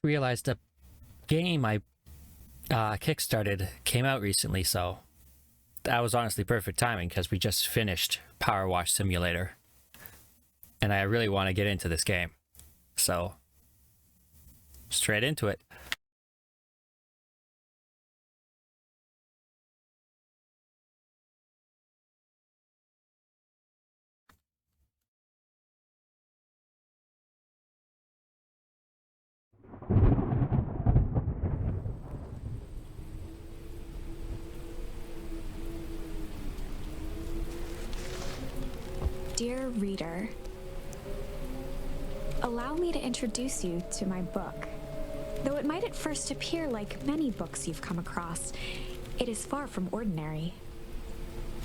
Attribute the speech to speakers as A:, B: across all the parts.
A: realized a game I kickstarted came out recently, so that was honestly perfect timing because we just finished Power Wash Simulator. And I really want to get into this game. So, straight into it.
B: Dear reader, allow me to introduce you to my book. Though it might at first appear like many books you've come across, it is far from ordinary.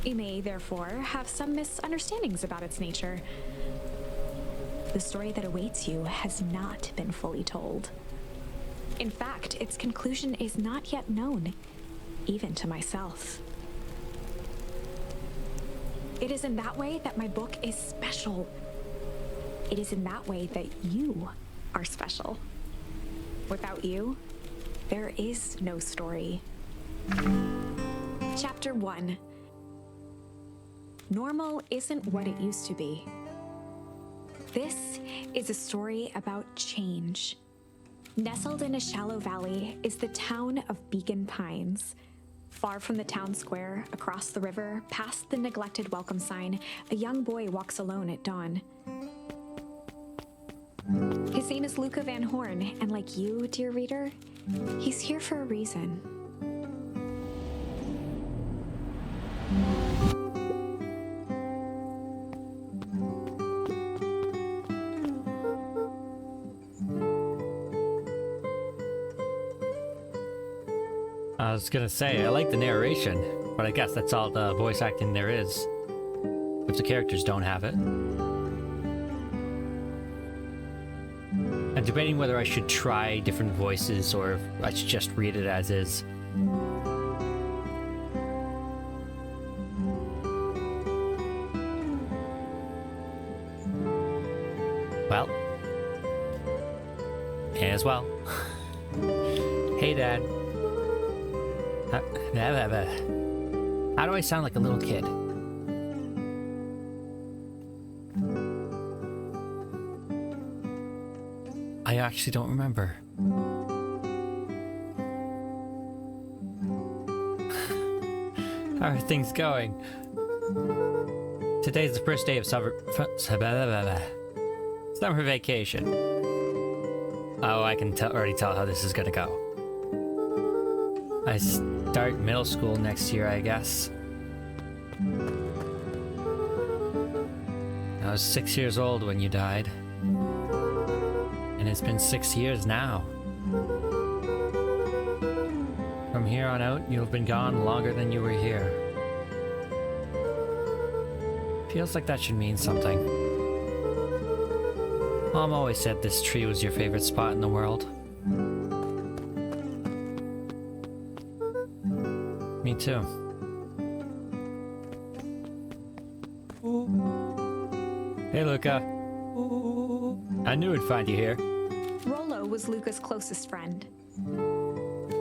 B: You may, therefore, have some misunderstandings about its nature. The story that awaits you has not been fully told. In fact, its conclusion is not yet known, even to myself. It is in that way that my book is special. It is in that way that you are special. Without you, there is no story. Chapter 1. Normal isn't what it used to be. This is a story about change. Nestled in a shallow valley is the town of Beacon Pines. Far from the town square, across the river, past the neglected welcome sign, a young boy walks alone at dawn. His name is Luca Van Horn, and like you, dear reader, he's here for a reason.
A: I was gonna say, I like the narration, but I guess that's all the voice acting there is, if the characters don't have it. I'm debating whether I should try different voices or if I should just read it as is. Well, may as well. Hey, Dad. How do I sound like a little kid? I actually don't remember. How are things going? Today's the first day of summer vacation. Oh, I can already tell how this is gonna go. I start middle school next year, I guess. I was 6 years old when you died. And it's been 6 years now. From here on out, you've been gone longer than you were here. Feels like that should mean something. Mom always said this tree was your favorite spot in the world. Me too. Hey, Luca. I knew I'd find you here.
B: Rollo was Luca's closest friend.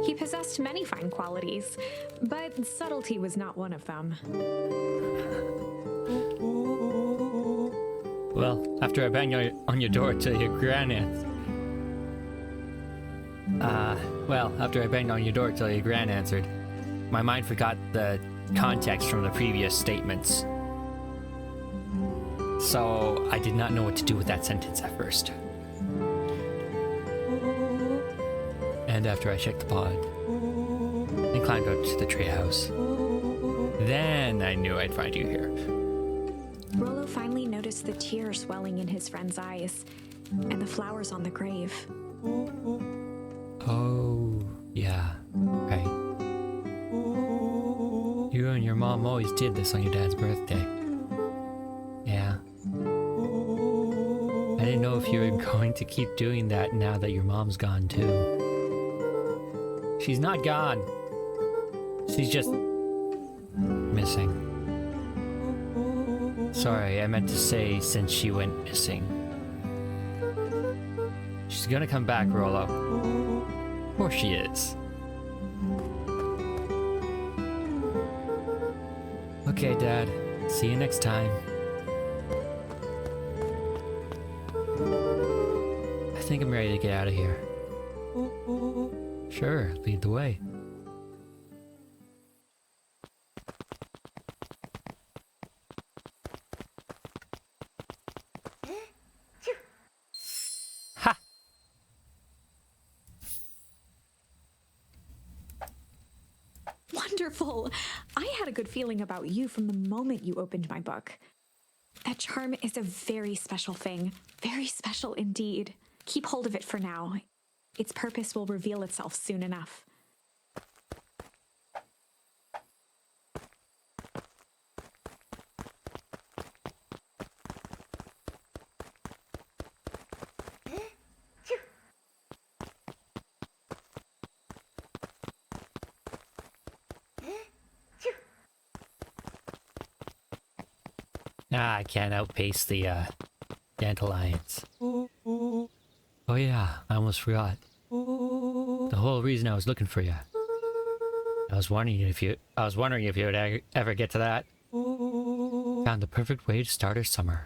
B: He possessed many fine qualities, but subtlety was not one of them.
A: Well, after I banged on your door till your gran answered. After I banged on your door till your gran answered, my mind forgot the context from the previous statements. So I did not know what to do with that sentence at first. And after I checked the pod and climbed up to the treehouse, then I knew I'd find you here.
B: Rollo finally noticed the tears swelling in his friend's eyes and the flowers on the grave.
A: Oh, yeah, right. You and your mom always did this on your dad's birthday. Yeah. I didn't know if you were going to keep doing that now that your mom's gone too. She's not gone. She's just missing. Sorry, I meant to say since she went missing. She's gonna come back, Rollo. Of course she is. Okay, Dad. See you next time. I think I'm ready to get out of here. Sure, lead the way. Ha!
B: Wonderful! I had a good feeling about you from the moment you opened my book. That charm is a very special thing. Very special indeed. Keep hold of it for now. Its purpose will reveal itself soon enough.
A: Ah, I can't outpace the dandelions. Oh yeah, I almost forgot. The whole reason I was looking for you. I was wondering if you would ever get to that. Found the perfect way to start our summer.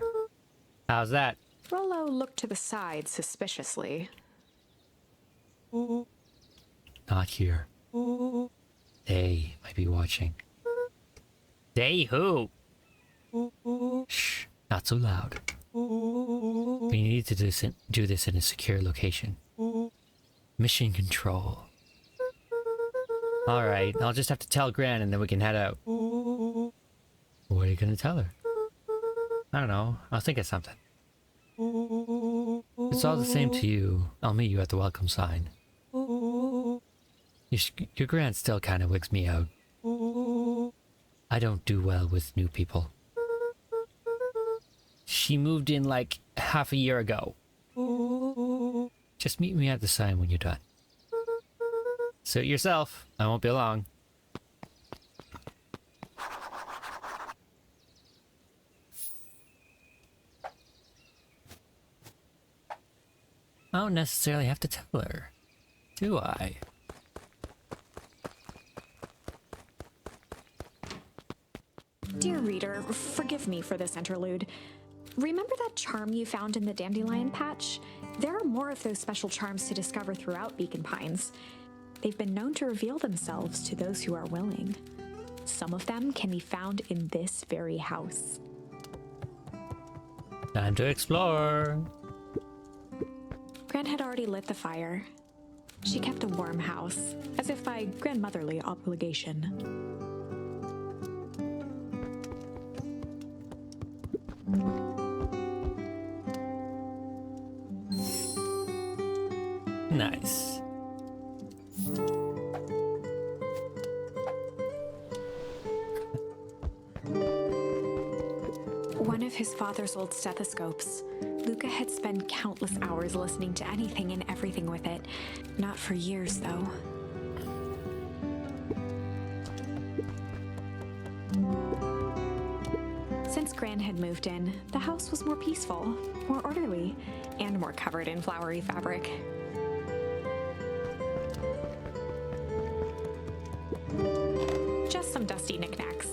A: How's that?
B: Rollo looked to the side suspiciously.
A: Not here. They might be watching. They who? Shh, not so loud. We need to do this in a secure location. Mission control. Alright, I'll just have to tell Gran and then we can head out. What are you gonna tell her? I don't know, I'll think of something. It's all the same to you. I'll meet you at the welcome sign. Your Gran still kind of wigs me out. I don't do well with new people. She moved in like half a year ago. Just meet me at the sign when you're done. Suit yourself. I won't be long. I don't necessarily have to tell her, do I?
B: Dear reader, forgive me for this interlude. Remember that charm you found in the dandelion patch? There are more of those special charms to discover throughout Beacon Pines. They've been known to reveal themselves to those who are willing. Some of them can be found in this very house.
A: Time to explore.
B: Gran had already lit the fire. She kept a warm house, as if by grandmotherly obligation.
A: Nice.
B: One of his father's old stethoscopes. Luca had spent countless hours listening to anything and everything with it. Not for years, though. Since Gran had moved in, the house was more peaceful, more orderly, and more covered in flowery fabric. Just some dusty knickknacks.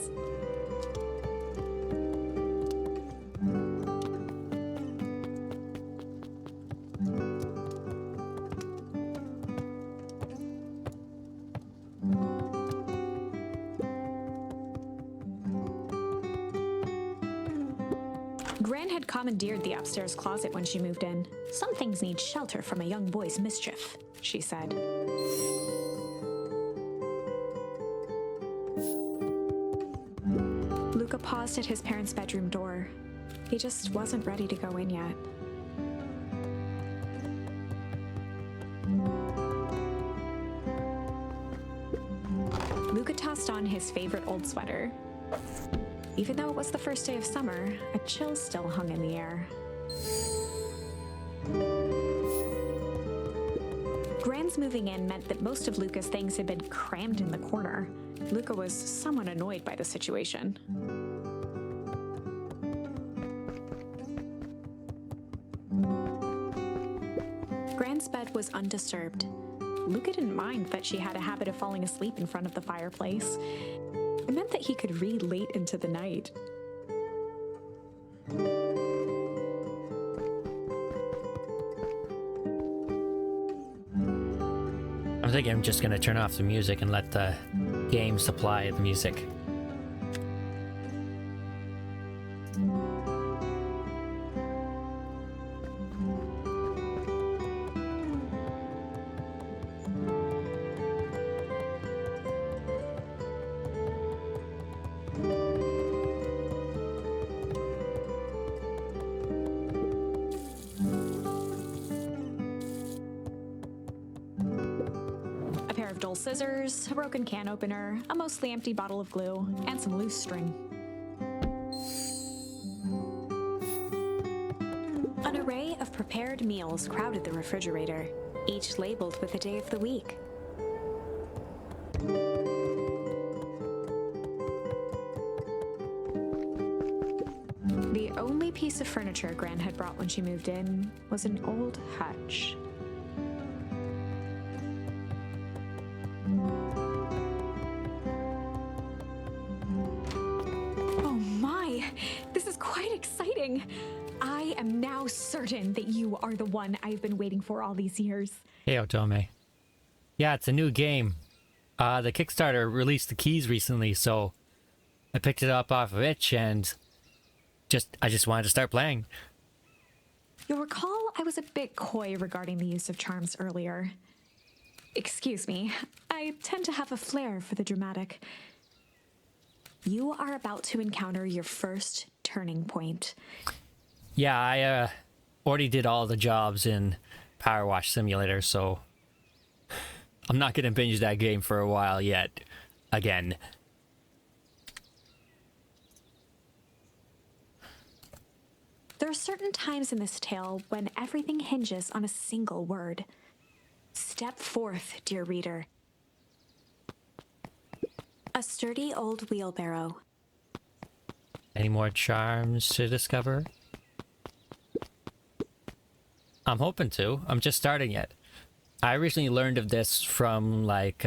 B: Gran had commandeered the upstairs closet when she moved in. Some things need shelter from a young boy's mischief, she said. Luca paused at his parents' bedroom door. He just wasn't ready to go in yet. Luca tossed on his favorite old sweater. Even though it was the first day of summer, a chill still hung in the air. Gran's moving in meant that most of Luca's things had been crammed in the corner. Luca was somewhat annoyed by the situation. Gran bed was undisturbed. Luca didn't mind that she had a habit of falling asleep in front of the fireplace. It meant that he could read late into the night.
A: I think I'm just gonna turn off the music and let the game supply the music.
B: Scissors, a broken can opener, a mostly empty bottle of glue, and some loose string. An array of prepared meals crowded the refrigerator, each labeled with the day of the week. The only piece of furniture Gran had brought when she moved in was an old hutch. I am now certain that you are the one I've been waiting for all these years.
A: Hey, Otome. Yeah, it's a new game. The Kickstarter released the keys recently, so I picked it up off of itch and I just wanted to start playing.
B: You'll recall I was a bit coy regarding the use of charms earlier. Excuse me, I tend to have a flair for the dramatic. You are about to encounter your first turning point.
A: Yeah, I already did all the jobs in Power Wash Simulator, so I'm not going to binge that game for a while yet. Again.
B: There are certain times in this tale when everything hinges on a single word. Step forth, dear reader. A sturdy old wheelbarrow.
A: Any more charms to discover? I'm hoping to. I'm just starting it. I originally learned of this from, like,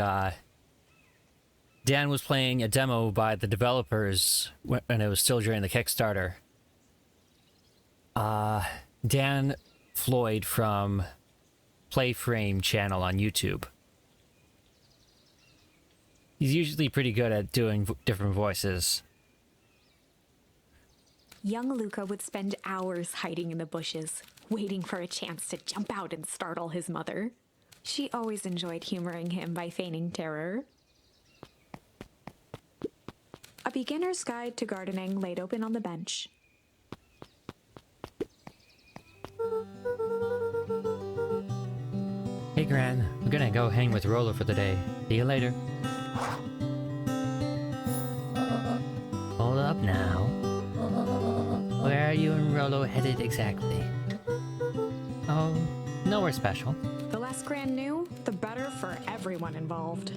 A: Dan was playing a demo by the developers when it was still during the Kickstarter. Dan Floyd from Playframe channel on YouTube. He's usually pretty good at doing different voices.
B: Young Luca would spend hours hiding in the bushes, waiting for a chance to jump out and startle his mother. She always enjoyed humoring him by feigning terror. A beginner's guide to gardening laid open on the bench.
A: Hey Gran, I'm gonna go hang with Rolo for the day. See you later. Hold up now. Where are you and Rolo headed exactly? Oh, nowhere special.
B: The less Gran knew, the better for everyone involved.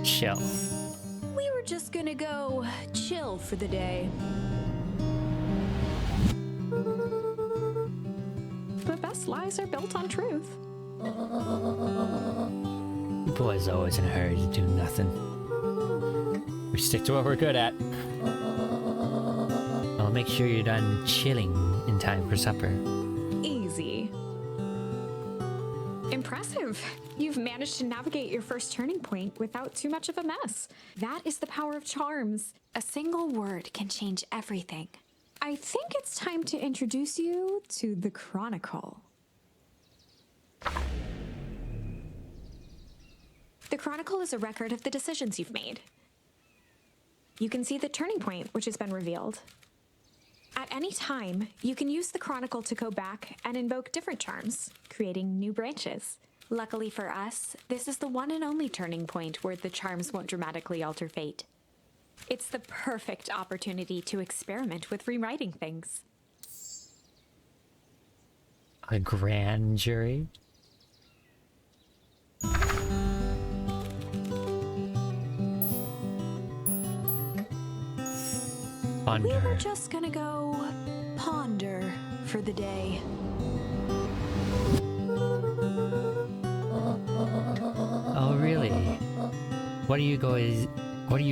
A: Chill.
B: We were just gonna go chill for the day. The best lies are built on truth.
A: Boys always in a hurry to do nothing. We stick to what we're good at. I'll make sure you're done chilling in time for supper.
B: Easy. Impressive. You've managed to navigate your first turning point without too much of a mess. That is the power of charms. A single word can change everything. I think it's time to introduce you to the Chronicle. The Chronicle is a record of the decisions you've made. You can see the turning point, which has been revealed. At any time, you can use the Chronicle to go back and invoke different charms, creating new branches. Luckily for us, this is the one and only turning point where the charms won't dramatically alter fate. It's the perfect opportunity to experiment with rewriting things.
A: A grand jury?
B: We were
A: Ponder.
B: just gonna go ponder for the day.
A: Oh, really? What are you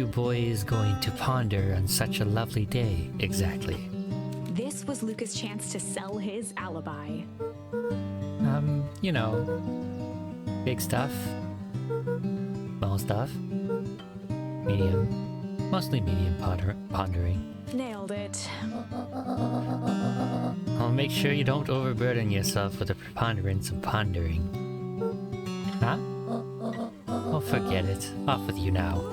A: boys going to ponder on such a lovely day, exactly?
B: This was Luca's chance to sell his alibi.
A: You know, big stuff, small stuff, mostly medium pondering.
B: Nailed it.
A: I'll make sure you don't overburden yourself with the preponderance of pondering. Huh? Oh, forget it. Off with you now.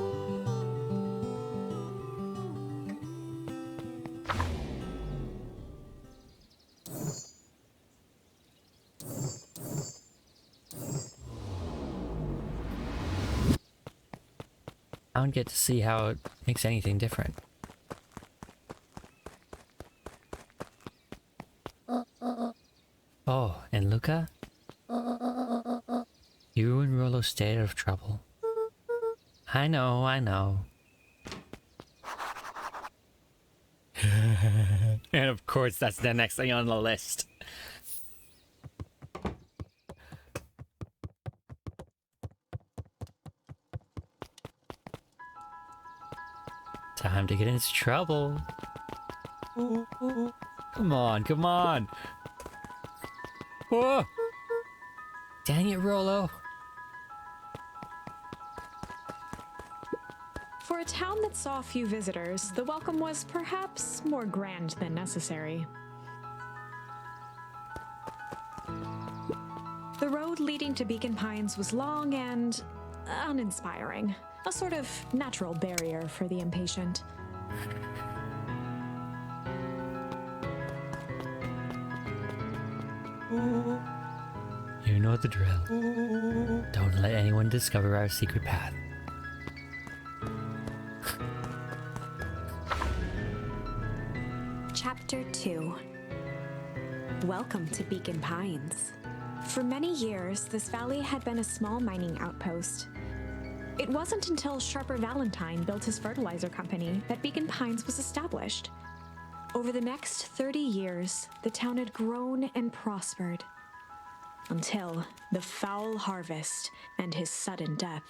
A: I don't get to see how it makes anything different. Oh, and Luca? You and Rollo stayed out of trouble. I know, I know. And of course, that's the next thing on the list. Time to get into trouble. Come on, come on. Whoa! Dang it, Rollo.
B: For a town that saw few visitors, the welcome was perhaps more grand than necessary. The road leading to Beacon Pines was long and uninspiring, a sort of natural barrier for the impatient.
A: You know the drill. Don't let anyone discover our secret path.
B: Chapter 2. Welcome to Beacon Pines. For many years, this valley had been a small mining outpost. It wasn't until Sharper Valentine built his fertilizer company that Beacon Pines was established. Over the next 30 years, the town had grown and prospered. Until the foul harvest and his sudden death.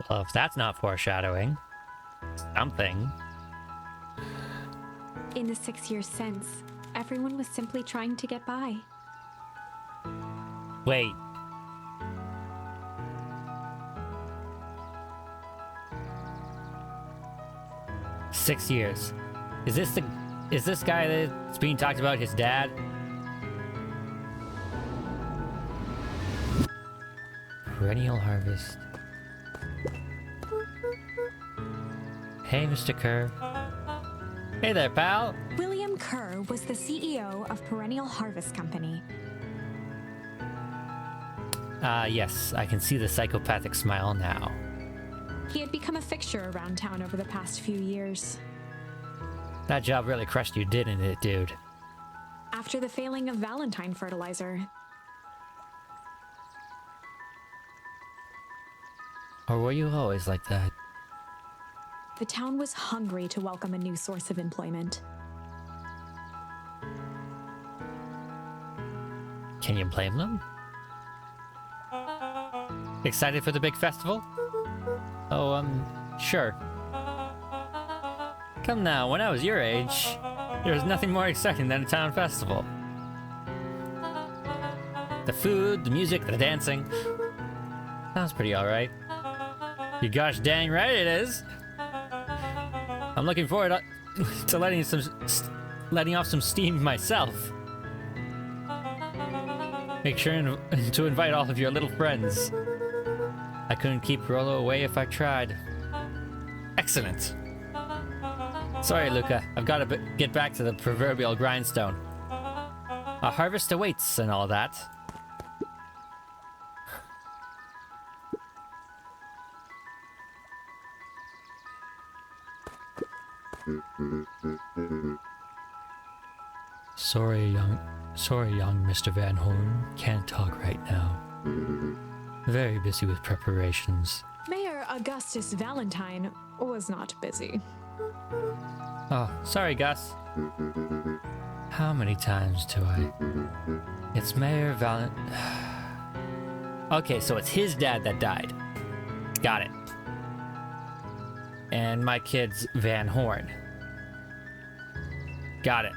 A: Well, if that's not foreshadowing, something.
B: In the 6 years since, everyone was simply trying to get by.
A: Wait. Six years. Is this guy that's being talked about his dad? Perennial harvest. Hey, Mr. Kerr. Hey there, pal.
B: William Kerr was the CEO of Perennial Harvest Company.
A: Yes, I can see the psychopathic smile now.
B: He had become a fixture around town over the past few years.
A: That job really crushed you, didn't it, dude?
B: After the failing of Valentine fertilizer,
A: Or were you always like that?
B: the town was hungry to welcome a new source of employment.
A: Can you blame them? Excited for the big festival? Oh, sure. Come now, when I was your age, there was nothing more exciting than a town festival. The food, the music, the dancing. Sounds pretty alright. You gosh dang right it is. I'm looking forward to letting off some steam myself. Make sure to invite all of your little friends. I couldn't keep Rollo away if I tried. Excellent. Sorry, Luca. I've got to get back to the proverbial grindstone. A harvest awaits and all that. Sorry, young Mr. Van Horn. Can't talk right now. Very busy with preparations.
B: Mayor, Augustus Valentine was not busy.
A: Oh, sorry, Gus. How many times do I... It's Mayor Okay, so it's his dad that died. Got it. And my kid's Van Horn. Got it.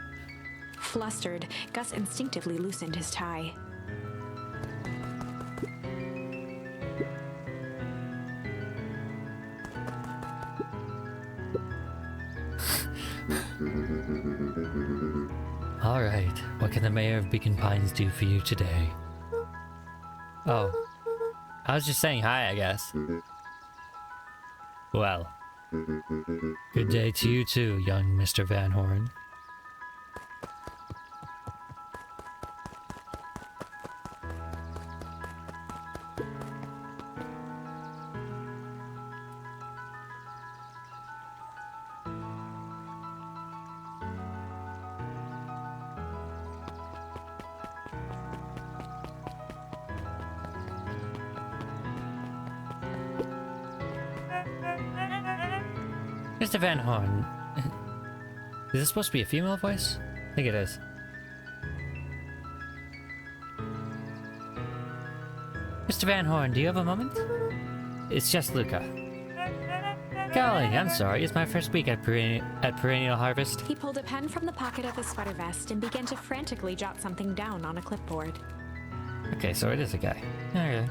B: Flustered, Gus instinctively loosened his tie.
A: All right, what can the mayor of Beacon Pines do for you today? Oh, I was just saying hi, I guess. Well, good day to you too, young Mr. Van Horn. Mr. Van Horn, is this supposed to be a female voice? I think it is. Mr. Van Horn, do you have a moment? It's just Luca. Golly, I'm sorry. It's my first week at Perennial Harvest.
B: He pulled a pen from the pocket of his sweater vest and began to frantically jot something down on a clipboard.
A: Okay, so it is a guy. Okay.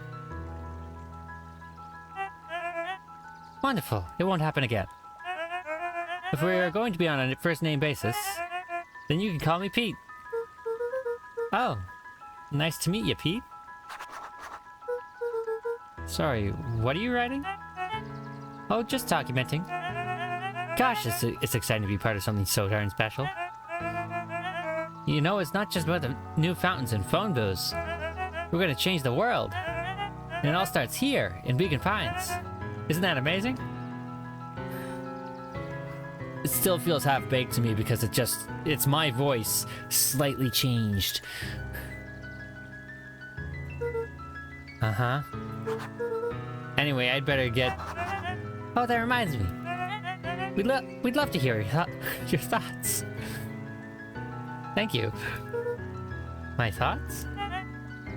A: Wonderful. It won't happen again. If we're going to be on a first-name basis, then you can call me Pete. Oh, nice to meet you, Pete. Sorry, what are you writing? Oh, just documenting. Gosh, it's exciting to be part of something so darn special. You know, it's not just about the new fountains and phone booths. We're going to change the world. And it all starts here, in Beacon Pines. Isn't that amazing? It still feels half-baked to me because it's my voice slightly changed. Uh-huh. Anyway, I'd better get... Oh, that reminds me. We'd love to hear your thoughts. Thank you. My thoughts?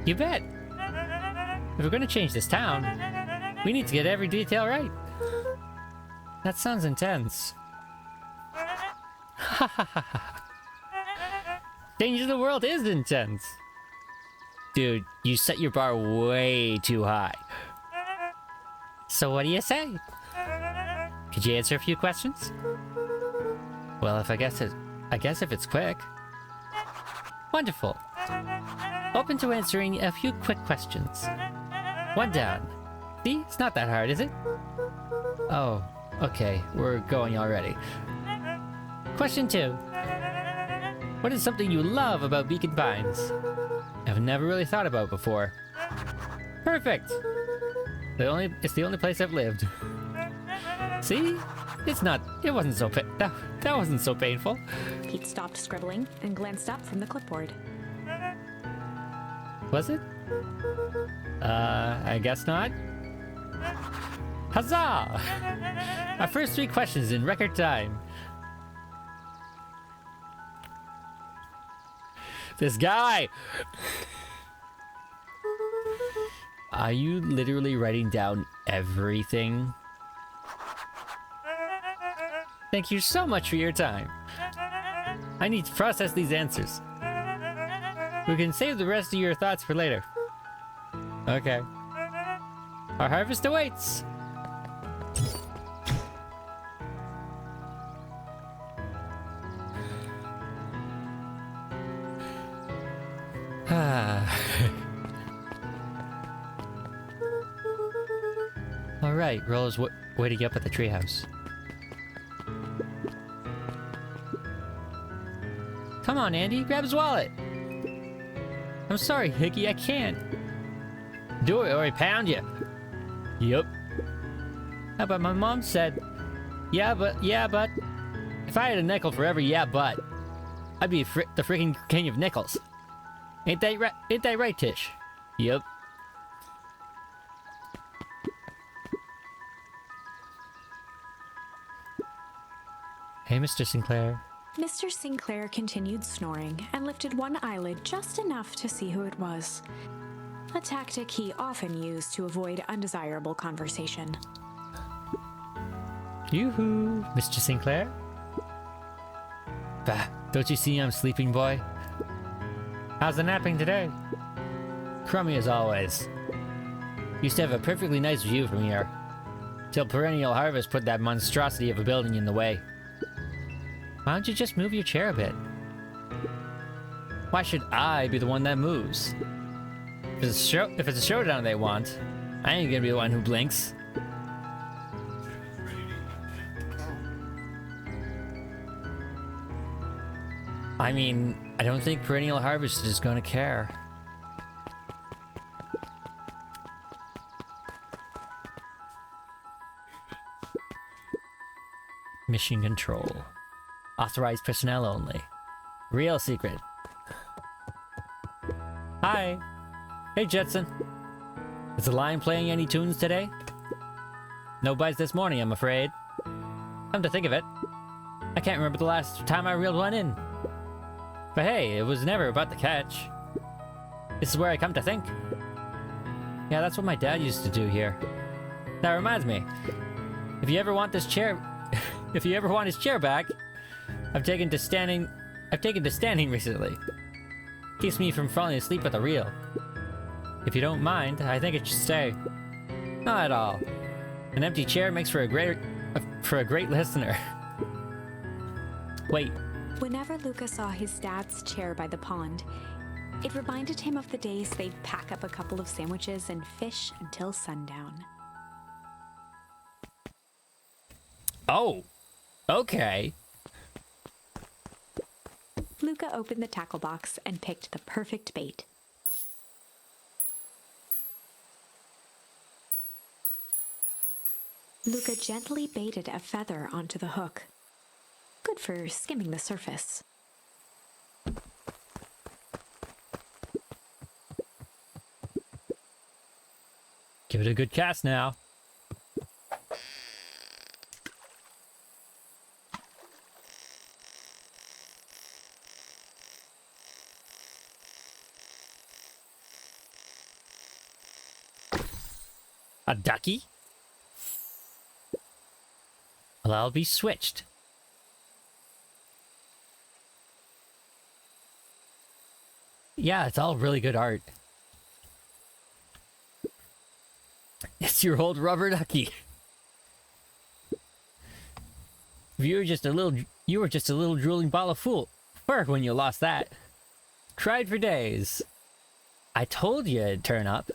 A: You bet. If we're going to change this town, we need to get every detail right. That sounds intense. Changing the world is intense. Dude, you set your bar way too high. So what do you say? Could you answer a few questions? Well, I guess if it's quick. Wonderful. Open to answering a few quick questions. One down. See? It's not that hard, is it? Oh, okay. We're going already. Question 2. What is something you love about Beacon Pines? I've never really thought about before. Perfect! It's the only place I've lived. See? It wasn't so that wasn't so painful.
B: Pete stopped scribbling and glanced up from the clipboard.
A: Was it? I guess not. Huzzah! Our first 3 questions in record time. This guy! Are you literally writing down everything? Thank you so much for your time. I need to process these answers. We can save the rest of your thoughts for later. Okay. Our harvest awaits! Alright, Rollo's waiting up at the treehouse. Come on, Andy, grab his wallet! I'm sorry, Hickey, I can't. Do it or I pound you. Yup. How about my mom said, yeah, but. If I had a nickel for every yeah, but, I'd be the freaking king of nickels. Ain't that right, Tish? Yup. Hey, Mr. Sinclair.
B: Mr. Sinclair continued snoring and lifted one eyelid just enough to see who it was. A tactic he often used to avoid undesirable conversation.
A: Yoo-hoo, Mr. Sinclair. Bah, don't you see I'm sleeping, boy? How's the napping today? Crummy as always. Used to have a perfectly nice view from here, till perennial harvest put that monstrosity of a building in the way. Why don't you just move your chair a bit? Why should I be the one that moves? If it's a showdown they want, I ain't gonna be the one who blinks. I mean, I don't think perennial harvest is gonna care. Mission control. Authorized personnel only. Real secret. Hi. Hey, Jetson. Is the line playing any tunes today? No bites this morning, I'm afraid. Come to think of it, I can't remember the last time I reeled one in. But hey, it was never about the catch. This is where I come to think. Yeah, that's what my dad used to do here. That reminds me, if you ever want this chair, if you ever want his chair back, I've taken to standing recently. Keeps me from falling asleep at the reel. If you don't mind, I think it should stay. Not at all. An empty chair makes for a great listener. Wait.
B: Whenever Luca saw his dad's chair by the pond, it reminded him of the days they'd pack up a couple of sandwiches and fish until sundown.
A: Oh, okay.
B: Luca opened the tackle box and picked the perfect bait. Luca gently baited a feather onto the hook. Good for skimming the surface.
A: Give it a good cast now. A ducky? Well, I'll be switched. Yeah, it's all really good art. It's your old rubber ducky. You were just a little drooling ball of fur when you lost that. Cried for days. I told you it'd turn up.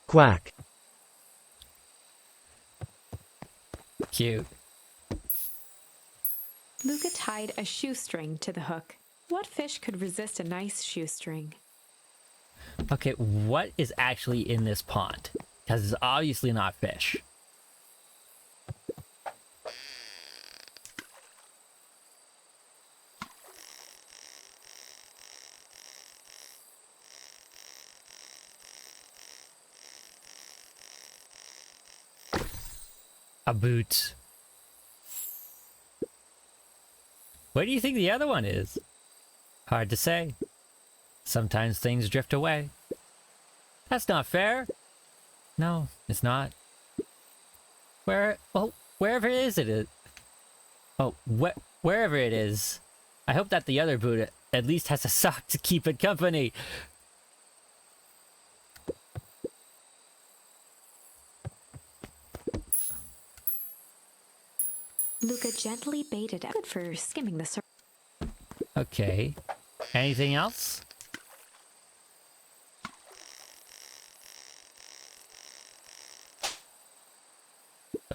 C: Quack.
A: Cute.
B: Luca tied a shoestring to the hook. What fish could resist a nice shoestring?
A: Okay, what is actually in this pond? Because it's obviously not fish. A boot. Where do you think the other one is? Hard to say. Sometimes things drift away. That's not fair. No, it's not. Wherever it is. Oh, wherever it is. I hope that the other boot at least has a sock to keep it company.
B: Luca gently baited it. Good for skimming the surface.
A: Okay. Anything else?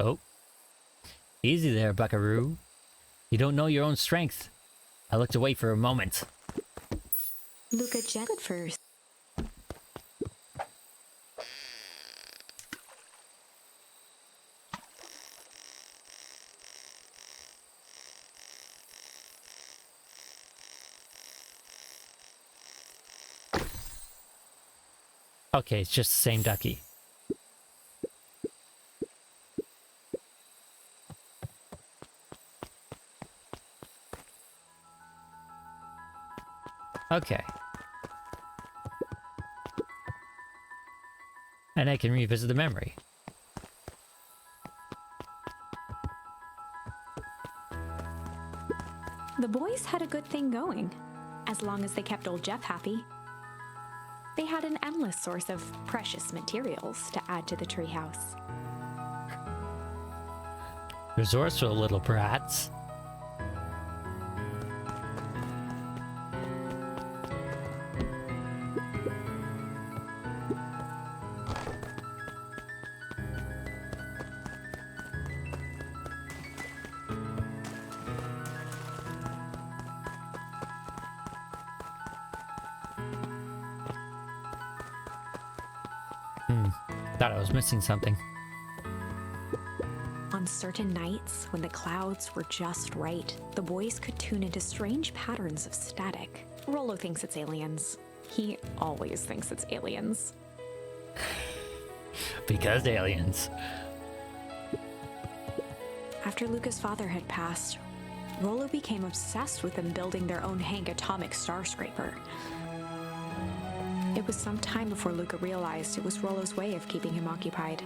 A: Oh. Easy there, buckaroo. You don't know your own strength. I looked away for a moment.
B: Luca gently first.
A: Okay, it's just the same ducky. Okay. And I can revisit the memory.
B: The boys had a good thing going, as long as they kept old Jeff happy. They had an endless source of precious materials to add to the treehouse.
A: Resourceful little brats. Thought I was missing something.
B: On certain nights, when the clouds were just right, the boys could tune into strange patterns of static. Rollo thinks it's aliens. He always thinks it's aliens.
A: Because aliens.
B: After Luca's father had passed, Rollo became obsessed with them building their own Hank atomic star scraper. It was some time before Luca realized it was Rollo's way of keeping him occupied.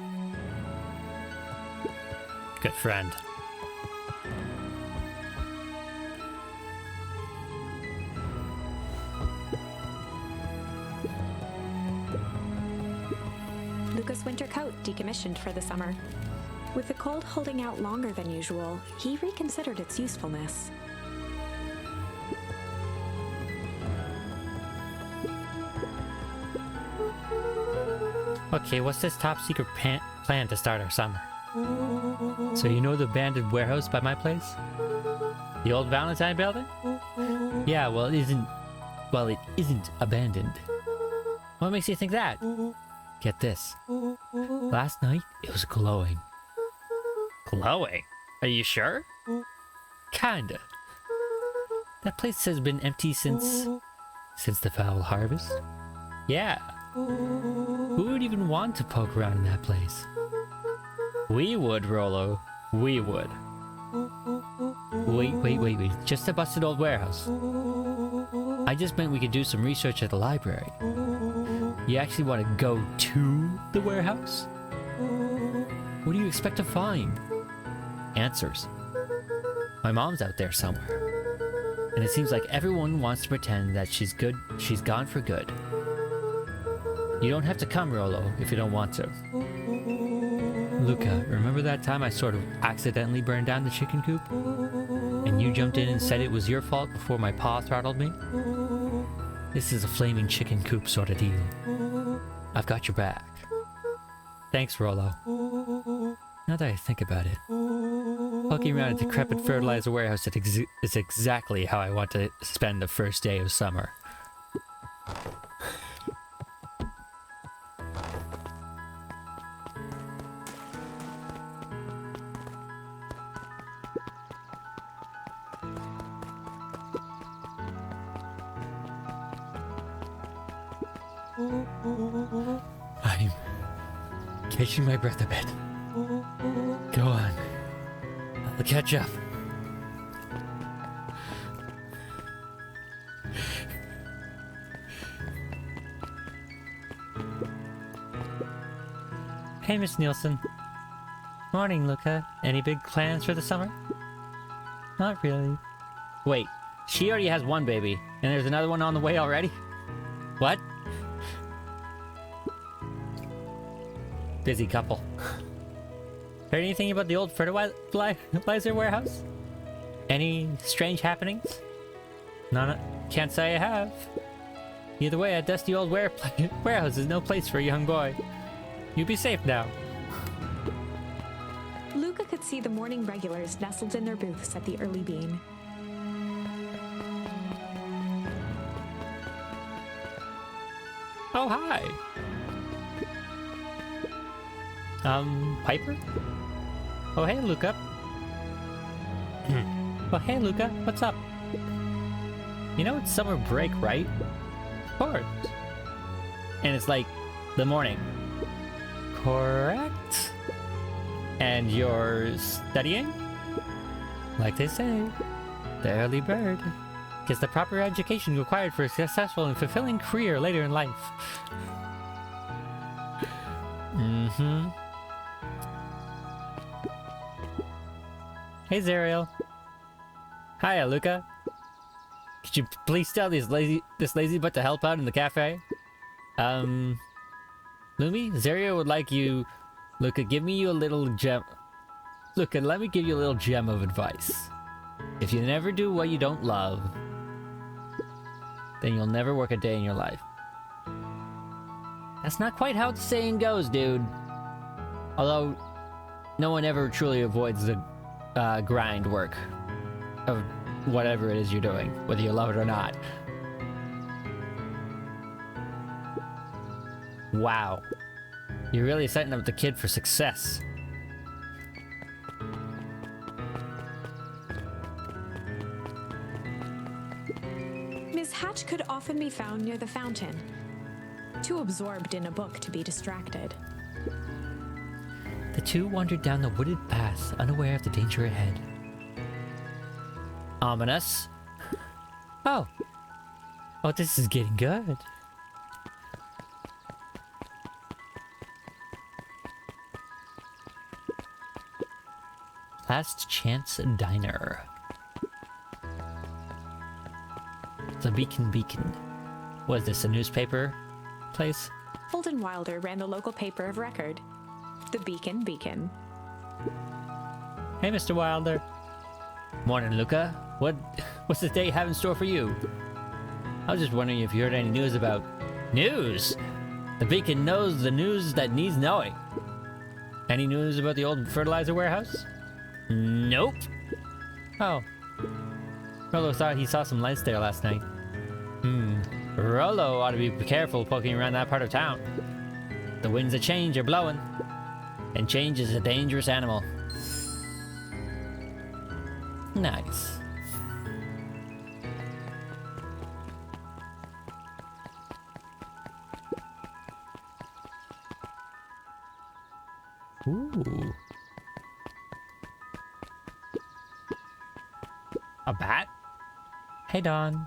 A: Good friend.
B: Luca's winter coat decommissioned for the summer. With the cold holding out longer than usual, he reconsidered its usefulness.
A: Okay, what's this top secret plan to start our summer? So you know the abandoned warehouse by my place? The old Valentine building? Yeah, well, it isn't abandoned. What makes you think that? Get this. Last night, it was glowing. Glowing? Are you sure? Kinda. That place has been empty since the foul harvest? Yeah. Who would even want to poke around in that place? We would, Rollo. We would. Wait. Just a busted old warehouse. I just meant we could do some research at the library. You actually want to go to the warehouse? What do you expect to find? Answers. My mom's out there somewhere. And it seems like everyone wants to pretend that she's gone for good. You don't have to come, Rollo, if you don't want to. Luca, remember that time I sort of accidentally burned down the chicken coop? And you jumped in and said it was your fault before my paw throttled me? This is a flaming chicken coop sort of deal. I've got your back. Thanks, Rollo. Now that I think about it, poking around a decrepit fertilizer warehouse is exactly how I want to spend the first day of summer. I'm catching my breath a bit. Go on. I'll catch up. Hey, Miss Nielsen. Morning, Luca. Any big plans for the summer? Not really. Wait, she already has one baby, and there's another one on the way already? What? Busy couple. Heard anything about the old fertilizer warehouse? Any strange happenings? Can't say I have. Either way, a dusty old warehouse is no place for a young boy. You be safe now.
B: Luca could see the morning regulars nestled in their booths at the early bean.
A: Oh, hi. Piper? Oh, hey, Luca. Oh, hey, Luca. What's up? You know it's summer break, right? Of course. And it's like the morning. Correct? And you're studying? Like they say, the early bird gets the proper education required for a successful and fulfilling career later in life. Hey, Zariel. Hiya, Luca. Could you please tell this lazy butt to help out in the cafe? Lumi, Zariel would like you... Luca, give me you a little gem... Luca, let me give you a little gem of advice. If you never do what you don't love, then you'll never work a day in your life. That's not quite how the saying goes, dude. Although, no one ever truly avoids the grind work of whatever it is you're doing, whether you love it or not. Wow. You're really setting up the kid for success.
B: Miss Hatch could often be found near the fountain, too absorbed in a book to be distracted.
A: The two wandered down the wooded path, unaware of the danger ahead. Ominous. Oh, this is getting good. Last Chance Diner. The Beacon. Was this a newspaper place?
B: Holden Wilder ran the local paper of record, the Beacon.
A: Hey, Mr. Wilder. Morning, Luca. What's this day have in store for you? I was just wondering if you heard any news about... News? The Beacon knows the news that needs knowing. Any news about the old fertilizer warehouse? Nope. Oh. Rollo thought he saw some lights there last night. Rollo ought to be careful poking around that part of town. The winds of change are blowing. And change is a dangerous animal. Nice. Ooh. A bat? Hey, Dawn.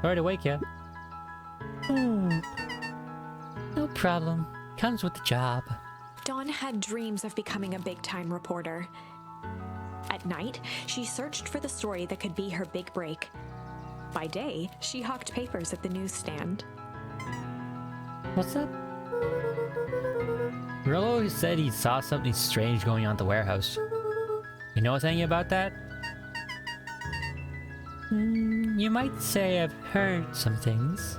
A: Sorry to wake you. No problem. Comes with the job.
B: Dawn had dreams of becoming a big-time reporter. At night, she searched for the story that could be her big break. By day, she hawked papers at the newsstand.
A: What's up? Rollo said he saw something strange going on at the warehouse. You know anything about that? You might say I've heard some things.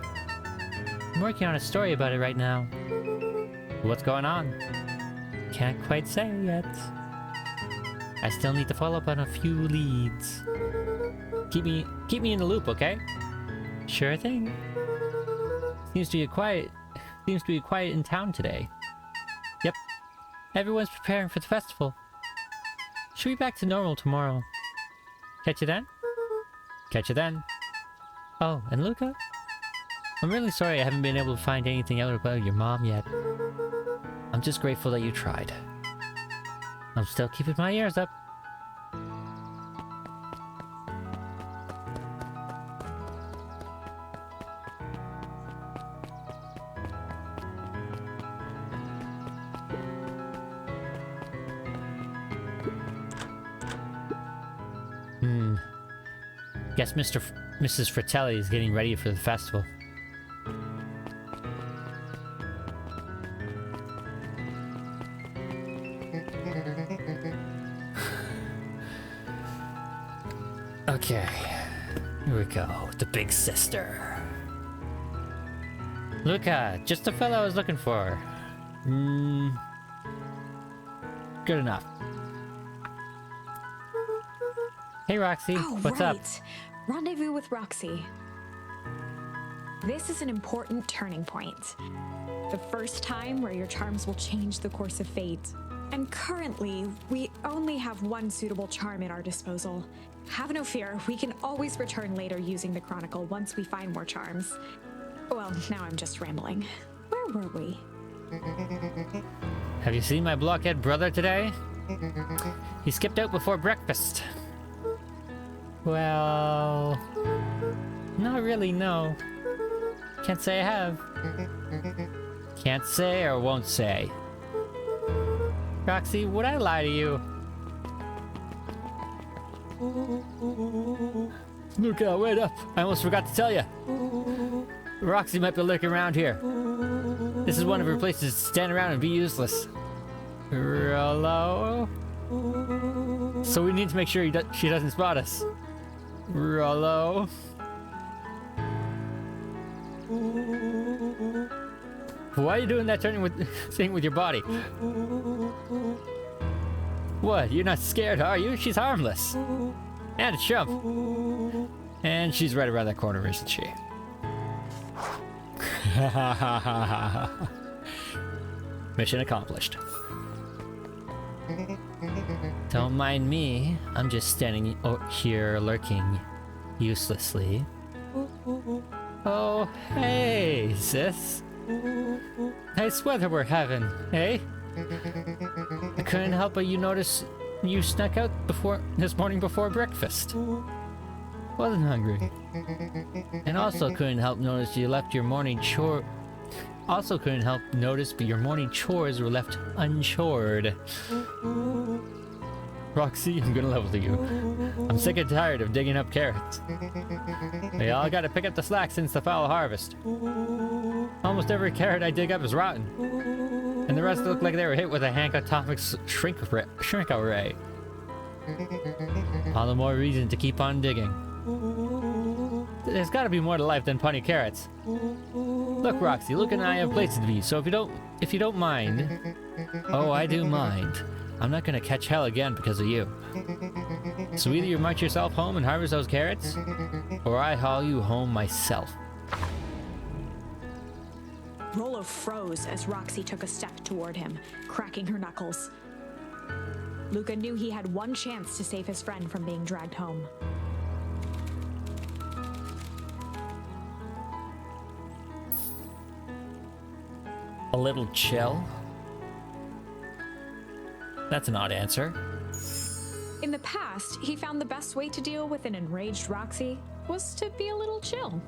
A: I'm working on a story about it right now. What's going on? Can't quite say yet. I still need to follow up on a few leads. Keep me in the loop, okay? Sure thing. Seems to be quiet in town today. Yep. Everyone's preparing for the festival. Should be back to normal tomorrow. Catch you then? Catch you then. Oh, and Luca? I'm really sorry I haven't been able to find anything out about your mom yet. I'm just grateful that you tried. I'm still keeping my ears up. Guess Mrs. Fratelli is getting ready for the festival. Okay, here we go. The big sister. Luca, just the fellow I was looking for. Good enough. Hey, Roxy.
B: Oh,
A: what's
B: right.
A: up?
B: Rendezvous with Roxy. This is an important turning point. The first time where your charms will change the course of fate. And currently, we only have one suitable charm at our disposal. Have no fear, we can always return later using the Chronicle once we find more charms. Well, now I'm just rambling. Where were we?
A: Have you seen my blockhead brother today? He skipped out before breakfast. Well... not really, no. Can't say I have. Can't say or won't say. Roxy, would I lie to you? Luca, wait up! I almost forgot to tell you. Roxy might be lurking around here. This is one of her places to stand around and be useless. Rollo? So we need to make sure she doesn't spot us. Rollo? Why are you doing that thing with your body? What? You're not scared, are you? She's harmless. And a chump. And she's right around that corner, isn't she? Mission accomplished. Don't mind me. I'm just standing here lurking uselessly. Oh, hey, sis. Nice weather we're having, eh? I couldn't help but notice you snuck out this morning before breakfast. Wasn't hungry. And also couldn't help notice you left your morning chore. Also couldn't help notice but your morning chores were left unchored. Roxy, I'm gonna level to you. I'm sick and tired of digging up carrots. They all gotta pick up the slack since the fall harvest. Almost every carrot I dig up is rotten. And the rest look like they were hit with a Hank Atomics shrink array. All the more reason to keep on digging. There's gotta be more to life than punny carrots. Look, Roxy, Luke and I have places to be, so if you don't mind... Oh, I do mind. I'm not gonna catch hell again because of you. So either you march yourself home and harvest those carrots, or I haul you home myself.
B: Rollo froze as Roxy took a step toward him, cracking her knuckles. Luca knew he had one chance to save his friend from being dragged home.
A: A little chill? That's an odd answer.
B: In the past, he found the best way to deal with an enraged Roxy was to be a little chill.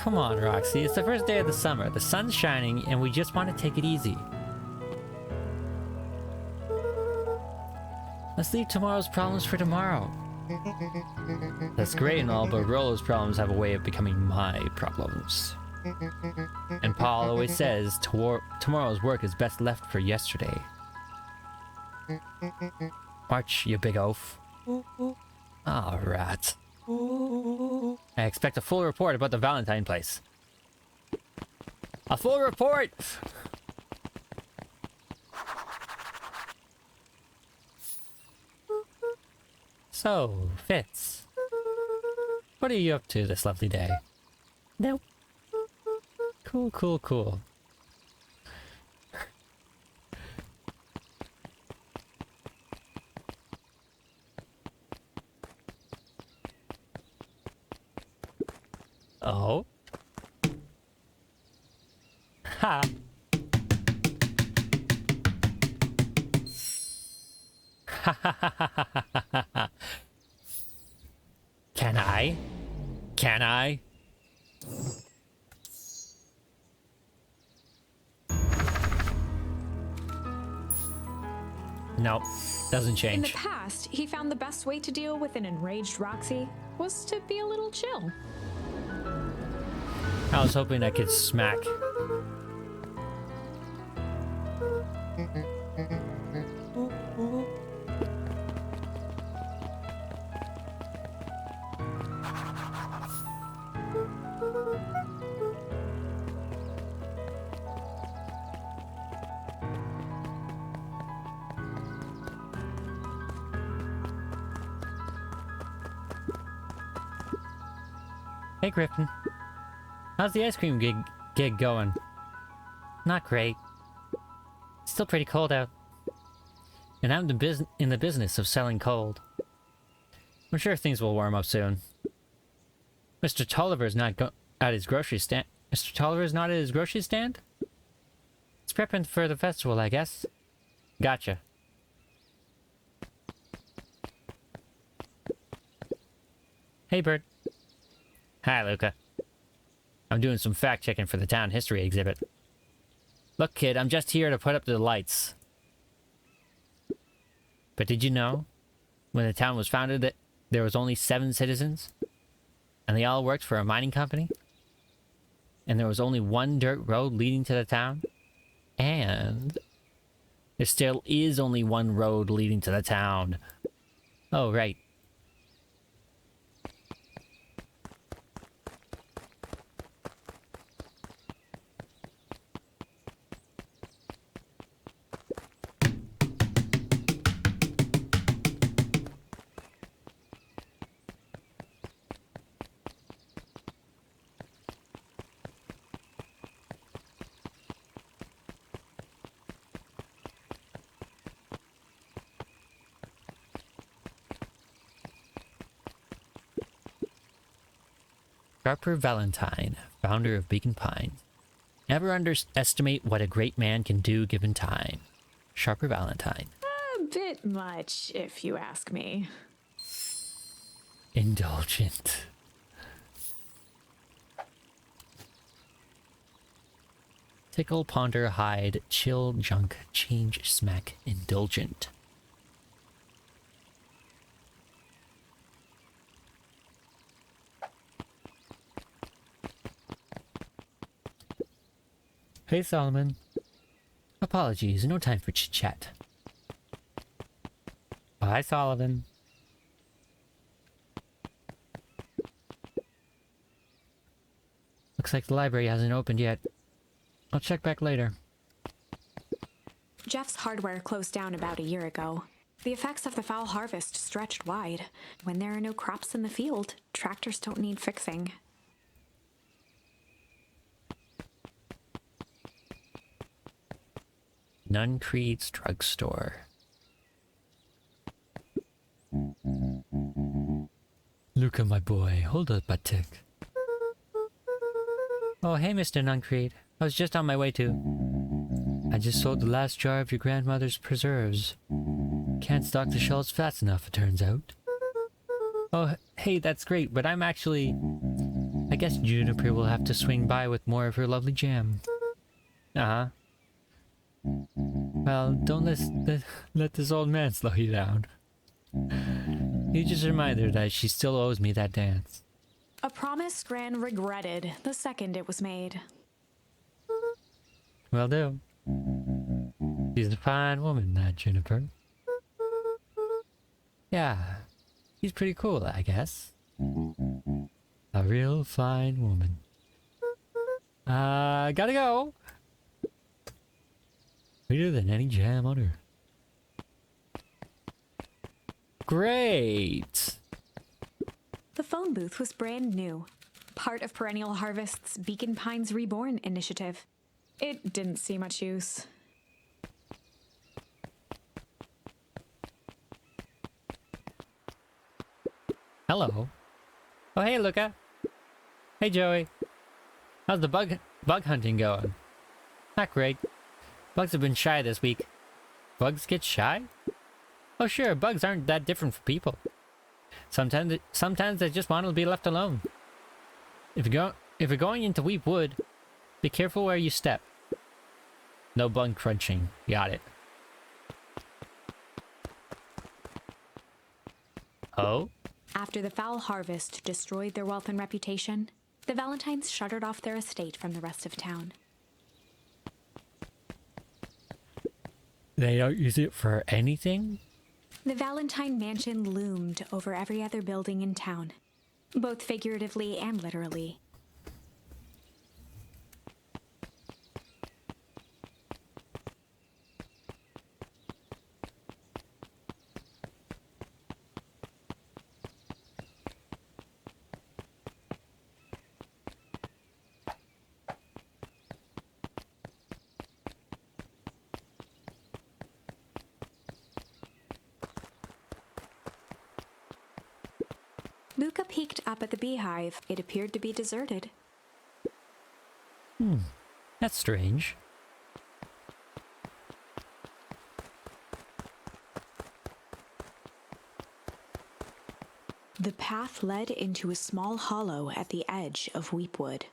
A: Come on, Roxy. It's the first day of the summer. The sun's shining, and we just want to take it easy. Let's leave tomorrow's problems for tomorrow. That's great and all, but Rollo's problems have a way of becoming my problems. And Paul always says tomorrow's work is best left for yesterday. March, you big oaf. Ah, rat. I expect a full report about the Valentine place. A full report! So, Fitz, what are you up to this lovely day? Nope. Cool, cool, cool. Oh. Ha. Ha ha ha ha ha ha. Can I? Can I? Nope, doesn't change.
B: In the past, he found the best way to deal with an enraged Roxy was to be a little chill.
A: I was hoping I could smack. Hey, Griffin. How's the ice cream gig going? Not great. Still pretty cold out. And I'm in the business of selling cold. I'm sure things will warm up soon. Mr. Tolliver's not at his grocery stand. Mr. Tolliver's not at his grocery stand? It's prepping for the festival, I guess. Gotcha. Hey, Bert. Hi, Luca. I'm doing some fact-checking for the town history exhibit. Look, kid, I'm just here to put up the lights. But did you know, when the town was founded, that there was only 7 citizens? And they all worked for a mining company? And there was only one dirt road leading to the town? And there still is only one road leading to the town. Oh, right. Sharper Valentine, founder of Beacon Pines. Never underestimate what a great man can do given time. Sharper Valentine.
B: A bit much, if you ask me.
A: Indulgent. Tickle, ponder, hide, chill, junk, change, smack, indulgent. Hey, Solomon. Apologies, no time for chit-chat. Bye, Solomon. Looks like the library hasn't opened yet. I'll check back later.
B: Jeff's hardware closed down about a year ago. The effects of the foul harvest stretched wide. When there are no crops in the field, tractors don't need fixing.
A: Nun Creed's drugstore. Luca, my boy, hold up a tick. Oh, hey, Mr. Nuncreed. I was just on my way to... I just sold the last jar of your grandmother's preserves. Can't stock the shelves fast enough, it turns out. Oh, hey, that's great, but I'm actually... I guess Juniper will have to swing by with more of her lovely jam. Uh-huh. Well, don't let this old man slow you down. You just remind her that she still owes me that dance.
B: A promise Gran regretted the second it was made.
A: Will do. She's a fine woman, that Juniper. Yeah, she's pretty cool, I guess. A real fine woman. Gotta go. Sweeter than any jam on earth. Great!
B: The phone booth was brand new, part of Perennial Harvest's Beacon Pines Reborn initiative. It didn't see much use.
A: Hello. Oh, hey, Luca. Hey, Joey. How's the bug hunting going? Not great. Bugs have been shy this week. Bugs get shy? Oh, sure, bugs aren't that different from people. Sometimes they just want to be left alone. If you're going into Weep Wood, be careful where you step. No bug crunching. Got it. Oh?
B: After the foul harvest destroyed their wealth and reputation, the Valentines shuttered off their estate from the rest of town.
A: They don't use it for anything?
B: The Valentine Mansion loomed over every other building in town, both figuratively and literally. Luca peeked up at the beehive. It appeared to be deserted.
A: That's strange.
B: The path led into a small hollow at the edge of Weepwood.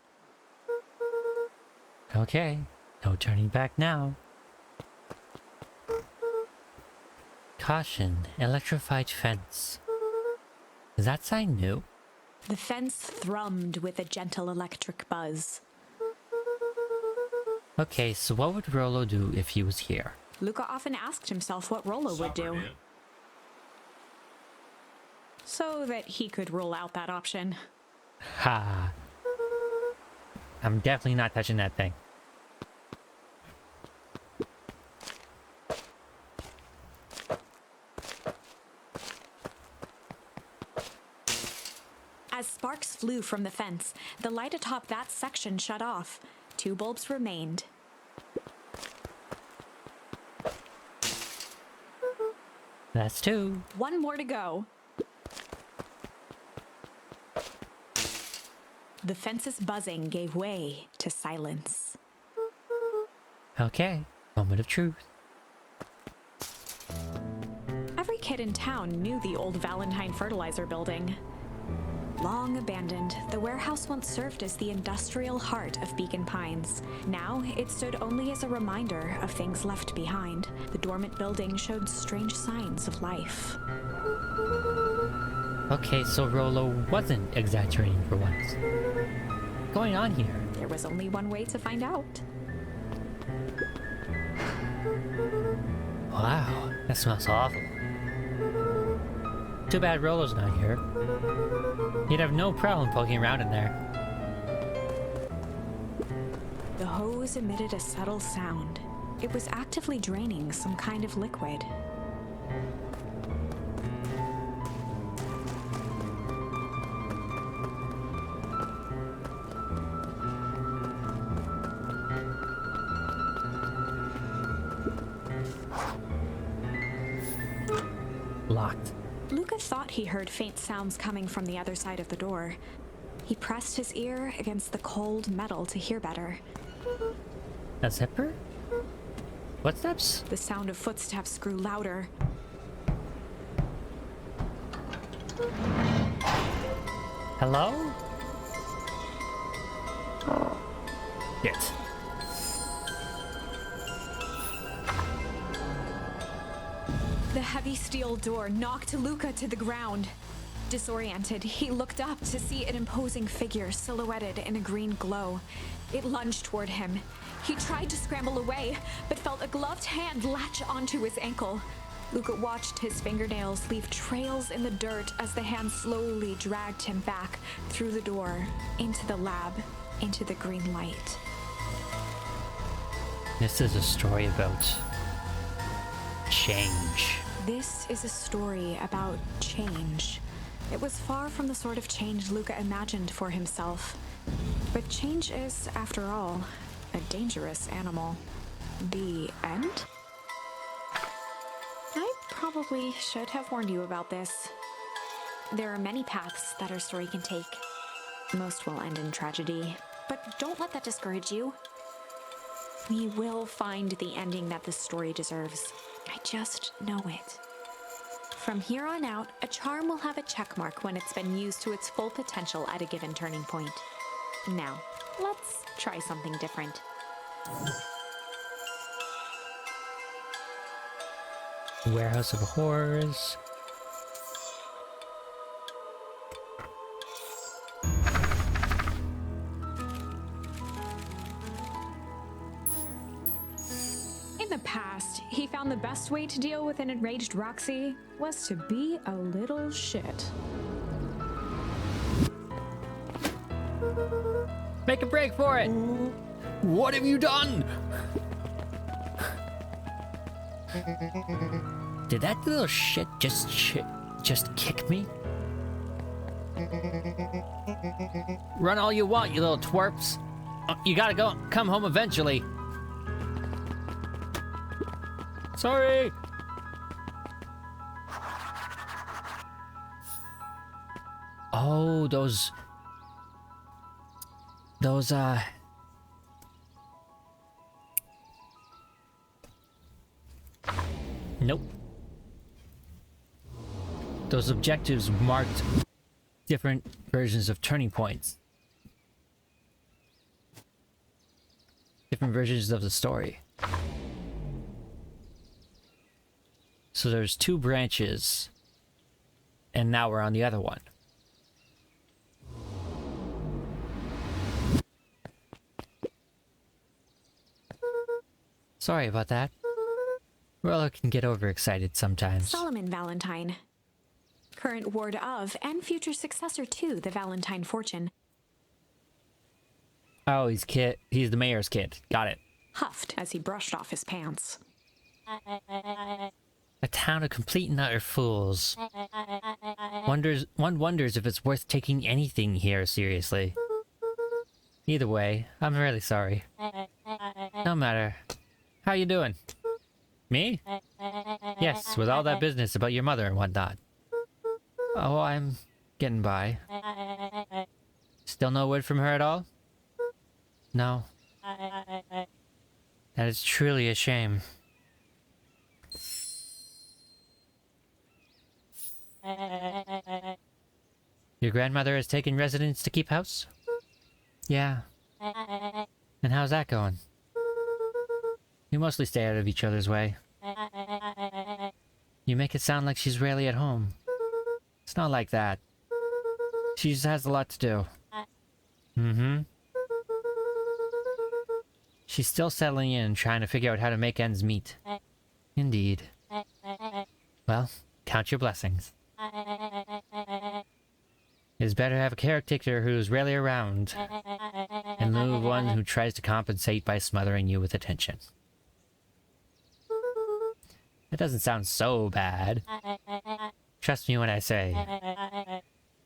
A: Okay, no turning back now. Caution, electrified fence. Is that sign new?
B: The fence thrummed with a gentle electric buzz.
A: Okay, so what would Rollo do if he was here?
B: Luca often asked himself what Rollo would do, so that he could rule out that option.
A: Ha! I'm definitely not touching that thing.
B: As sparks flew from the fence, the light atop that section shut off. 2 bulbs remained.
A: That's 2.
B: 1 more to go. The fence's buzzing gave way to silence.
A: Okay, moment of truth.
B: Every kid in town knew the old Valentine fertilizer building. Long abandoned, the warehouse once served as the industrial heart of Beacon Pines. Now, it stood only as a reminder of things left behind. The dormant building showed strange signs of life.
A: Okay, so Rollo wasn't exaggerating for once. What's going on here?
B: There was only one way to find out.
A: Wow, that smells awful. Too bad Rollo's not here. He'd have no problem poking around in there.
B: The hose emitted a subtle sound. It was actively draining some kind of liquid.
A: Locked.
B: Luca thought he heard faint sounds coming from the other side of the door. He pressed his ear against the cold metal to hear better.
A: A zipper? Footsteps?
B: The sound of footsteps grew louder.
A: Hello? Shit.
B: The heavy steel door knocked Luca to the ground. Disoriented, he looked up to see an imposing figure silhouetted in a green glow. It lunged toward him. He tried to scramble away, but felt a gloved hand latch onto his ankle. Luca watched his fingernails leave trails in the dirt as the hand slowly dragged him back through the door, into the lab, into the green light.
A: This is a story about change.
B: This is a story about change. It was far from the sort of change Luca imagined for himself. But change is, after all, a dangerous animal. The end? I probably should have warned you about this. There are many paths that our story can take. Most will end in tragedy, but don't let that discourage you. We will find the ending that this story deserves. I just know it. From here on out, a charm will have a check mark when it's been used to its full potential at a given turning point. Now, let's try something different.
A: Warehouse of Horrors.
B: In the past, he found the best way to deal with an enraged Roxy was to be a little shit.
A: Make a break for it! What have you done? Did that little shit just kick me? Run all you want, you little twerps. You gotta come home eventually. Sorry. Oh, those Nope. Those objectives marked different versions of turning points. Different versions of the story. So there's 2 branches, and now we're on the other one. Sorry about that. Rolla can get overexcited sometimes.
B: Solomon Valentine. Current ward of, and future successor to, the Valentine fortune.
A: Oh, he's the mayor's kid. Got it.
B: Huffed as he brushed off his pants.
A: A town of complete and utter fools. One wonders if it's worth taking anything here seriously. Either way, I'm really sorry. No matter. How you doing? Me? Yes, with all that business about your mother and whatnot. Oh, I'm getting by. Still no word from her at all? No. That is truly a shame. Your grandmother has taken residence to keep house? Yeah. And how's that going? You mostly stay out of each other's way. You make it sound like she's rarely at home. It's not like that. She just has a lot to do. Mm-hmm. She's still settling in, trying to figure out how to make ends meet. Indeed. Well, count your blessings. It's better to have a caretaker who's rarely around, in lieu of one who tries to compensate by smothering you with attention. That doesn't sound so bad. Trust me when I say,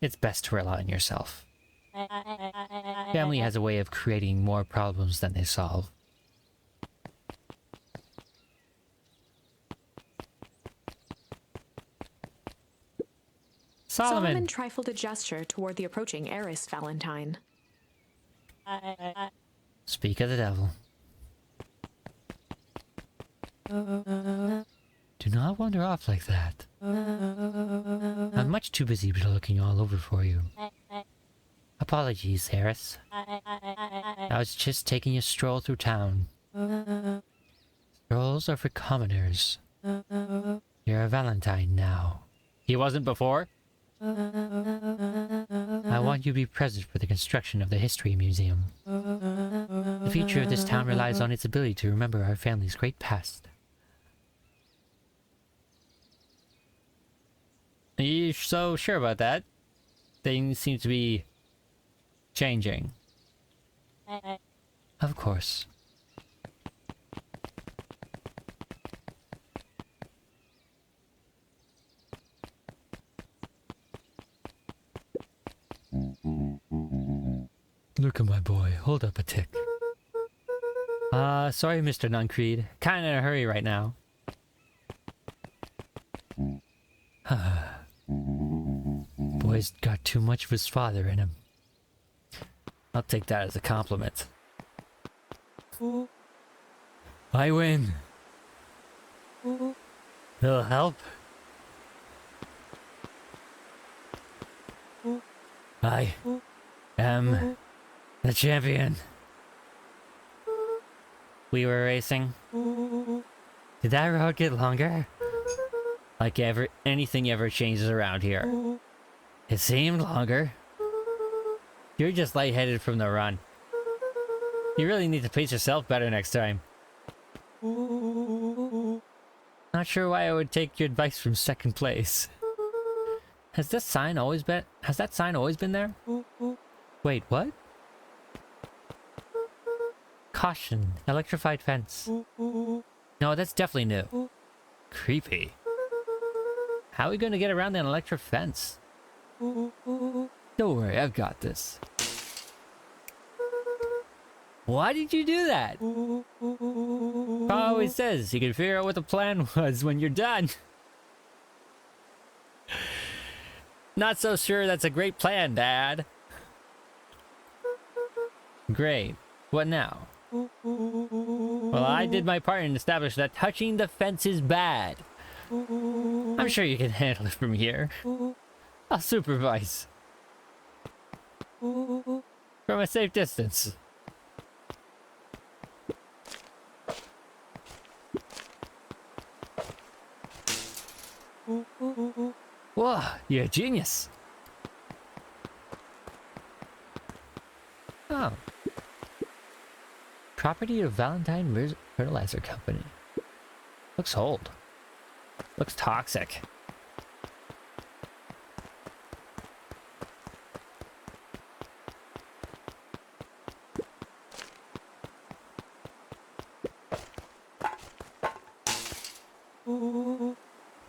A: it's best to rely on yourself. Family has a way of creating more problems than they solve.
B: Solomon trifled a gesture toward the approaching heiress Valentine.
A: Speak of the devil. Do not wander off like that. I'm much too busy looking all over for you. Apologies, Harris. I was just taking a stroll through town. Strolls are for commoners. You're a Valentine now. He wasn't before? I want you to be present for the construction of the History Museum. The future of this town relies on its ability to remember our family's great past. Are you so sure about that? Things seem to be changing. Of course. Look at my boy. Hold up a tick. Sorry, Mr. Nuncreed. Kinda in a hurry right now. Boy's got too much of his father in him. I'll take that as a compliment. I win. It'll help. I am the champion. We were racing. Did that road get longer? Like anything ever changes around here. It seemed longer. You're just lightheaded from the run. You really need to pace yourself better next time. Not sure why I would take your advice from second place. Has that sign always been there? Wait, what? Caution, electrified fence. No, that's definitely new. Creepy. How are we going to get around that electric fence? Don't worry, I've got this. Why did you do that? Papa always says you can figure out what the plan was when you're done. Not so sure that's a great plan, Dad. Great. What now? Well, I did my part and established that touching the fence is bad. I'm sure you can handle it from here. I'll supervise. From a safe distance. Whoa, you're a genius. Oh. Property of Valentine Fertilizer Company. Looks old. Looks toxic.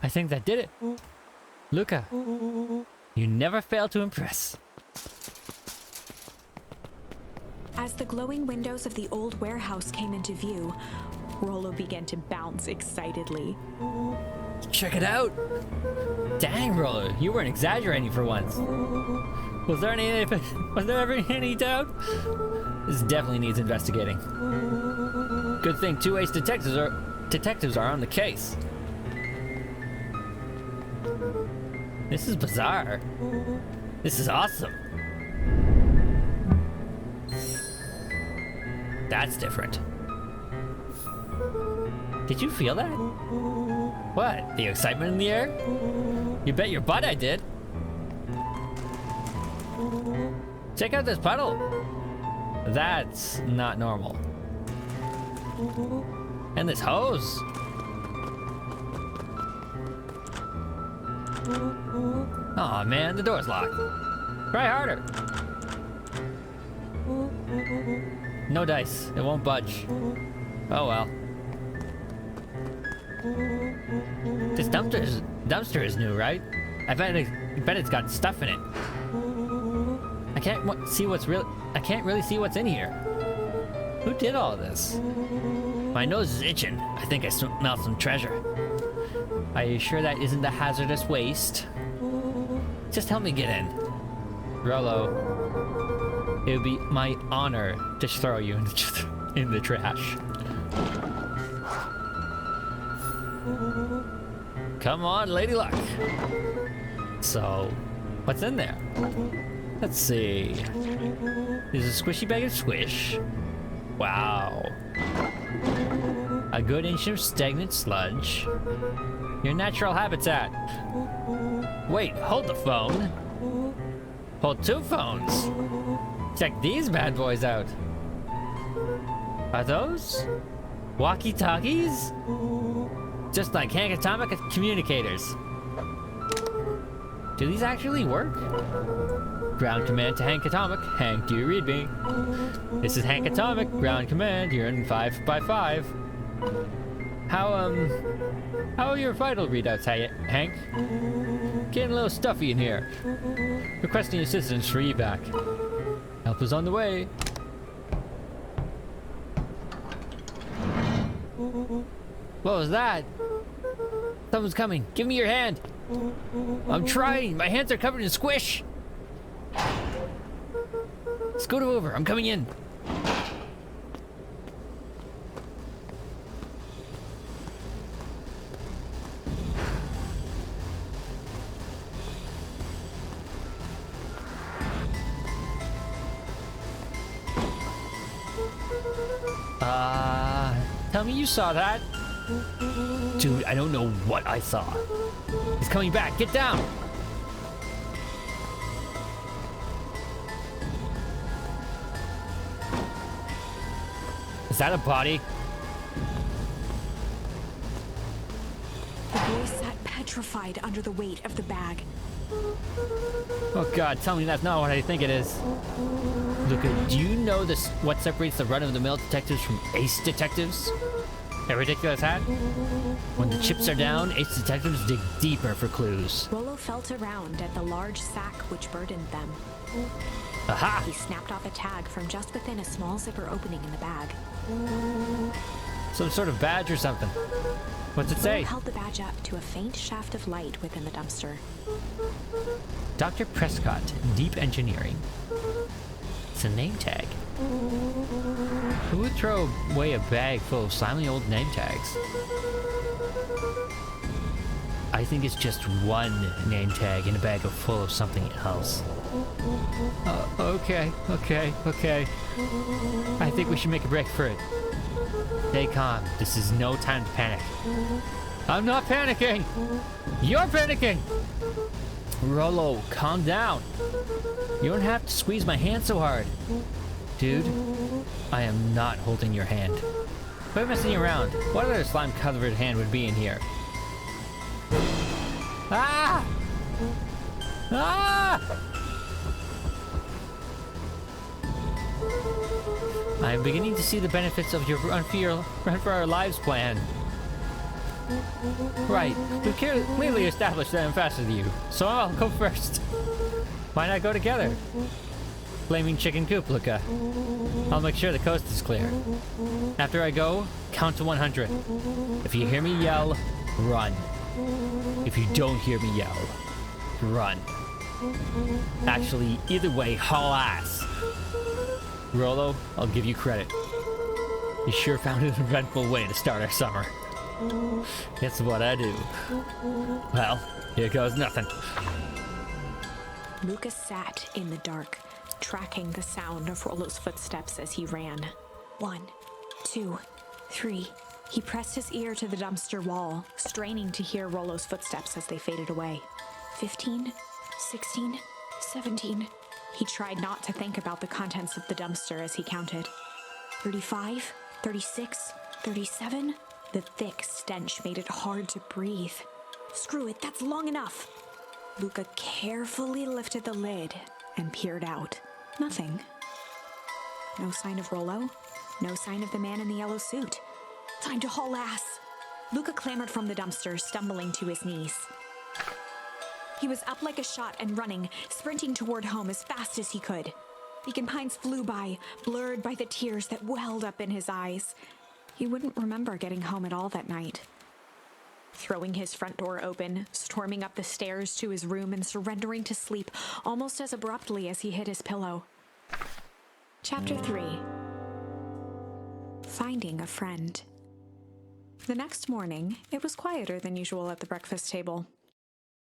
A: I think that did it. Luca, you never fail to impress.
B: As the glowing windows of the old warehouse came into view, Rollo began to bounce excitedly.
A: Check it out! Dang, Rollo, you weren't exaggerating for once. Was there ever any doubt? This definitely needs investigating. Good thing two ace detectives are on the case. This is bizarre. This is awesome. That's different. Did you feel that? What? The excitement in the air? You bet your butt I did. Check out this puddle. That's not normal. And this hose. Aw, man, the door's locked. Try harder. No dice. It won't budge. Oh well. This dumpster is new, right? I bet it's got stuff in it. I can't really see what's in here. Who did all this? My nose is itching. I think I smell some treasure. Are you sure that isn't the hazardous waste? Just help me get in. Rollo, it would be my honor to throw you in the trash. Come on, Lady Luck. So, what's in there? Let's see. There's a squishy bag of squish. Wow. A good inch of stagnant sludge. Your natural habitat. Wait, hold the phone. Hold two phones. Check these bad boys out. Are those walkie-talkies? Just like Hank Atomic communicators. Do these actually work? Ground command to Hank Atomic. Hank, do you read me? This is Hank Atomic. Ground command. You're in 5x5. How are your vital readouts, Hank? Getting a little stuffy in here. Requesting assistance for evac. Help is on the way. What was that? Someone's coming. Give me your hand. I'm trying. My hands are covered in squish. Scoot over. I'm coming in. Tell me you saw that. Dude, I don't know what I saw. He's coming back. Get down. Is that a body?
B: The boy sat petrified under the weight of the bag.
A: Oh God, tell me that's not what I think it is. Luca, do you know this? What separates the run-of-the-mill detectives from ace detectives? A ridiculous hat? When the chips are down, ace detectives dig deeper for clues.
B: Rollo felt around at the large sack which burdened them.
A: Aha!
B: He snapped off a tag from just within a small zipper opening in the bag.
A: Some sort of badge or something. What's it say?
B: Rollo held the badge up to a faint shaft of light within the dumpster.
A: Dr. Prescott, Deep Engineering. It's a name tag. Who would throw away a bag full of slimy old name tags? I think it's just one name tag in a bag full of something else. Okay. I think we should make a break for it. Stay calm. This is no time to panic. I'm not panicking! You're panicking! Rollo, calm down. You don't have to squeeze my hand so hard. Dude, I am not holding your hand. Quit messing around. What other slime-covered hand would be in here? Ah! Ah! I am beginning to see the benefits of your run for our lives plan. Right, we've clearly established that I'm faster than you, so I'll go first. Why not go together? Flaming chicken coop, Luca. I'll make sure the coast is clear. After I go, count to 100. If you hear me yell, run. If you don't hear me yell, run. Actually, either way, haul ass. Rollo, I'll give you credit. You sure found an eventful way to start our summer. That's what I do. Well, here goes nothing.
B: Lucas sat in the dark, tracking the sound of Rollo's footsteps as he ran. 1, 2, 3. He pressed his ear to the dumpster wall, straining to hear Rollo's footsteps as they faded away. 15, 16, 17. He tried not to think about the contents of the dumpster as he counted. 35, 36, 37. The thick stench made it hard to breathe. Screw it, that's long enough. Luca carefully lifted the lid and peered out. Nothing. No sign of Rollo. No sign of the man in the yellow suit. Time to haul ass. Luca clambered from the dumpster, stumbling to his knees. He was up like a shot and running, sprinting toward home as fast as he could. Beacon Pines flew by, blurred by the tears that welled up in his eyes. He wouldn't remember getting home at all that night. Throwing his front door open, storming up the stairs to his room and surrendering to sleep almost as abruptly as he hit his pillow. Chapter 3. Finding a friend. The next morning, it was quieter than usual at the breakfast table.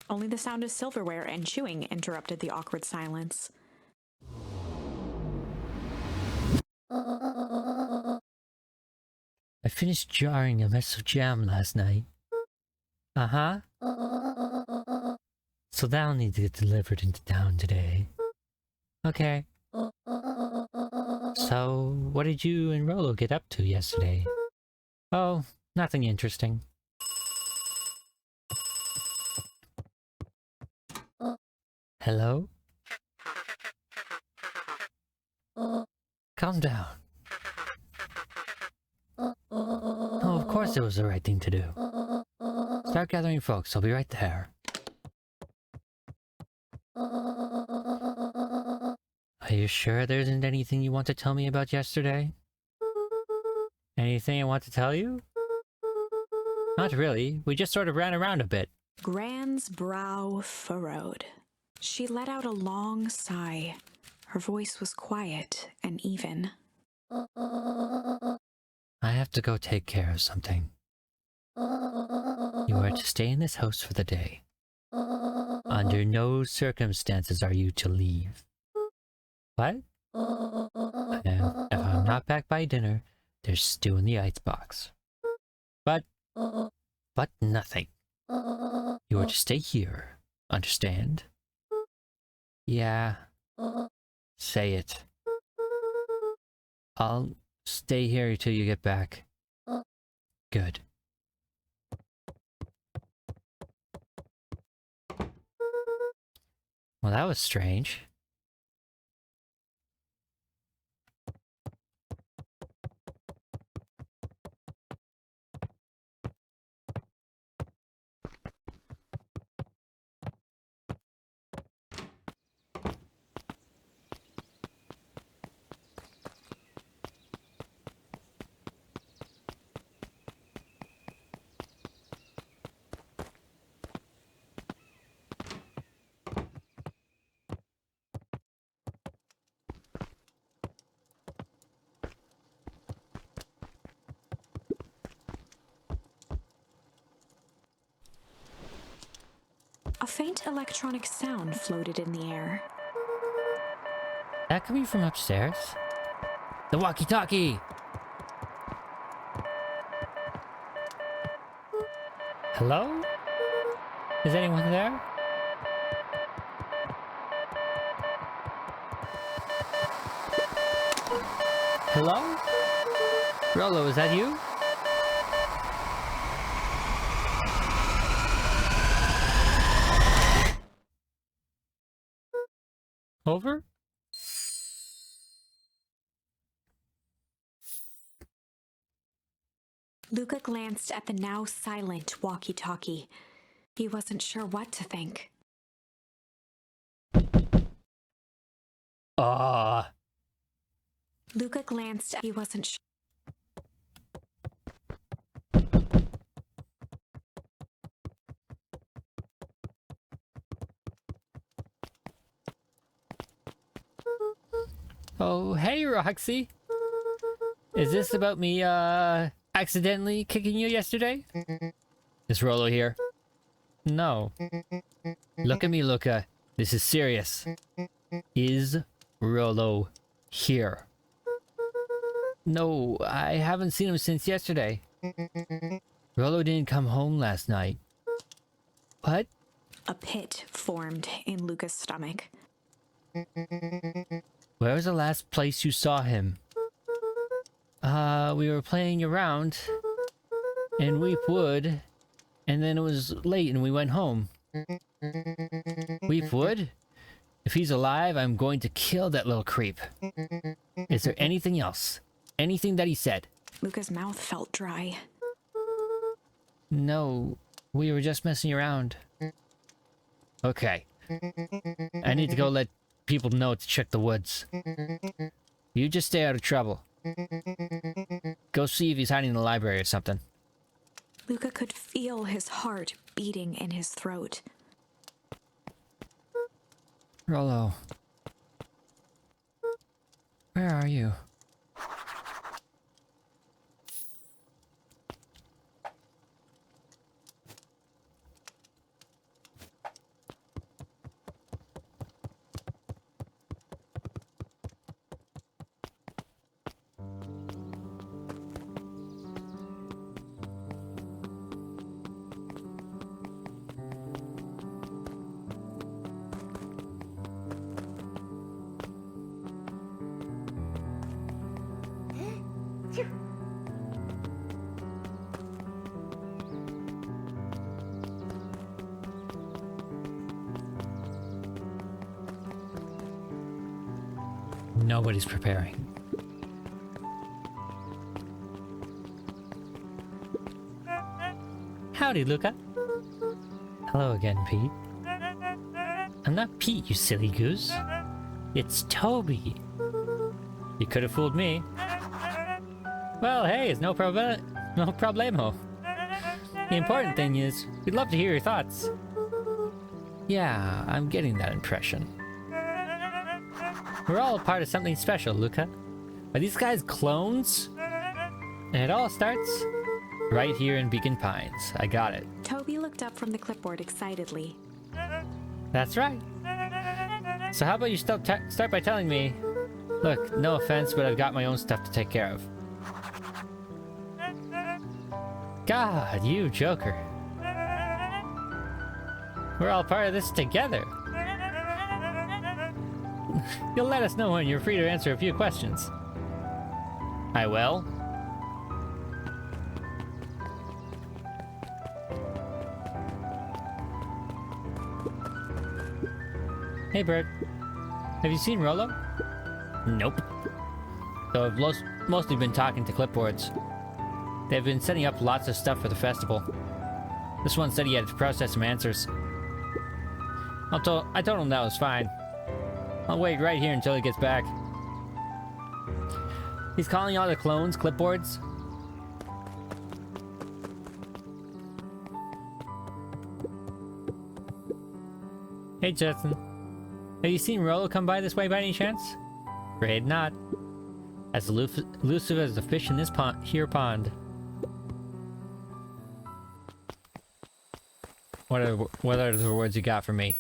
B: Only the sound of silverware and chewing interrupted the awkward silence.
A: I finished jarring a mess of jam last night. Uh-huh. So that'll need to get delivered into town today. Okay. So, what did you and Rollo get up to yesterday? Oh, nothing interesting. Hello? Calm down. Oh, of course it was the right thing to do. Start gathering folks, I'll be right there. Are you sure there isn't anything you want to tell me about yesterday? Anything I want to tell you? Not really, we just sort of ran around a bit.
B: Gran's brow furrowed. She let out a long sigh. Her voice was quiet and even.
A: I have to go take care of something. You are to stay in this house for the day. Under no circumstances are you to leave. What? And if I'm not back by dinner, there's stew in the icebox. But nothing. You are to stay here. Understand? Yeah. Say it. I'll stay here till you get back. Good. Well, that was strange.
B: A faint electronic sound floated in the air.
A: that coming from upstairs? The walkie-talkie! Hello? Is anyone there? Hello? Rollo, is that you? Over?
B: Luca glanced at the now silent walkie-talkie. He wasn't sure what to think. Luca glanced at he wasn't sure.
A: Oh, hey, Roxy. Is this about me, accidentally kicking you yesterday? Is Rollo here? No. Look at me, Luca. This is serious. Is Rollo here? No, I haven't seen him since yesterday. Rollo didn't come home last night. What?
B: A pit formed in Luca's stomach.
A: Where was the last place you saw him? We were playing around in Weep Wood, and then it was late and we went home. Weep Wood? If he's alive, I'm going to kill that little creep. Is there anything else? Anything that he said?
B: Luca's mouth felt dry.
A: No, we were just messing around. Okay. I need to go let people know to check the woods. You just stay out of trouble. Go see if he's hiding in the library or something.
B: Luca could feel his heart beating in his throat.
A: Rollo. Where are you? Nobody's preparing. Howdy, Luca. Hello again, Pete. I'm not Pete, you silly goose. It's Toby. You could have fooled me. Well, hey, it's no problemo. The important thing is, we'd love to hear your thoughts. Yeah, I'm getting that impression. We're all a part of something special, Luca. Are these guys clones? And it all starts right here in Beacon Pines. I got it.
B: Toby looked up from the clipboard excitedly.
A: That's right. So how about you start by telling me, look, no offense, but I've got my own stuff to take care of. God, you joker. We're all part of this together. You'll let us know when you're free to answer a few questions. I will. Hey, Bert. Have you seen Rollo? Nope. So I've mostly been talking to clipboards. They've been setting up lots of stuff for the festival. This one said he had to process some answers. I told him that was fine. I'll wait right here until he gets back. He's calling all the clones clipboards. Hey, Justin. Have you seen Rollo come by this way by any chance? Afraid not. As elusive as the fish in this pond. What are the words you got for me?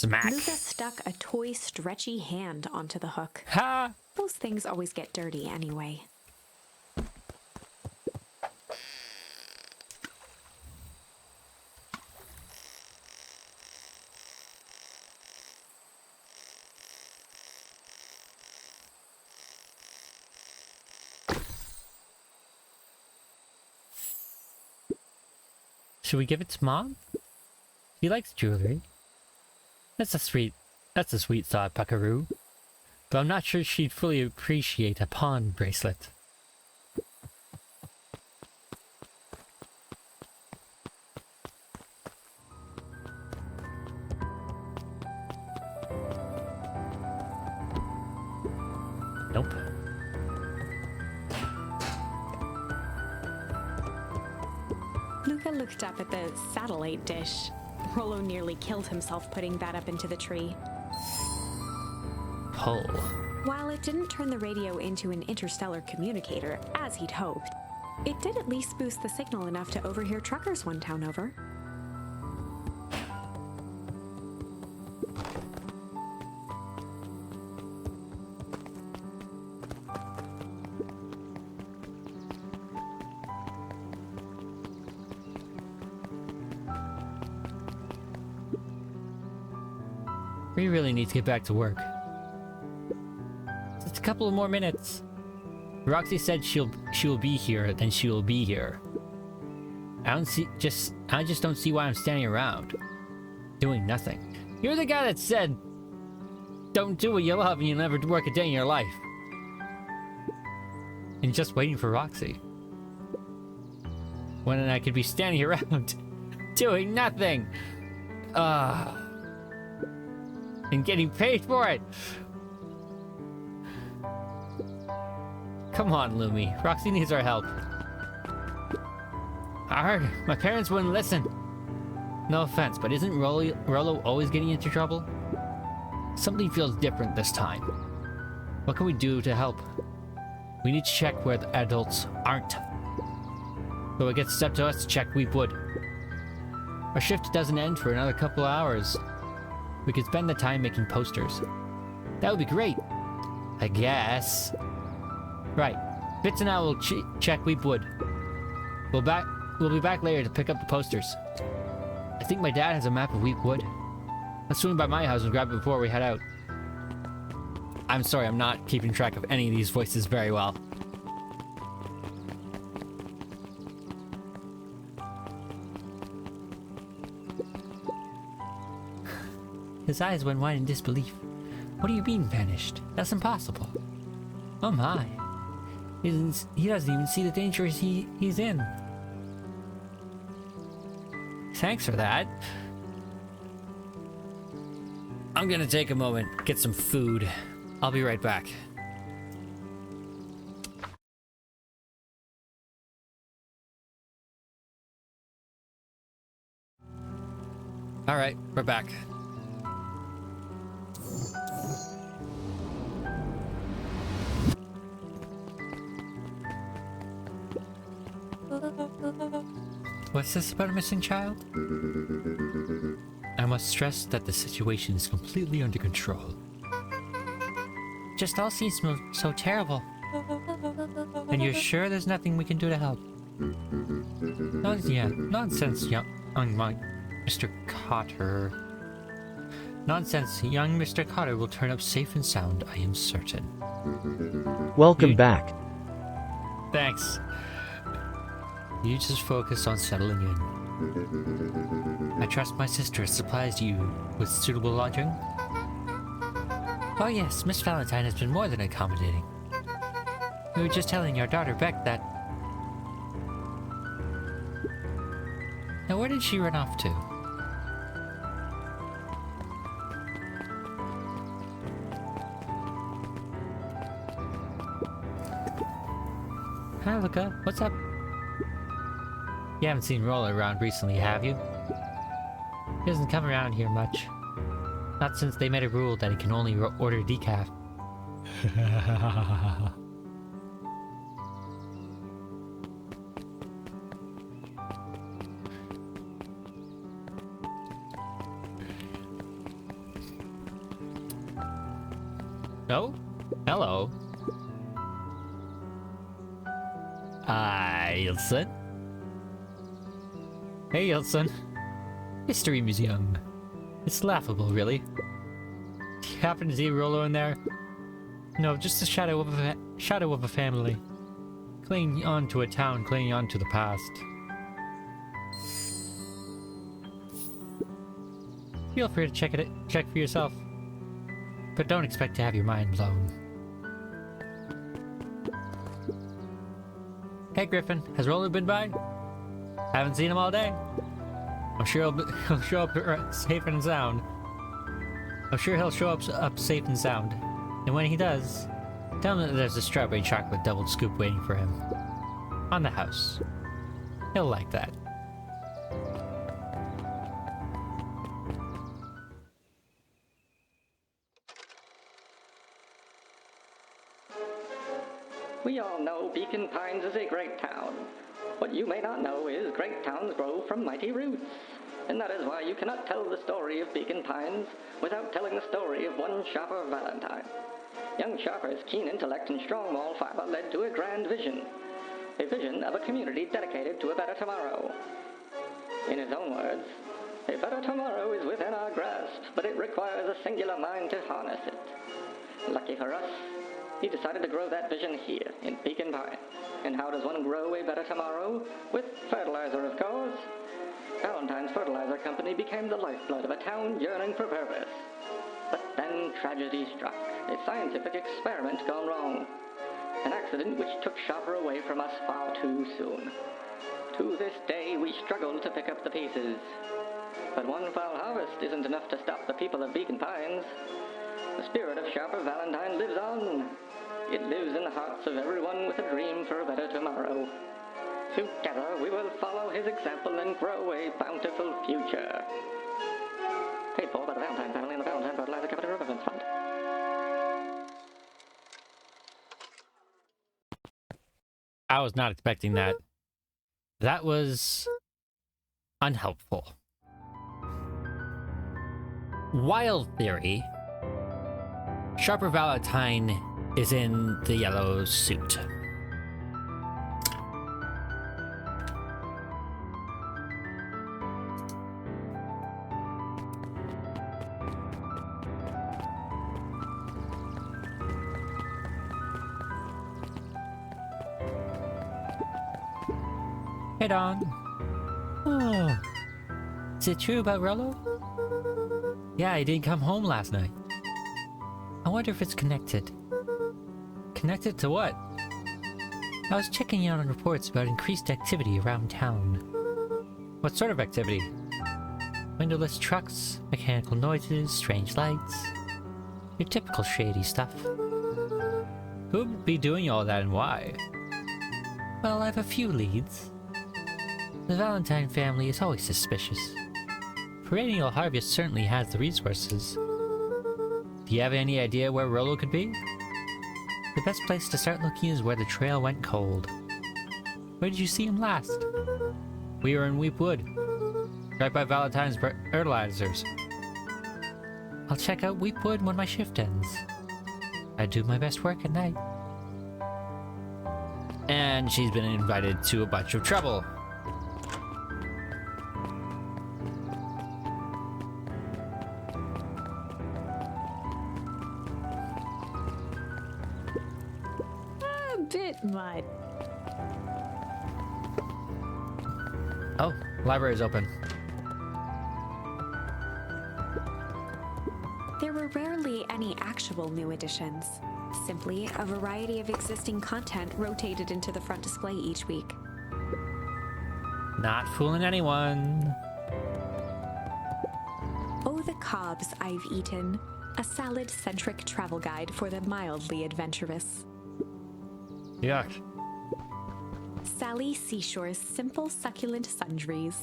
A: Smack.
B: Luca stuck a toy stretchy hand onto the hook.
A: Ha!
B: Those things always get dirty anyway.
A: Should we give it to Mom? He likes jewelry. That's a sweet thought, Buckaroo. But I'm not sure she'd fully appreciate a pawn bracelet. Nope.
B: Luca looked up at the satellite dish. Rollo nearly killed himself putting that up into the tree.
A: Pull.
B: While it didn't turn the radio into an interstellar communicator, as he'd hoped, it did at least boost the signal enough to overhear truckers one town over.
A: We really need to get back to work. Just a couple of more minutes. Roxy said she will be here, then she will be here. I just don't see why I'm standing around, doing nothing. You're the guy that said, don't do what you love and you'll never work a day in your life. And just waiting for Roxy. When I could be standing around, doing nothing. And getting paid for it. Come on, Lumi. Roxy needs our help. Arrgh, my parents wouldn't listen. No offense, but isn't Rollo always getting into trouble? Something feels different this time. What can we do to help? We need to check where the adults aren't. Though it gets up to us to check, we would. Our shift doesn't end for another couple hours. We could spend the time making posters. That would be great. I guess. Right. Fitz and I will check Weepwood. We'll be back later to pick up the posters. I think my dad has a map of Weepwood. Let's swing by my house and grab it before we head out. I'm sorry, I'm not keeping track of any of these voices very well. His eyes went wide in disbelief. What do you mean, vanished? That's impossible. Oh my. He doesn't even see the danger he's in. Thanks for that. I'm gonna take a moment, get some food. I'll be right back. Alright, we're back. What's this about a missing child? I must stress that the situation is completely under control. Just all seems so terrible. And you're sure there's nothing we can do to help? Nonsense, young Mr. Cotter. Nonsense, young Mr. Cotter will turn up safe and sound, I am certain.
C: Welcome back.
A: Thanks. You just focus on settling in. I trust my sister has supplied you with suitable lodging? Oh yes, Miss Valentine has been more than accommodating. We were just telling your daughter Beck that... Now where did she run off to? Hi Luca, what's up? You haven't seen Rollo around recently, have you? He doesn't come around here much. Not since they made a rule that he can only order decaf. Oh, hello. Ilson. Hey, Ilson. History Museum. It's laughable, really. Do you happen to see Rollo in there? No, just a shadow of a family. Clinging on to a town, clinging on to the past. Feel free to check for yourself. But don't expect to have your mind blown. Hey Griffin, has Rollo been by? Haven't seen him all day. I'm sure he'll show up safe and sound. I'm sure he'll show up safe and sound. And when he does, tell him that there's a strawberry chocolate double scoop waiting for him. On the house. He'll like that.
D: We all know Beacon Pines is a great town. What you may not know is great towns grow from mighty roots. And that is why you cannot tell the story of Beacon Pines without telling the story of one Shopper Valentine. Young Shopper's keen intellect and strong moral fiber led to a grand vision. A vision of a community dedicated to a better tomorrow. In his own words, a better tomorrow is within our grasp, but it requires a singular mind to harness it. Lucky for us, he decided to grow that vision here, in Beacon Pine. And how does one grow a better tomorrow? With fertilizer, of course. Valentine's Fertilizer Company became the lifeblood of a town yearning for purpose. But then tragedy struck, a scientific experiment gone wrong. An accident which took Shopper away from us far too soon. To this day, we struggle to pick up the pieces. But one foul harvest isn't enough to stop the people of Beacon Pines. The spirit of Shopper Valentine lives on. It lives in the hearts of everyone with a dream for a better tomorrow. Together, we will follow his example and grow a bountiful future. Paid for by the Valentine family and the Valentine Fertilizer Company Remembrance Fund.
A: I was not expecting that. That was unhelpful. Wild theory. Sharper Valentine is in the yellow suit. Hey, Don. Oh. Is it true about Rollo? Yeah, he didn't come home last night. I wonder if it's connected. Connected to what? I was checking out on reports about increased activity around town. What sort of activity? Windowless trucks, mechanical noises, strange lights. Your typical shady stuff. Who would be doing all that and why? Well, I have a few leads. The Valentine family is always suspicious. Perennial Harvest certainly has the resources. Do you have any idea where Rollo could be? The best place to start looking is where the trail went cold. Where did you see him last? We were in Weep Wood, right by Valentine's fertilizers. I'll check out Weep Wood when my shift ends. I do my best work at night. And she's been invited to a bunch of trouble.
B: Bit much.
A: Oh, library's open.
B: There were rarely any actual new additions. Simply a variety of existing content rotated into the front display each week.
A: Not fooling anyone.
B: Oh, the cobs I've eaten. A salad-centric travel guide for the mildly adventurous.
A: Yuck.
B: Sally Seashore's simple succulent sundries.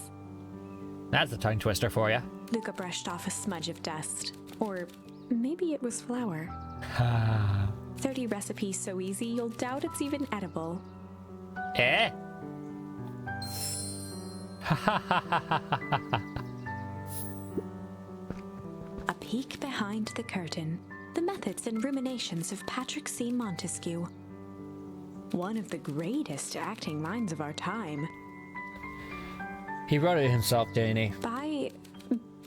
A: That's a tongue twister for you.
B: Luca brushed off a smudge of dust. Or maybe it was flour. 30 recipes so easy you'll doubt it's even edible.
A: Eh?
B: A peek behind the curtain. The Methods and Ruminations of Patrick C. Montesquieu. One of the greatest acting minds of our time.
A: He wrote it himself, didn't he?
B: By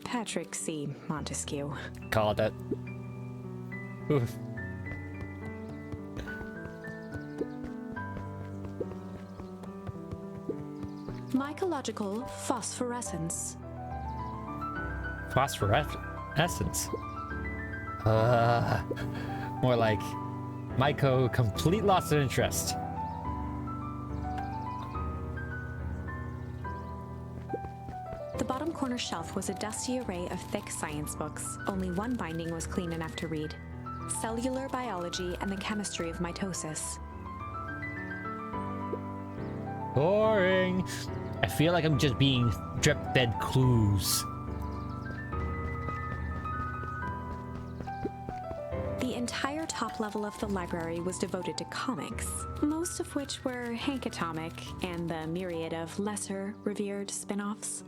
B: Patrick C. Montesquieu.
A: Called it. Oof.
B: Mycological phosphorescence.
A: Phosphorescence. More like Myco complete loss of interest.
B: The bottom corner shelf was a dusty array of thick science books. Only one binding was clean enough to read. Cellular Biology and the Chemistry of Mitosis.
A: Boring. I feel like I'm just being drip-fed clues.
B: The entire top level of the library was devoted to comics, most of which were Hank Atomic and the myriad of lesser revered spin-offs.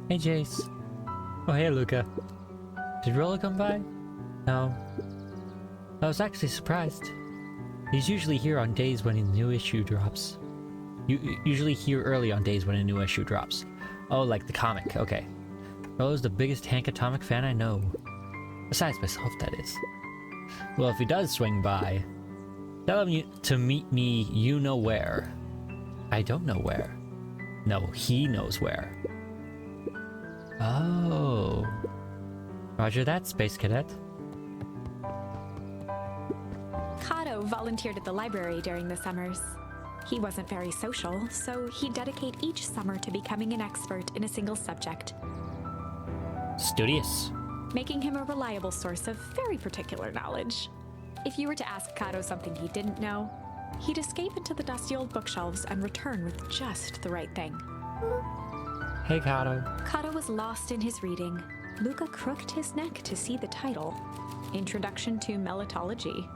A: Hey, Jace. Oh, hey, Luca. Did Rollo come by? No. I was actually surprised. He's usually here on days when a new issue drops. Usually here early on days when a new issue drops. Oh, like the comic. Okay. Rollo's the biggest Hank Atomic fan I know. Besides myself, that is. Well, if he does swing by, tell him to meet me you know where. I don't know where. No, he knows where. Oh. Roger that, Space Cadet.
B: Kato volunteered at the library during the summers. He wasn't very social, so he'd dedicate each summer to becoming an expert in a single subject,
A: Studious.
B: making him a reliable source of very particular knowledge. If you were to ask Kato something he didn't know, he'd escape into the dusty old bookshelves and return with just the right thing.
A: Hey, Kato.
B: Kato was lost in his reading. Luca crooked his neck to see the title, Introduction to Melitology.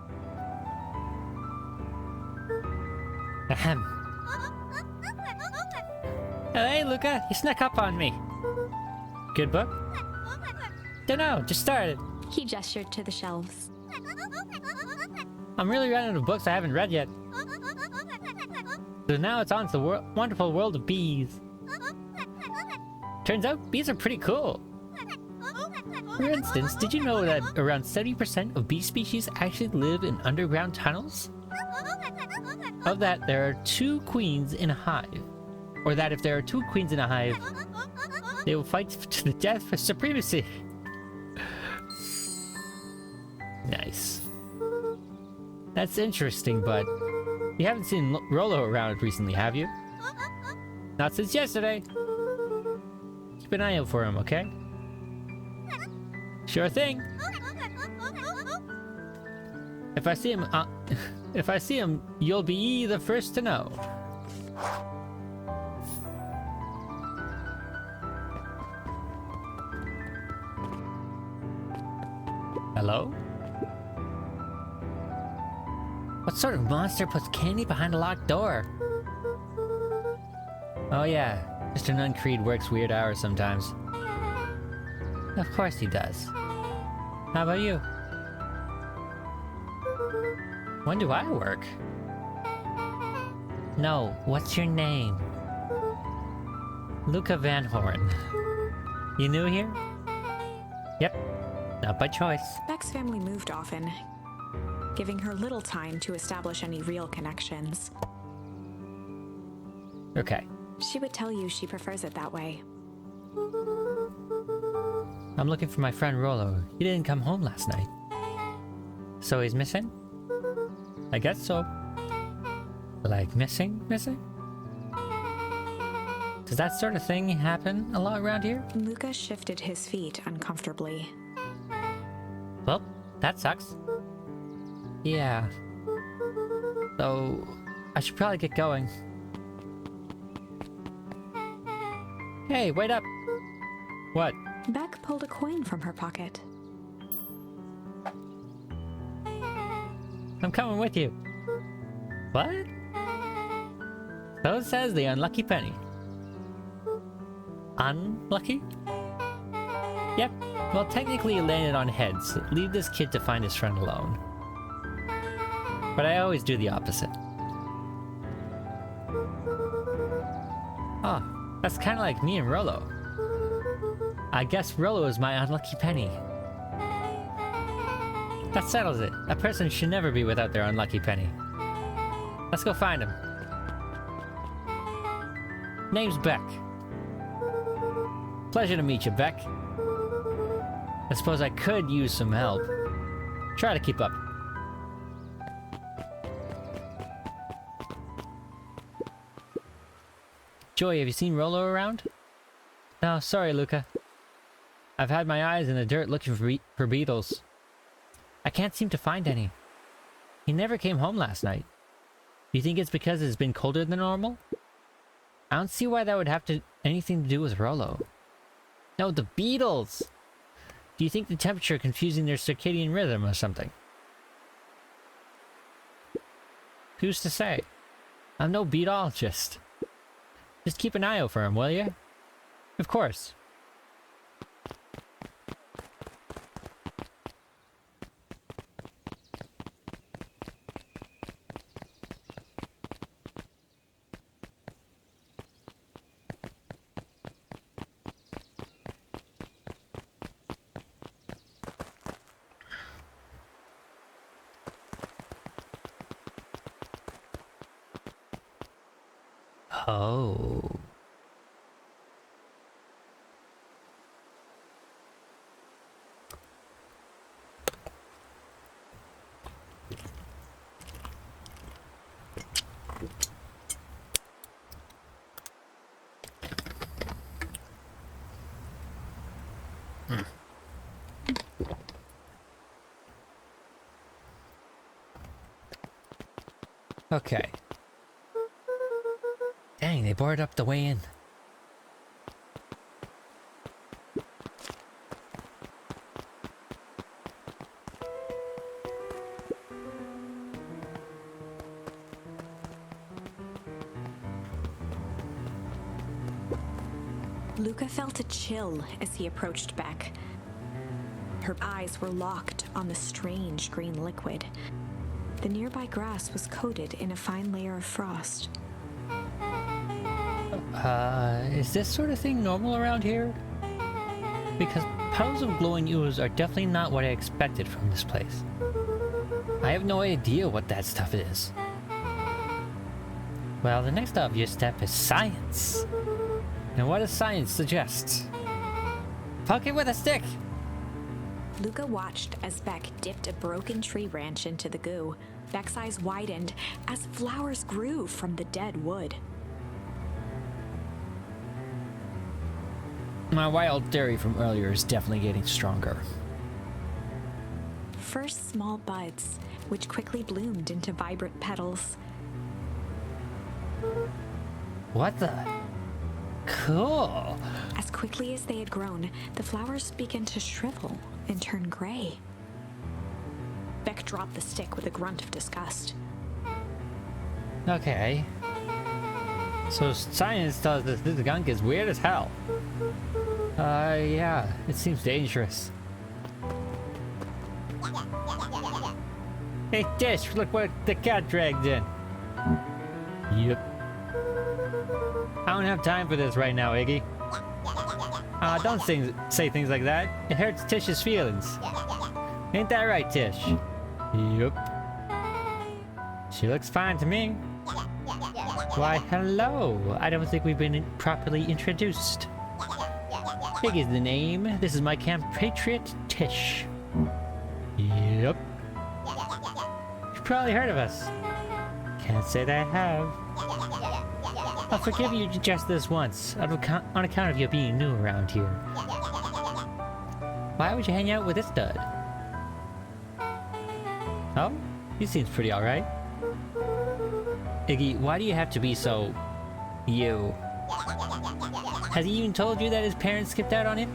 A: Ahem. Hey, Luca, you snuck up on me. Good book? Dunno, just started.
B: He gestured to the shelves.
A: I'm really running out of books I haven't read yet. So now it's on to the wonderful world of bees. Turns out bees are pretty cool. For instance, did you know that around 70% of bee species actually live in underground tunnels? Of that, there are 2 queens in a hive. Or that if there are 2 queens in a hive, they will fight to the death for supremacy. Nice. That's interesting, but you haven't seen Rollo around recently, have you? Not since yesterday. Keep an eye out for him, okay? Sure thing. If I see him, you'll be the first to know. Hello? What sort of monster puts candy behind a locked door? Oh yeah, Mr. Nuncreed works weird hours sometimes. Of course he does. How about you? When do I work? No, what's your name? Luca Van Horn. You new here? Yep, not by choice.
B: Beck's family moved often, giving her little time to establish any real connections.
A: Okay,
B: She would tell you she prefers it that way.
A: I'm looking for my friend Rollo. He didn't come home last night. So he's missing? I guess so. Like missing? Does that sort of thing happen a lot around here?
B: Luca shifted his feet uncomfortably.
A: Well, that sucks. Yeah. So, I should probably get going. Hey, wait up! What?
B: Beck pulled a coin from her pocket.
A: I'm coming with you. What? So it says the unlucky penny. Unlucky? Yep. Well, technically you landed on heads. Leave this kid to find his friend alone. But I always do the opposite. Oh, that's kind of like me and Rollo. I guess Rollo is my unlucky penny. That settles it. A person should never be without their unlucky penny. Let's go find him. Name's Beck. Pleasure to meet you, Beck. I suppose I could use some help. Try to keep up. Joy, have you seen Rollo around? No, sorry, Luca. I've had my eyes in the dirt looking for beetles. I can't seem to find any. He never came home last night. Do you think it's because it's been colder than normal? I don't see why that would have anything to do with Rollo. No, the beetles! Do you think the temperature confusing their circadian rhythm or something? Who's to say? I'm no beetologist. Just keep an eye out for him, will you? Of course. Oh. Okay. Dang, they boarded up the way in.
B: Luca felt a chill as he approached Beck. Her eyes were locked on the strange green liquid. The nearby grass was coated in a fine layer of frost.
A: Is this sort of thing normal around here? Because puddles of glowing ooze are definitely not what I expected from this place. I have no idea what that stuff is. Well, the next obvious step is science. And what does science suggest? Poke it with a stick!
B: Luca watched as Beck dipped a broken tree branch into the goo. Beck's eyes widened as flowers grew from the dead wood.
A: My wild theory from earlier is definitely getting stronger.
B: First small buds, which quickly bloomed into vibrant petals.
A: What the? Cool!
B: As quickly as they had grown, the flowers began to shrivel and turn gray. Beck dropped the stick with a grunt of disgust.
A: Okay. So science tells us this gunk is weird as hell. Yeah, it seems dangerous. Hey, Dish, look what the cat dragged in. Yep. I don't have time for this right now, Iggy. Don't say things like that. It hurts Tish's feelings. Ain't that right, Tish? Yep. She looks fine to me. Why, hello. I don't think we've been properly introduced. Iggy's the name. This is my compatriot, Tish. Yep. You've probably heard of us. Can't say that I have. I'll forgive you just this once, on account of you being new around here. Why would you hang out with this dud? Oh? He seems pretty alright. Iggy, why do you have to be so... you? Has he even told you that his parents skipped out on him?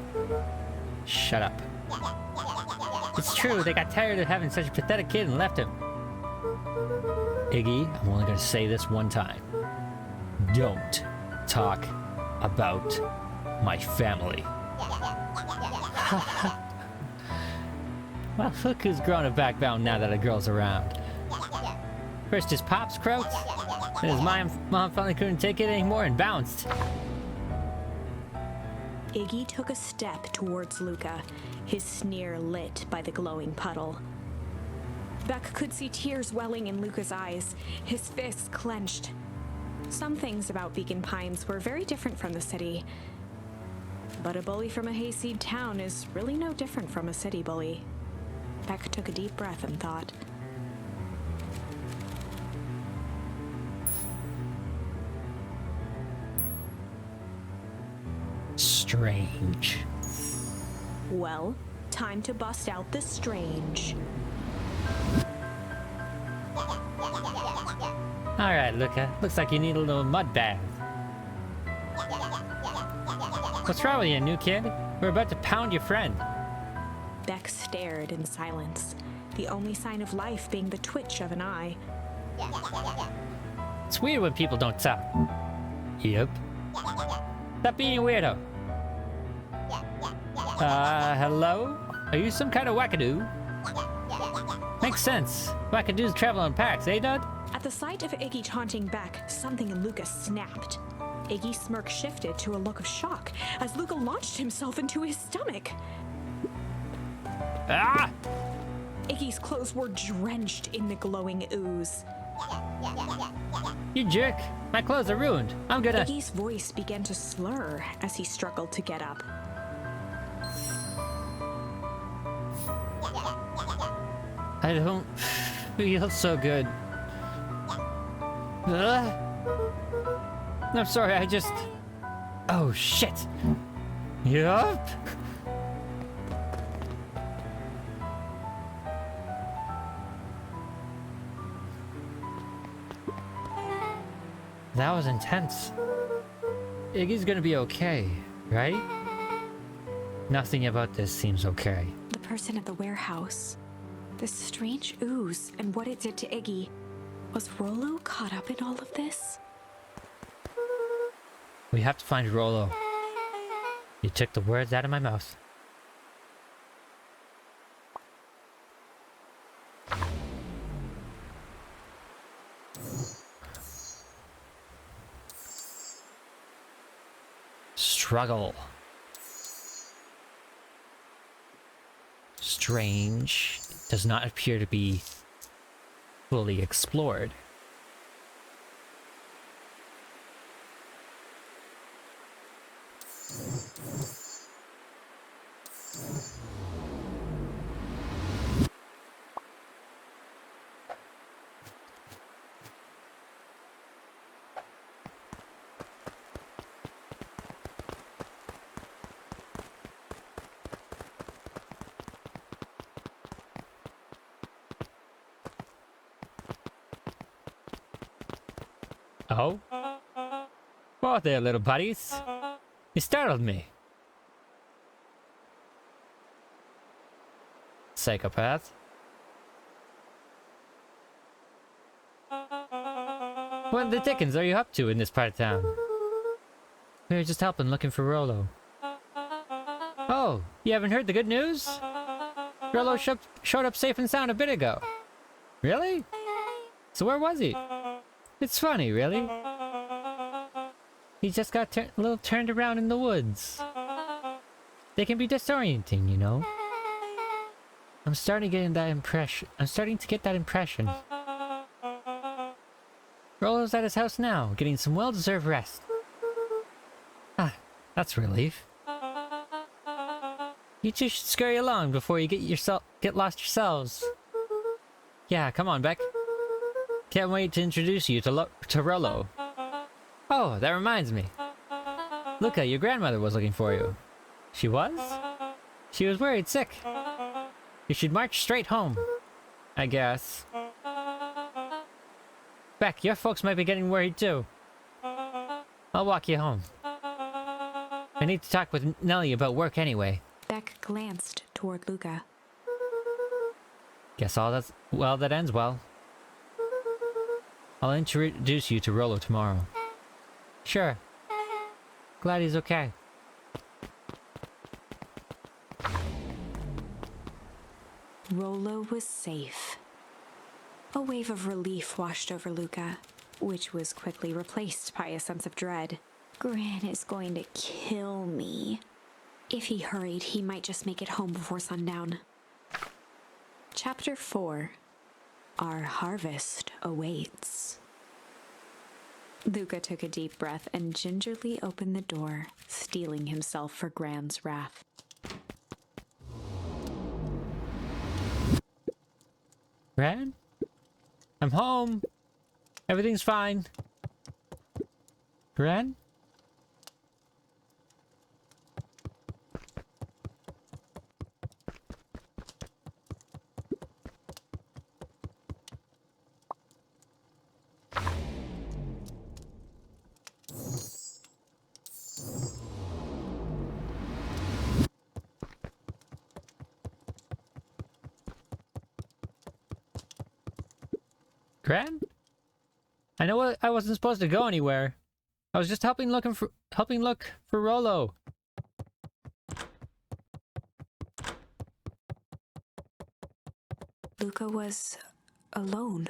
A: Shut up. It's true, they got tired of having such a pathetic kid and left him. Iggy, I'm only going to say this one time. Don't talk about my family. Well, look who's grown a backbone now that a girl's around. First his pops croaked, then his mom finally couldn't take it anymore and bounced.
B: Iggy took a step towards Luca, his sneer lit by the glowing puddle. Beck could see tears welling in Luca's eyes, his fists clenched. Some things about Beacon Pines were very different from the city. But a bully from a hayseed town is really no different from a city bully. Beck took a deep breath and thought.
A: Strange.
B: Well, time to bust out the strange.
A: Alright, Luca. Looks like you need a little mud bath. What's wrong with you, new kid? We're about to pound your friend.
B: Beck stared in silence, the only sign of life being the twitch of an eye.
A: It's weird when people don't talk. Yep. Stop being a weirdo. Hello? Are you some kind of wackadoo? Makes sense. Wackadoos travel in packs, eh, Dud?
B: At the sight of Iggy taunting Beck, something in Luca snapped. Iggy's smirk shifted to a look of shock as Luca launched himself into his stomach.
A: Ah!
B: Iggy's clothes were drenched in the glowing ooze.
A: You jerk! My clothes are ruined. I'm gonna...
B: Iggy's voice began to slur as he struggled to get up.
A: I don't feel so good. I'm sorry, I just... Oh, shit! Yup! That was intense. Iggy's gonna be okay, right? Nothing about this seems okay.
B: The person at the warehouse. This strange ooze and what it did to Iggy. Was Rollo caught up in all of this?
A: We have to find Rollo. You took the words out of my mouth. Struggle. Strange does not appear to be fully explored. Oh? Whoa there, little buddies. You startled me. Psychopath. What the dickens are you up to in this part of town? We were just helping looking for Rollo. Oh, you haven't heard the good news? Rollo showed up safe and sound a bit ago. Really? So where was he? It's funny, really. He just got a little turned around in the woods. They can be disorienting, you know. I'm starting to get that impression. Rollo's at his house now, getting some well-deserved rest. Ah, that's a relief. You two should scurry along before you get lost yourselves. Yeah, come on, Beck. Can't wait to introduce you to Rollo. Oh, that reminds me. Luca, your grandmother was looking for you. She was? She was worried sick. You should march straight home, I guess. Beck, your folks might be getting worried too. I'll walk you home. I need to talk with Nellie about work anyway.
B: Beck glanced toward Luca.
A: Guess all that ends well. I'll introduce you to Rollo tomorrow. Sure. Glad he's okay.
B: Rollo was safe. A wave of relief washed over Luca, which was quickly replaced by a sense of dread. Gran is going to kill me. If he hurried, he might just make it home before sundown. Chapter 4. Our harvest awaits. Luca took a deep breath and gingerly opened the door, steeling himself for Gran's wrath.
A: Gran? I'm home. Everything's fine. Gran? Gran? I know I wasn't supposed to go anywhere. I was just helping look for Rollo.
B: Luca was alone.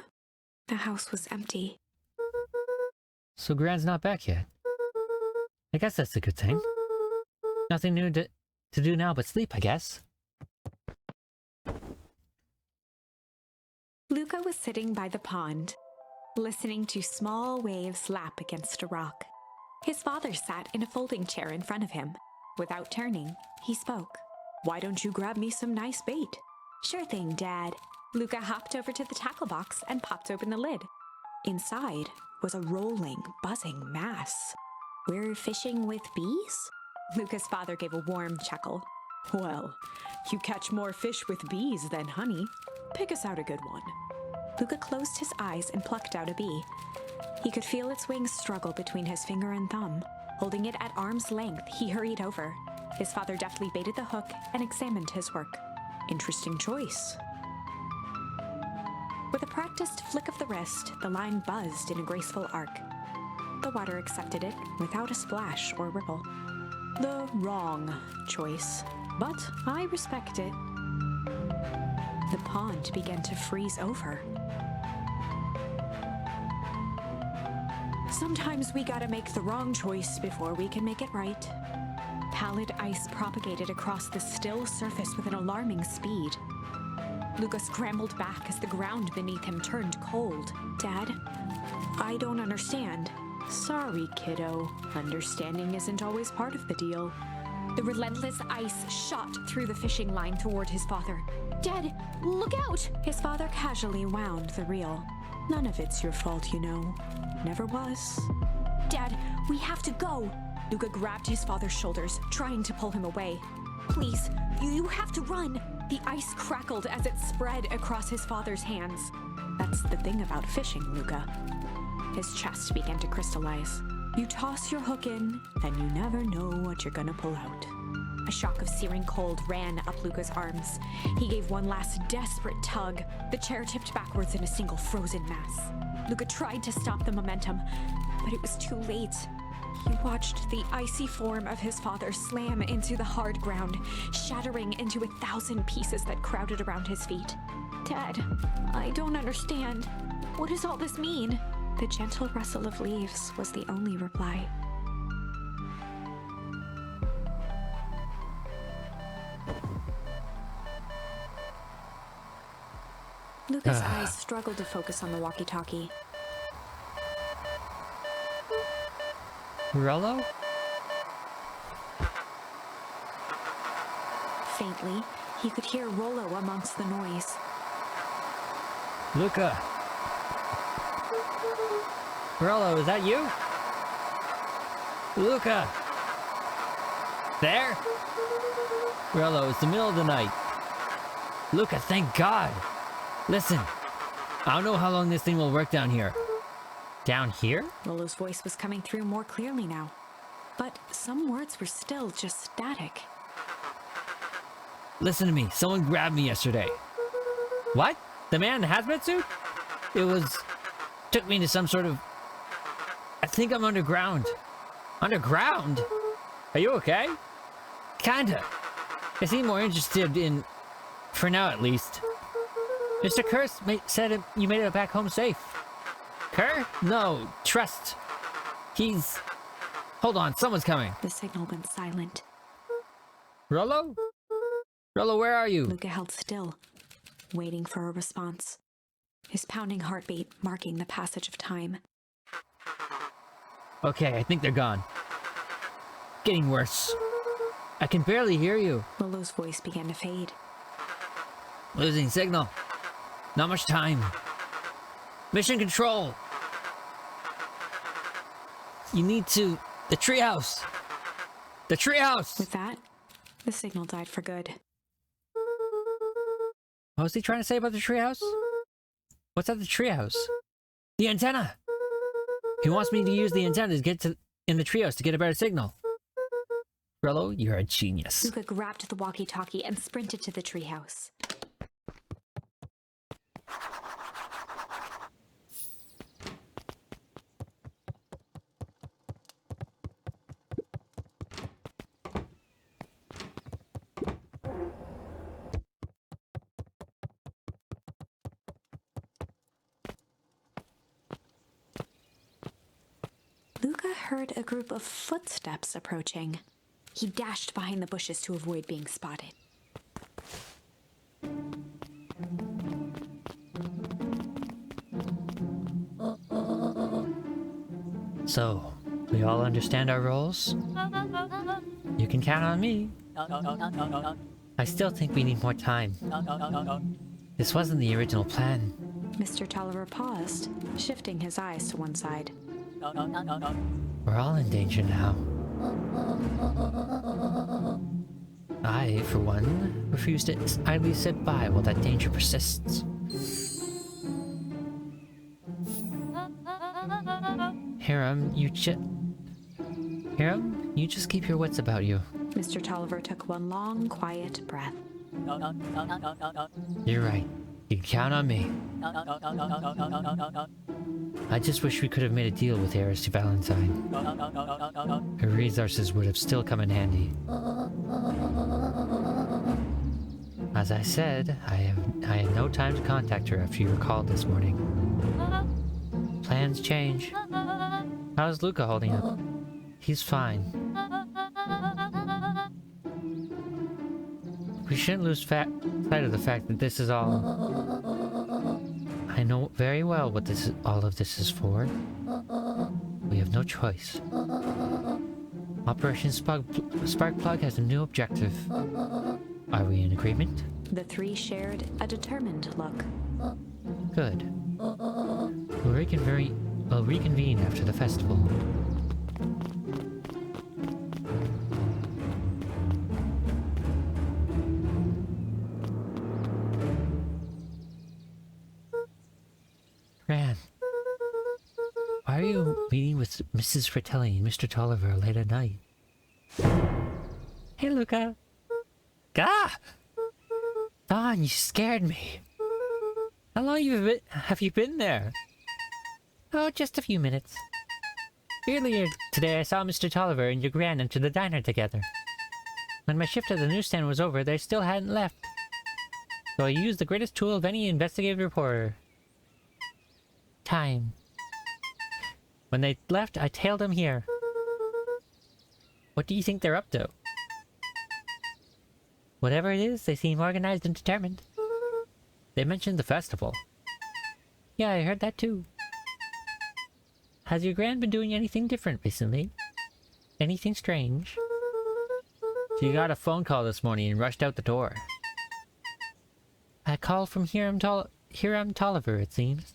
B: The house was empty.
A: So Gran's not back yet. I guess that's a good thing. Nothing new to do now but sleep, I guess.
B: Luca was sitting by the pond, listening to small waves lap against a rock. His father sat in a folding chair in front of him. Without turning, he spoke. "Why don't you grab me some nice bait?" "Sure thing, Dad." Luca hopped over to the tackle box and popped open the lid. Inside was a rolling, buzzing mass. "We're fishing with bees?" Luca's father gave a warm chuckle. "Well, you catch more fish with bees than honey. Pick us out a good one." Luca closed his eyes and plucked out a bee. He could feel its wings struggle between his finger and thumb. Holding it at arm's length, he hurried over. His father deftly baited the hook and examined his work. "Interesting choice." With a practiced flick of the wrist, the line buzzed in a graceful arc. The water accepted it without a splash or ripple. The wrong choice, but I respect it. The pond began to freeze over. Sometimes we gotta make the wrong choice before we can make it right. Pallid ice propagated across the still surface with an alarming speed. Luca scrambled back as the ground beneath him turned cold. "Dad, I don't understand." "Sorry, kiddo. Understanding isn't always part of the deal." The relentless ice shot through the fishing line toward his father. "Dad, look out!" His father casually wound the reel. "None of it's your fault, you know. Never was." "Dad, we have to go!" Luca grabbed his father's shoulders, trying to pull him away. "Please, you have to run!" The ice crackled as it spread across his father's hands. "That's the thing about fishing, Luca." His chest began to crystallize. "You toss your hook in, and you never know what you're gonna pull out." A shock of searing cold ran up Luca's arms. He gave one last desperate tug. The chair tipped backwards in a single frozen mass. Luca tried to stop the momentum, but it was too late. He watched the icy form of his father slam into the hard ground, shattering into 1,000 pieces that crowded around his feet. "Dad, I don't understand. What does all this mean?" The gentle rustle of leaves was the only reply. Luca's eyes struggled to focus on the walkie-talkie.
A: Rollo?
B: Faintly, he could hear Rollo amongst the noise.
A: Luca? Rollo, is that you? Luca! There? Rollo, it's the middle of the night. Luca, thank God! Listen, I don't know how long this thing will work down here. Down here?
B: Rollo's voice was coming through more clearly now, but some words were still just static.
A: Listen to me, someone grabbed me yesterday. What? The man in the hazmat suit? It was took me to some sort of... I think I'm underground. Underground? Are you okay? Kinda. I seem more interested in... For now, at least. Mr. Kerr said you made it back home safe. Kerr? No, trust. He's... Hold on, someone's coming.
B: The signal went silent.
A: Rollo? Rollo, where are you?
B: Luca held still, waiting for a response. His pounding heartbeat marking the passage of time.
A: Okay, I think they're gone. Getting worse. I can barely hear you.
B: Lolo's voice began to fade.
A: Losing signal. Not much time. Mission control. You need to... The treehouse. The treehouse.
B: With that, the signal died for good.
A: What was he trying to say about the treehouse? What's at the treehouse? The antenna. He wants me to use the antenna to get in the treehouse to get a better signal. Rello, you're a genius.
B: Luca grabbed the walkie-talkie and sprinted to the treehouse. Luca heard a group of footsteps approaching. He dashed behind the bushes to avoid being spotted.
A: So, we all understand our roles? You can count on me. I still think we need more time. This wasn't the original plan.
B: Mr. Tolliver paused, shifting his eyes to one side.
A: We're all in danger now. I, for one, refuse to idly sit by while that danger persists. Hiram, you just keep your wits about you.
B: Mr. Tolliver took one long, quiet breath.
A: You're right. You can count on me. I just wish we could have made a deal with Heiress to Valentine. Her resources would have still come in handy. As I said, I had no time to contact her after you were called this morning. Plans change. How's Luca holding up? He's fine. We shouldn't lose sight of the fact that this is all... I know very well what all of this is for. We have no choice. Operation Sparkplug has a new objective. Are we in agreement?
B: The three shared a determined look.
A: Good. We'll reconvene after the festival. Gran, why are you meeting with Mrs. Fratelli and Mr. Tolliver late at night? Hey, Luca. Gah! Dawn, you scared me. How long have you been there? Oh, just a few minutes. Earlier today I saw Mr. Tolliver and your Gran enter the diner together. When my shift at the newsstand was over, they still hadn't left. So I used the greatest tool of any investigative reporter. Time. When they left, I tailed them here. What do you think they're up to? Whatever it is, they seem organized and determined. They mentioned the festival. Yeah, I heard that too. Has your Gran been doing anything different recently? Anything strange? She got a phone call this morning and rushed out the door. A call from Hiram Tolliver, it seems.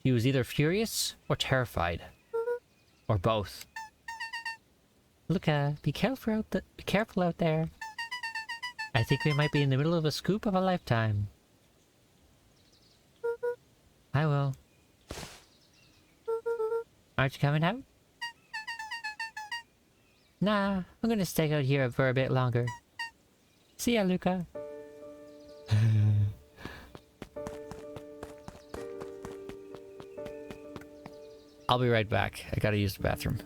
A: She was either furious or terrified. Or both. Luca, be careful out there. I think we might be in the middle of a scoop of a lifetime. I will. Aren't you coming out? Nah, I'm gonna stay out here for a bit longer. See ya, Luca. I'll be right back. I gotta use the bathroom.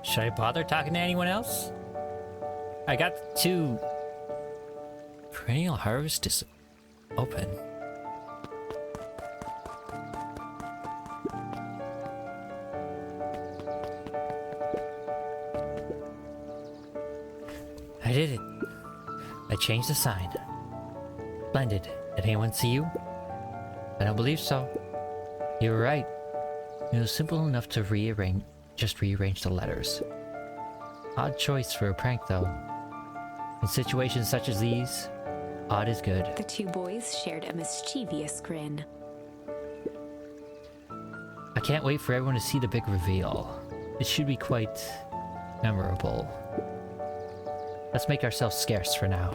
A: Should I bother talking to anyone else? I got 2 perennial harvest is open. I did it. I changed the sign. Splendid. Did anyone see you? I don't believe so. You were right. It was simple enough to just rearrange the letters. Odd choice for a prank, though. In situations such as these, odd is good.
B: The two boys shared a mischievous grin.
A: I can't wait for everyone to see the big reveal. It should be quite memorable. Let's make ourselves scarce for now.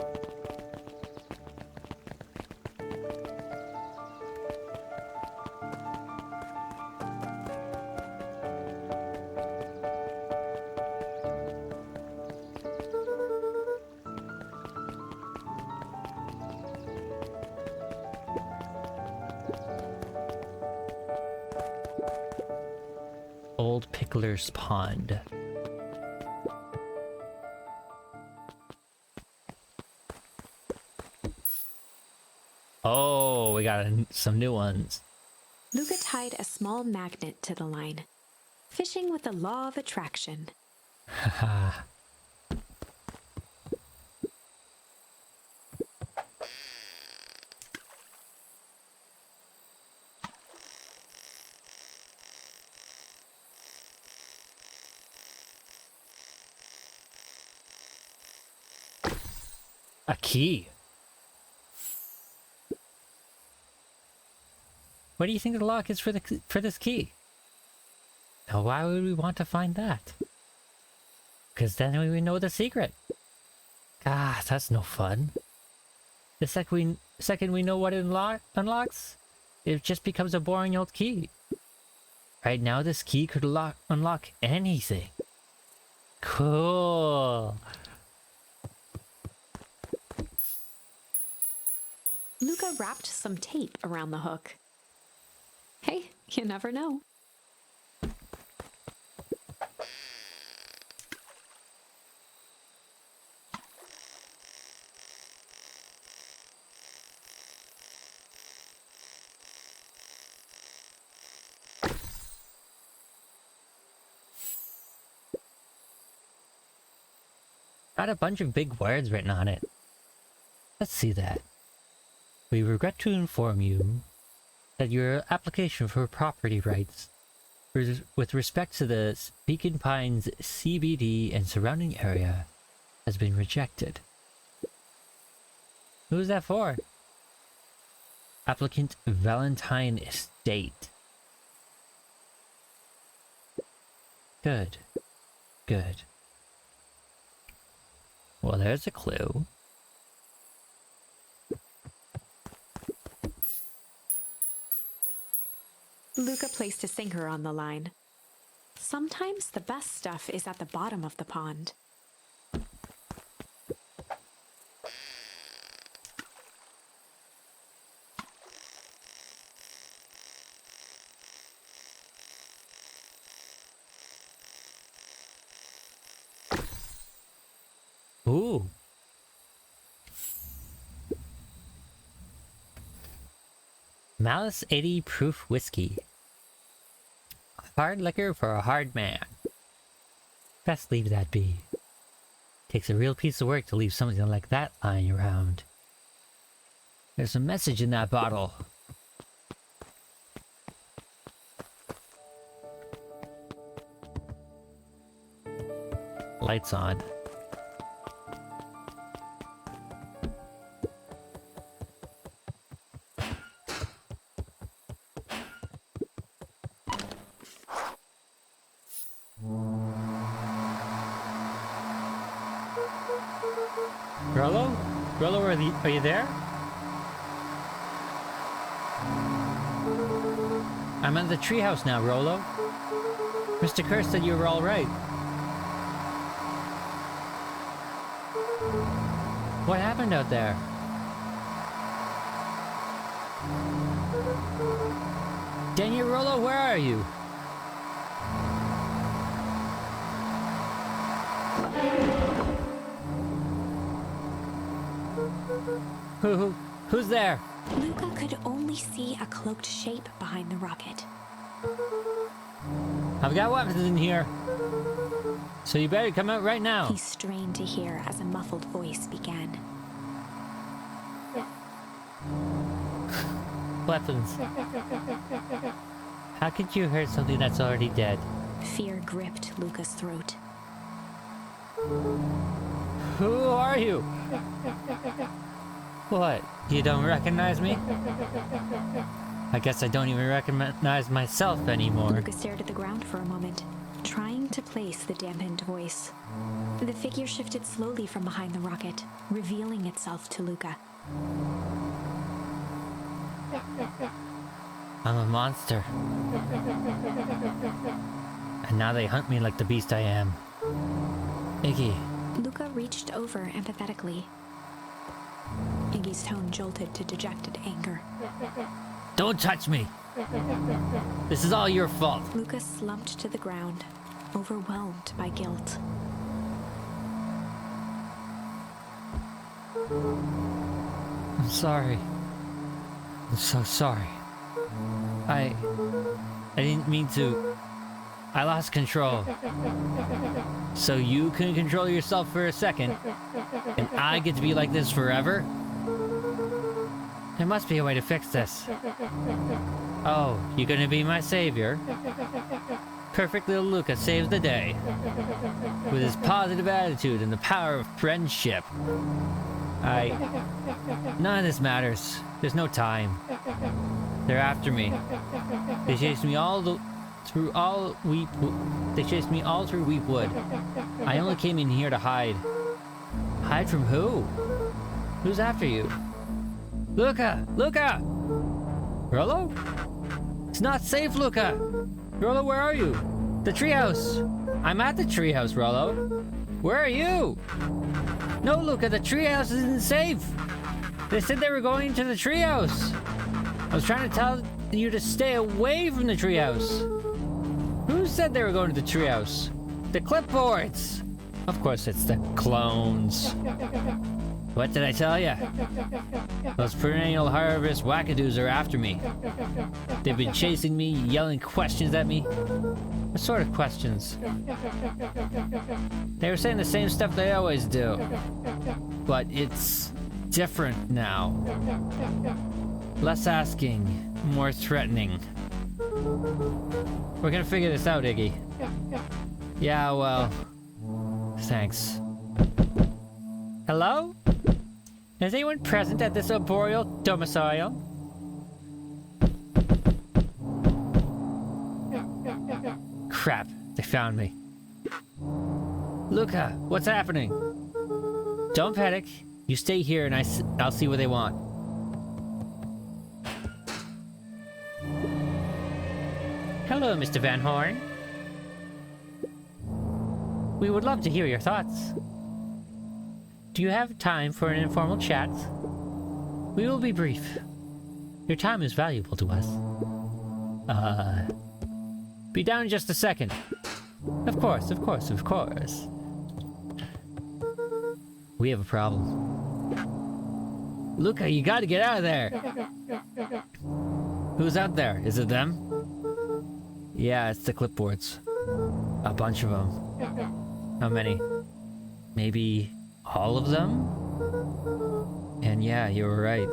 A: Old Pickler's Pond. Oh, we got some new ones.
B: Luca tied a small magnet to the line. Fishing with the law of attraction.
A: Haha. A key. What do you think the lock is for this key? Now, why would we want to find that? Because then we would know the secret. Ah, that's no fun. The second we know what it unlocks, it just becomes a boring old key. Right now, this key could unlock anything. Cool.
B: Luca wrapped some tape around the hook. Hey, you never know.
A: Got a bunch of big words written on it. Let's see that. We regret to inform you that your application for property rights with respect to the Beacon Pines CBD and surrounding area has been rejected. Who's that for? Applicant Valentine Estate. Good. Good. Well, there's a clue.
B: Luca placed a sinker on the line. Sometimes the best stuff is at the bottom of the pond.
A: Ooh. Malice 80 proof whiskey. Hard liquor for a hard man. Best leave that be. Takes a real piece of work to leave something like that lying around. There's a message in that bottle. Lights on. Rollo? Rollo, are you there? I'm at the treehouse now, Rollo. Mr. Kerr said you were all right. What happened out there? Daniel, Rollo, where are you? Who's there?
B: Luca could only see a cloaked shape behind the rocket.
A: I've got weapons in here. So you better come out right now.
B: He strained to hear as a muffled voice began.
A: weapons. How could you hurt something that's already dead?
B: Fear gripped Luca's throat.
A: Who are you? What? You don't recognize me? I guess I don't even recognize myself anymore.
B: Luca stared at the ground for a moment, trying to place the dampened voice. The figure shifted slowly from behind the rocket, revealing itself to Luca.
A: I'm a monster. And now they hunt me like the beast I am. Iggy.
B: Luca reached over empathetically. Iggy's tone jolted to dejected anger.
A: Don't touch me! This is all your fault.
B: Luca slumped to the ground, overwhelmed by guilt.
A: I'm sorry. I'm so sorry. I didn't mean to. I lost control. So you can control yourself for a second, and I get to be like this forever? There must be a way to fix this. Oh, you're gonna be my savior? Perfect little Luca saves the day. With his positive attitude and the power of friendship. None of this matters. There's no time. They're after me. They chased me through Weepwood. I only came in here to hide. Hide from who? Who's after you? Luca! Luca! Rollo? It's not safe, Luca! Rollo, where are you? The treehouse! I'm at the treehouse, Rollo. Where are you? No, Luca, the treehouse isn't safe! They said they were going to the treehouse! I was trying to tell you to stay away from the treehouse! Who said they were going to the treehouse? The clipboards! Of course it's the clones. What did I tell you? Those perennial harvest wackadoos are after me. They've been chasing me, yelling questions at me. What sort of questions? They were saying the same stuff they always do. But it's different now. Less asking, more threatening. We're gonna figure this out, Iggy. Yeah, well... Thanks. Hello? Is anyone present at this arboreal domicile? Crap, they found me. Luca, what's happening? Don't panic. You stay here and I'll see what they want. Hello, Mr. Van Horn. We would love to hear your thoughts. Do you have time for an informal chat? We will be brief. Your time is valuable to us. Be down in just a second. Of course, of course, of course. We have a problem. Luca, you gotta get out of there! Who's out there? Is it them? Yeah, it's the clipboards. A bunch of them. How many? Maybe all of them? And yeah, you were right.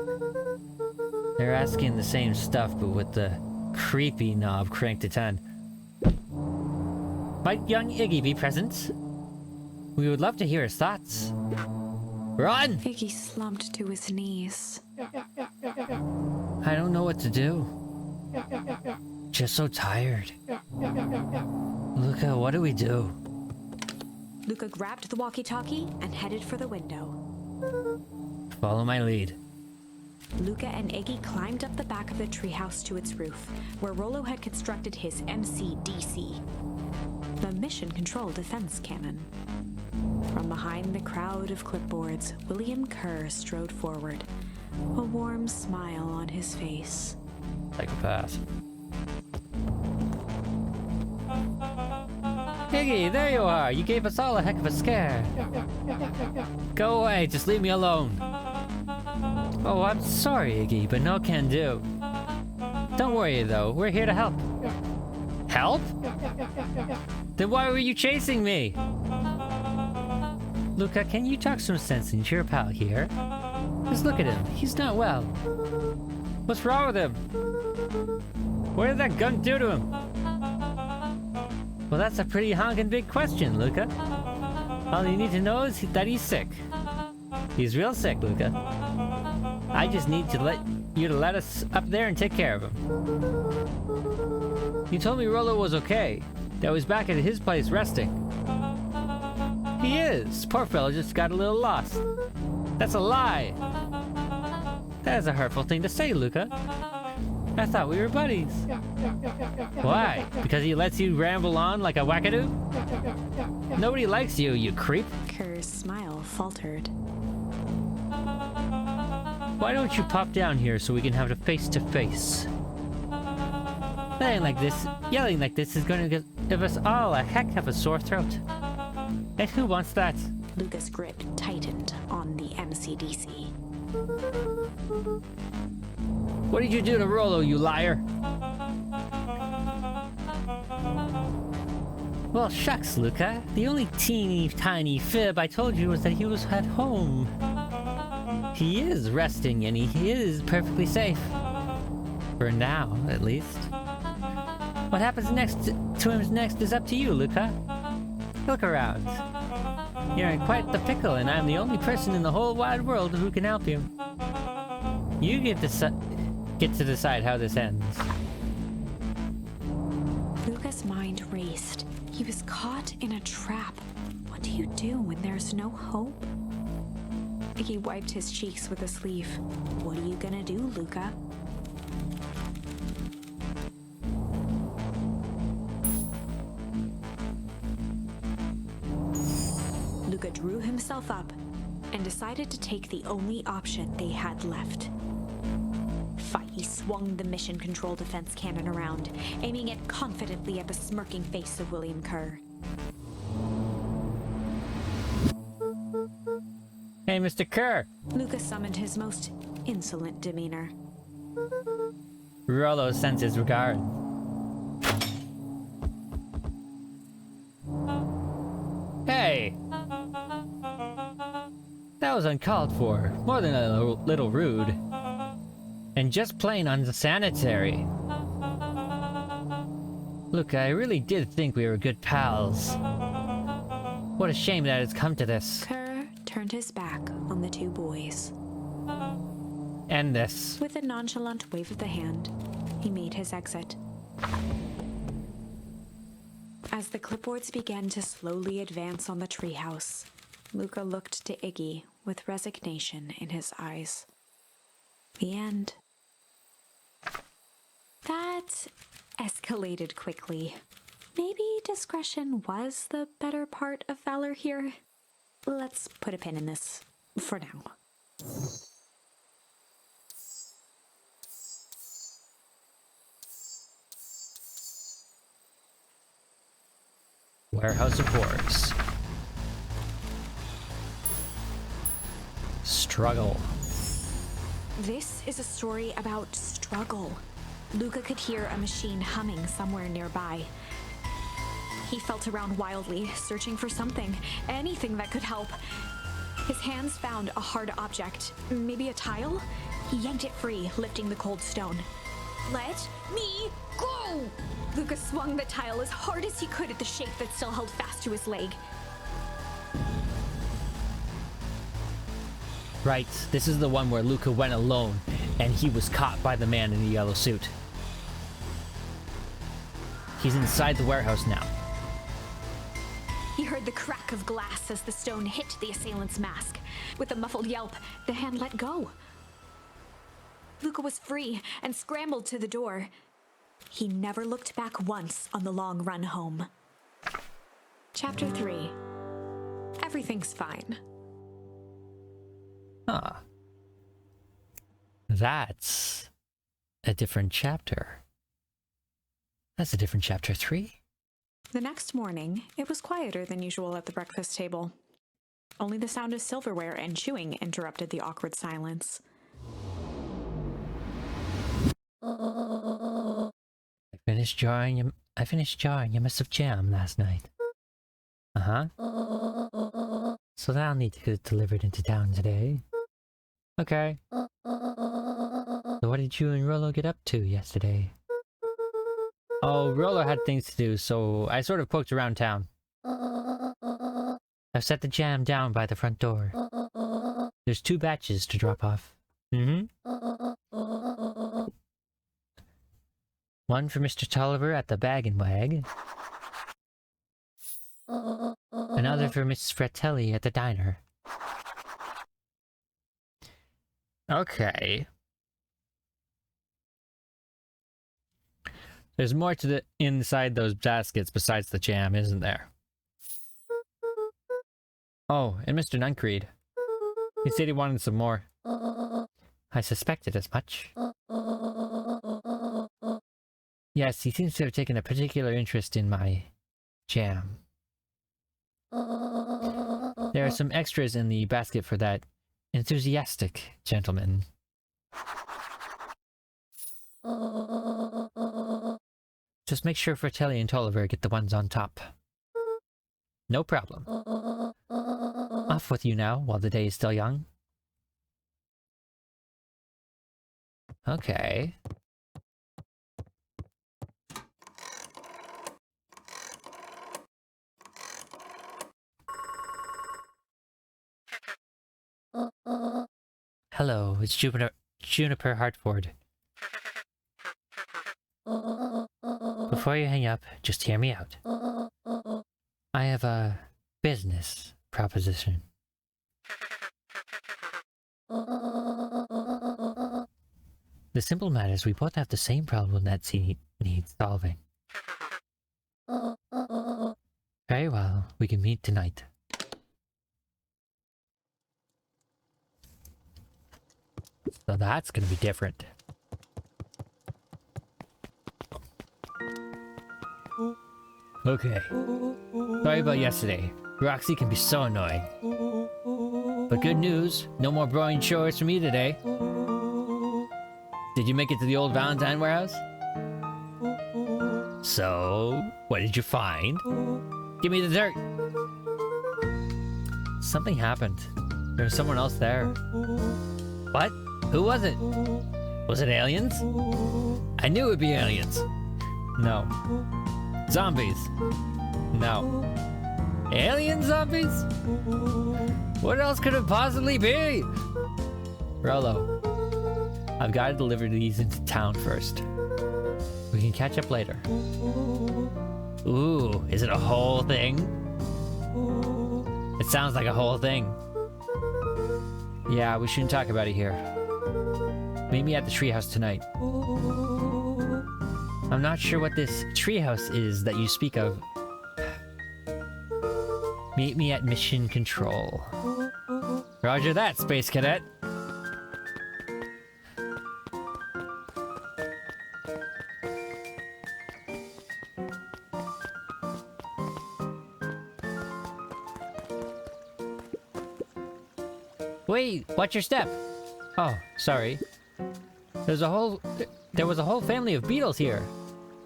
A: They're asking the same stuff, but with the creepy knob cranked to 10. Might young Iggy be present? We would love to hear his thoughts. Run!
B: Iggy slumped to his knees.
A: I don't know what to do. Just so tired. Luca, what do we do?
B: Luca grabbed the walkie-talkie and headed for the window.
A: Follow my lead.
B: Luca and Iggy climbed up the back of the treehouse to its roof, where Rollo had constructed his MCDC, the Mission Control Defense Cannon. From behind the crowd of clipboards, William Kerr strode forward, a warm smile on his face.
A: Psychopath. Iggy, there you are! You gave us all a heck of a scare. Go away, just leave me alone. Oh, I'm sorry, Iggy, but no can do. Don't worry, though. We're here to help. Help? Then why were you chasing me? Luca, can you talk some sense into your pal here? Just look at him. He's not well. What's wrong with him? What did that gun do to him? Well, that's a pretty honkin' big question, Luca. All you need to know is that he's sick. He's real sick, Luca. I just need to let us up there and take care of him. You told me Rollo was okay, that he was back at his place resting. He is. Poor fellow just got a little lost. That's a lie. That is a hurtful thing to say, Luca. I thought we were buddies. Why? Because he lets you ramble on like a wackadoo? Nobody likes you, you creep.
B: Kerr's smile faltered.
A: Why don't you pop down here so we can have a face-to-face? Yelling like this is going to give us all a heck of a sore throat. And who wants that?
B: Luca's grip tightened on the MCDC.
A: What did you do to Rollo, you liar? Well, shucks, Luca. The only teeny tiny fib I told you was that he was at home. He is resting and he is perfectly safe. For now, at least. What happens next to him next is up to you, Luca. Look around. You're in quite the pickle and I'm the only person in the whole wide world who can help you. You get to decide how this ends.
B: Luca's mind raced. He was caught in a trap. What do you do when there's no hope? He wiped his cheeks with a sleeve. What are you gonna do, Luca? Luca drew himself up and decided to take the only option they had left. He swung the mission control defense cannon around, aiming it confidently at the smirking face of William Kerr.
A: Hey, Mr. Kerr!
B: Luca summoned his most insolent demeanor.
A: Rollo sends his regard. Hey! That was uncalled for. More than a little rude. And just plain unsanitary. Look, I really did think we were good pals. What a shame that it's come to this.
B: Kerr turned his back on the two boys.
A: End this.
B: With a nonchalant wave of the hand, he made his exit. As the clipboards began to slowly advance on the treehouse, Luca looked to Iggy with resignation in his eyes. The end. That escalated quickly. Maybe discretion was the better part of valor here. Let's put a pin in this for now.
A: Warehouse of Horrors. Struggle.
B: This is a story about struggle. Luca could hear a machine humming somewhere nearby. He felt around wildly, searching for something, anything that could help. His hands found a hard object, maybe a tile? He yanked it free, lifting the cold stone. Let me go! Luca swung the tile as hard as he could at the shape that still held fast to his leg.
A: Right, this is the one where Luca went alone, and he was caught by the man in the yellow suit. He's inside the warehouse now.
B: He heard the crack of glass as the stone hit the assailant's mask. With a muffled yelp, the hand let go. Luca was free and scrambled to the door. He never looked back once on the long run home. Chapter 3. Everything's fine.
A: Huh. That's a different chapter. That's a different chapter 3.
B: The next morning, it was quieter than usual at the breakfast table. Only the sound of silverware and chewing interrupted the awkward silence.
A: I finished jarring your mess of jam last night. Uh-huh. So that'll need to get delivered into town today. Okay. So what did you and Rollo get up to yesterday? Oh, Rollo had things to do, so I sort of poked around town. I've set the jam down by the front door. There's 2 batches to drop off. One for Mr. Tolliver at the Bag and Wag. Another for Miss Fratelli at the diner. Okay. There's more to the inside those baskets besides the jam, isn't there? Oh, and Mr. Nuncreed. He said he wanted some more. I suspected as much. Yes, he seems to have taken a particular interest in my jam. There are some extras in the basket for that enthusiastic gentleman. Just make sure Fratelli and Tolliver get the ones on top. No problem. Off with you now, while the day is still young. Okay. Hello, it's Juniper Hartford. Before you hang up, just hear me out. I have a business proposition. The simple matter is we both have the same problem that needs solving. Very well, we can meet tonight. So that's gonna be different. Okay. Sorry about yesterday. Roxy can be so annoying. But good news, no more broiling chores for me today. Did you make it to the old Valentine warehouse? So, what did you find? Give me the dirt! Something happened. There was someone else there. What? Who was it? Was it aliens? I knew it would be aliens. No. Zombies? No. Alien zombies? What else could it possibly be? Rollo, I've got to deliver these into town first. We can catch up later. Ooh, is it a whole thing? It sounds like a whole thing. Yeah, we shouldn't talk about it here. Meet me at the treehouse tonight. I'm not sure what this treehouse is that you speak of. Meet me at Mission Control. Roger that, Space Cadet. Wait, watch your step. Oh, sorry. There was a whole family of beetles here.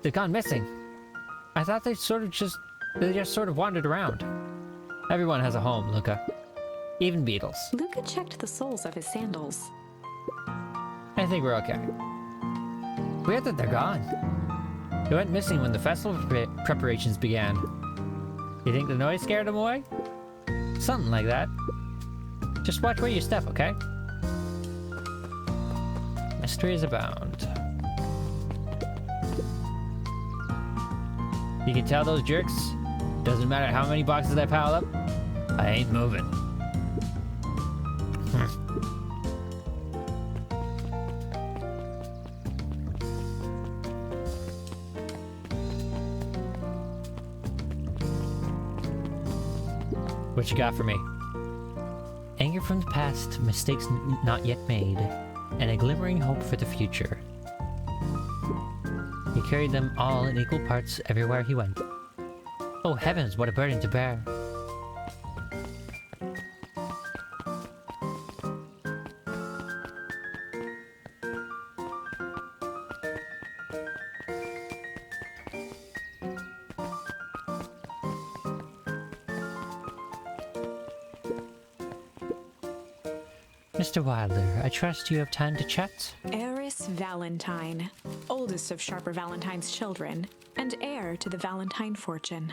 A: They've gone missing. I thought they just sort of wandered around. Everyone has a home, Luca. Even beetles.
B: Luca checked the soles of his sandals.
A: I think we're okay. Weird that they're gone. They went missing when the festival preparations began. You think the noise scared them away? Something like that. Just watch where you step, okay? Mysteries abound. You can tell those jerks, doesn't matter how many boxes I pile up, I ain't moving. What you got for me? Anger from the past, mistakes not yet made, and a glimmering hope for the future. He carried them all in equal parts everywhere he went. Oh heavens, what a burden to bear! Mr. Wilder, I trust you have time to chat?
B: Eris Miss Valentine, oldest of Sharper Valentine's children, and heir to the Valentine fortune.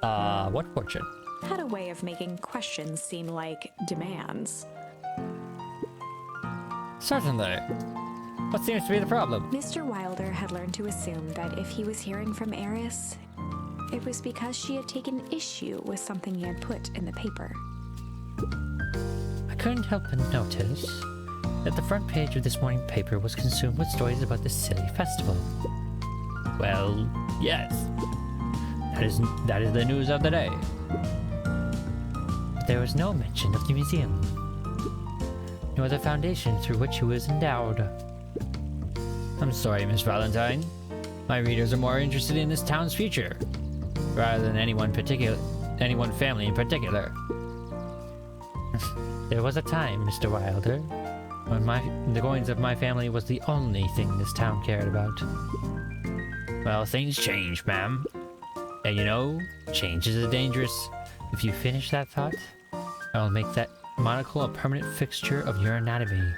A: What fortune?
B: Had a way of making questions seem like demands.
A: Certainly. What seems to be the problem?
B: Mr. Wilder had learned to assume that if he was hearing from Eris, it was because she had taken issue with something he had put in the paper.
A: I couldn't help but notice that the front page of this morning paper was consumed with stories about this silly festival. Well, yes. That is the news of the day. But there was no mention of the museum, nor the foundation through which it was endowed. I'm sorry, Miss Valentine. My readers are more interested in this town's future, rather than any one family in particular. There was a time, Mr. Wilder, when the goings of my family was the only thing this town cared about. Well, things change, ma'am. And you know, change is dangerous. If you finish that thought, I'll make that monocle a permanent fixture of your anatomy.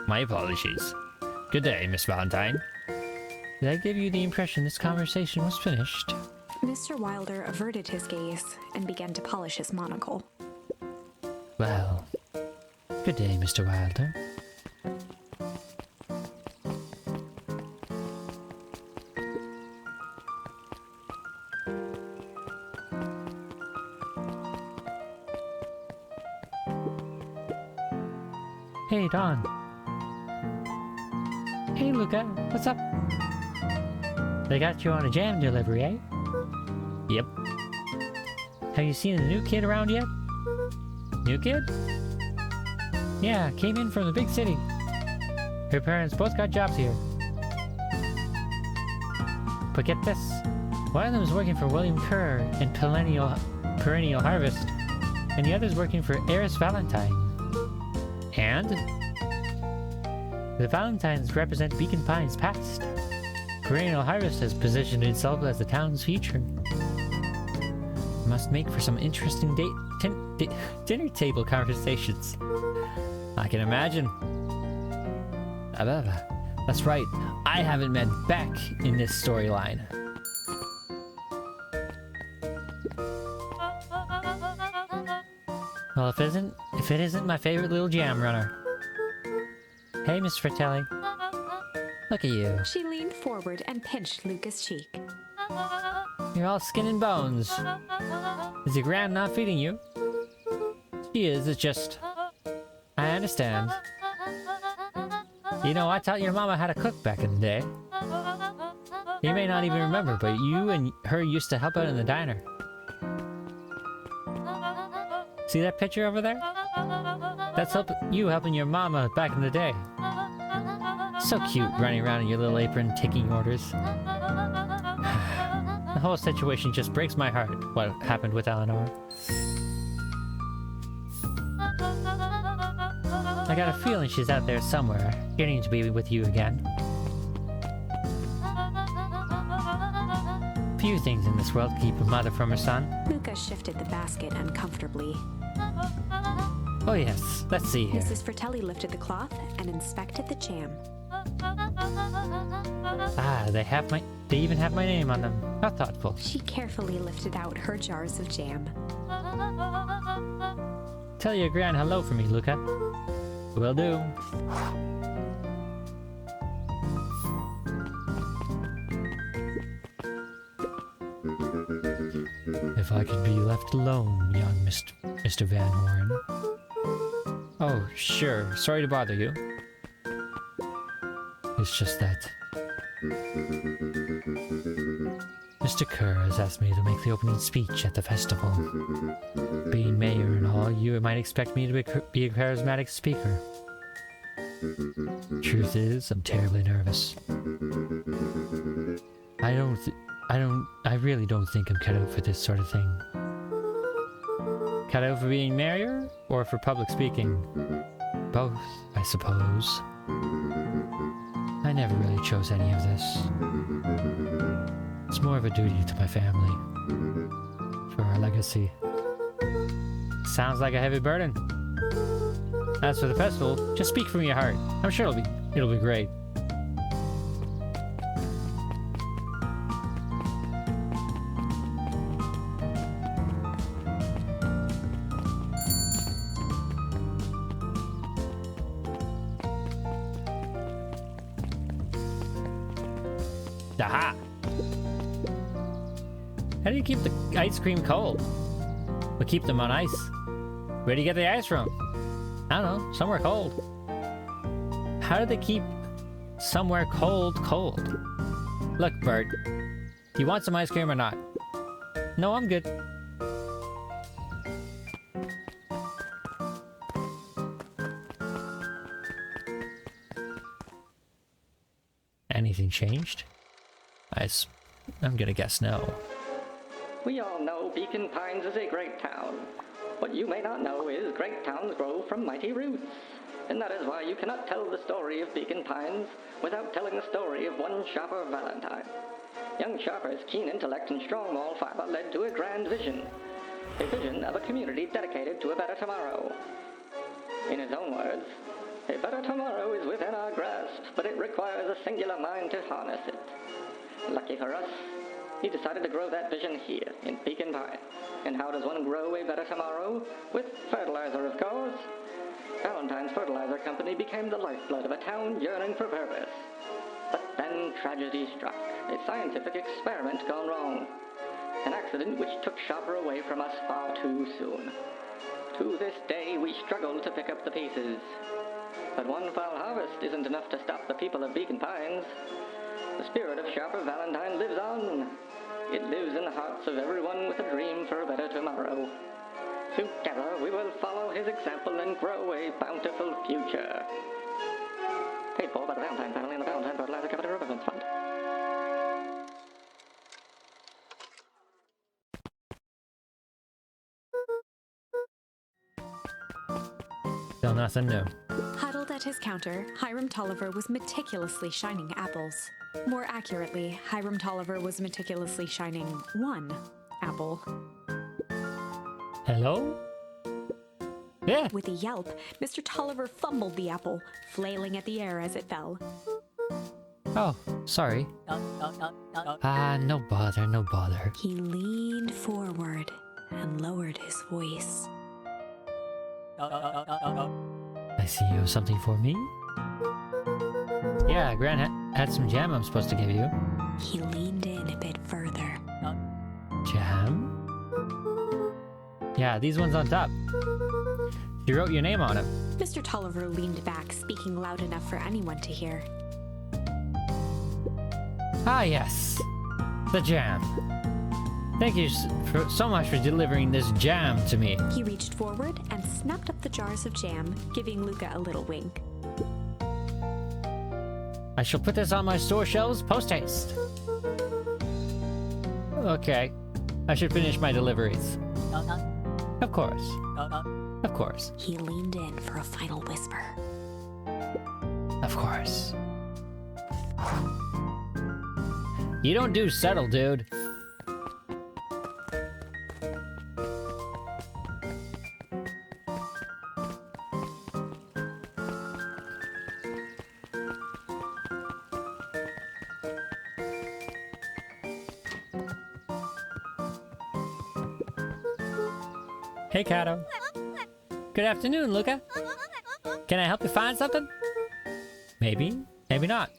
A: My apologies. Good day, Miss Valentine. Did I give you the impression this conversation was finished?
B: Mr. Wilder averted his gaze and began to polish his monocle.
A: Well, good day, Mr. Wilder. Hey, Don. Hey, Luca. What's up? They got you on a jam delivery, eh? Yep. Have you seen the new kid around yet? New kid? Yeah, came in from the big city. Her parents both got jobs here. But get this. One of them is working for William Kerr in Perennial Harvest, and the other is working for Eris Valentine. And the Valentines represent Beacon Pine's past. Perennial Harvest has positioned itself as the town's future. Must make for some interesting dinner table conversations. I can imagine. That's right, I haven't met Beck in this storyline. Well, if it isn't my favorite little jam runner. Hey, Miss Fratelli. Look at you.
B: She leaned forward and pinched Luca's cheek.
A: You're all skin and bones. Is your gran not feeding you? She is, it's just... I understand. You know, I taught your mama how to cook back in the day. You may not even remember, but you and her used to help out in the diner. See that picture over there? That's you helping your mama back in the day. So cute, running around in your little apron, taking orders. The whole situation just breaks my heart, what happened with Eleanor. I got a feeling she's out there somewhere, yearning to be with you again. Few things in this world keep a mother from her son.
B: Luca shifted the basket uncomfortably.
A: Oh yes, let's see here.
B: Mrs. Fratelli lifted the cloth and inspected the jam.
A: Ah, they even have my name on them. How thoughtful.
B: She carefully lifted out her jars of jam.
A: Tell your gran hello for me, Luca. Will do. If I could be left alone, young Mr. Van Horn. Oh, sure. Sorry to bother you. It's just that... Mr. Kerr has asked me to make the opening speech at the festival. Being mayor and all, you might expect me to be a charismatic speaker. Truth is, I'm terribly nervous. I really don't think I'm cut out for this sort of thing. Cut out for being mayor, or for public speaking? Both, I suppose. I never really chose any of this. It's more of a duty to my family. For our legacy. Sounds like a heavy burden. As for the festival, just speak from your heart. I'm sure it'll be great. Aha! How do you keep the ice cream cold? But keep them on ice. Where do you get the ice from? I don't know, somewhere cold. How do they keep somewhere cold? Look, Bert, do you want some ice cream or not? No, I'm good. Anything changed? I'm gonna guess no.
D: We all know Beacon Pines is a great town. What you may not know is great towns grow from mighty roots. And that is why you cannot tell the story of Beacon Pines without telling the story of one Sharper Valentine. Young Sharper's keen intellect and strong moral fiber led to a grand vision. A vision of a community dedicated to a better tomorrow. In his own words, a better tomorrow is within our grasp, but it requires a singular mind to harness it. Lucky for us, he decided to grow that vision here, in Beacon Pine. And how does one grow a better tomorrow? With fertilizer, of course. Valentine's Fertilizer Company became the lifeblood of a town yearning for purpose. But then tragedy struck, a scientific experiment gone wrong. An accident which took Sharper away from us far too soon. To this day, we struggle to pick up the pieces. But one foul harvest isn't enough to stop the people of Beacon Pines. The spirit of Sharper Valentine lives on. It lives in the hearts of everyone with a dream for a better tomorrow. Together, we will follow his example and grow a bountiful future. Paid for by the Valentine family and the Valentine Fertilizer Company Remembrance Fund.
A: Still nothing new.
B: Huddled at his counter, Hiram Tolliver was meticulously shining apples. More accurately, Hiram Tolliver was meticulously shining one apple.
A: Hello? Yeah.
B: With a yelp, Mr. Tolliver fumbled the apple, flailing at the air as it fell.
A: Oh, sorry. No bother.
B: He leaned forward and lowered his voice.
A: I see you have something for me? Yeah, Gran had some jam I'm supposed to give you.
B: He leaned in a bit further.
A: Jam? Yeah, these ones on top. She wrote your name on them.
B: Mr. Tolliver leaned back, speaking loud enough for anyone to hear.
A: Ah, yes. The jam. Thank you so much for delivering this jam to me.
B: He reached forward and snapped up the jars of jam, giving Luca a little wink.
A: I shall put this on my store shelves post-haste. Okay. I should finish my deliveries. Of course. Of course.
B: He leaned in for a final whisper.
A: Of course. You don't do settle, dude. Hey, Kato. Good afternoon, Luca. Can I help you find something? Maybe, maybe not.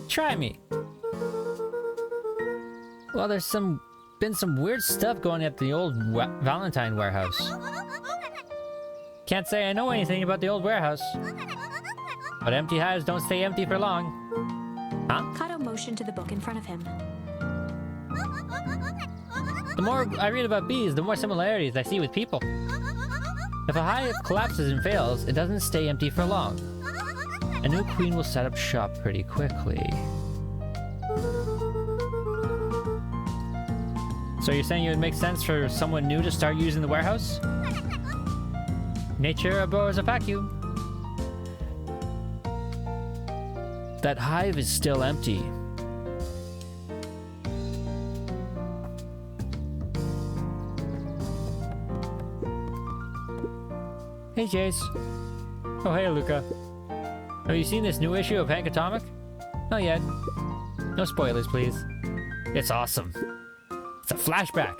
A: Try me. Well, there's been some weird stuff going at the old Valentine warehouse. Can't say I know anything about the old warehouse. But empty hives don't stay empty for long. Huh?
B: Kato motioned to the book in front of him.
A: The more I read about bees, the more similarities I see with people. If a hive collapses and fails, it doesn't stay empty for long. A new queen will set up shop pretty quickly. So you're saying it would make sense for someone new to start using the warehouse? Nature abhors a vacuum. That hive is still empty. Hey, Jace. Oh, hey, Luca. Have you seen this new issue of Hank Atomic? Not yet. No spoilers, please. It's awesome. It's a flashback.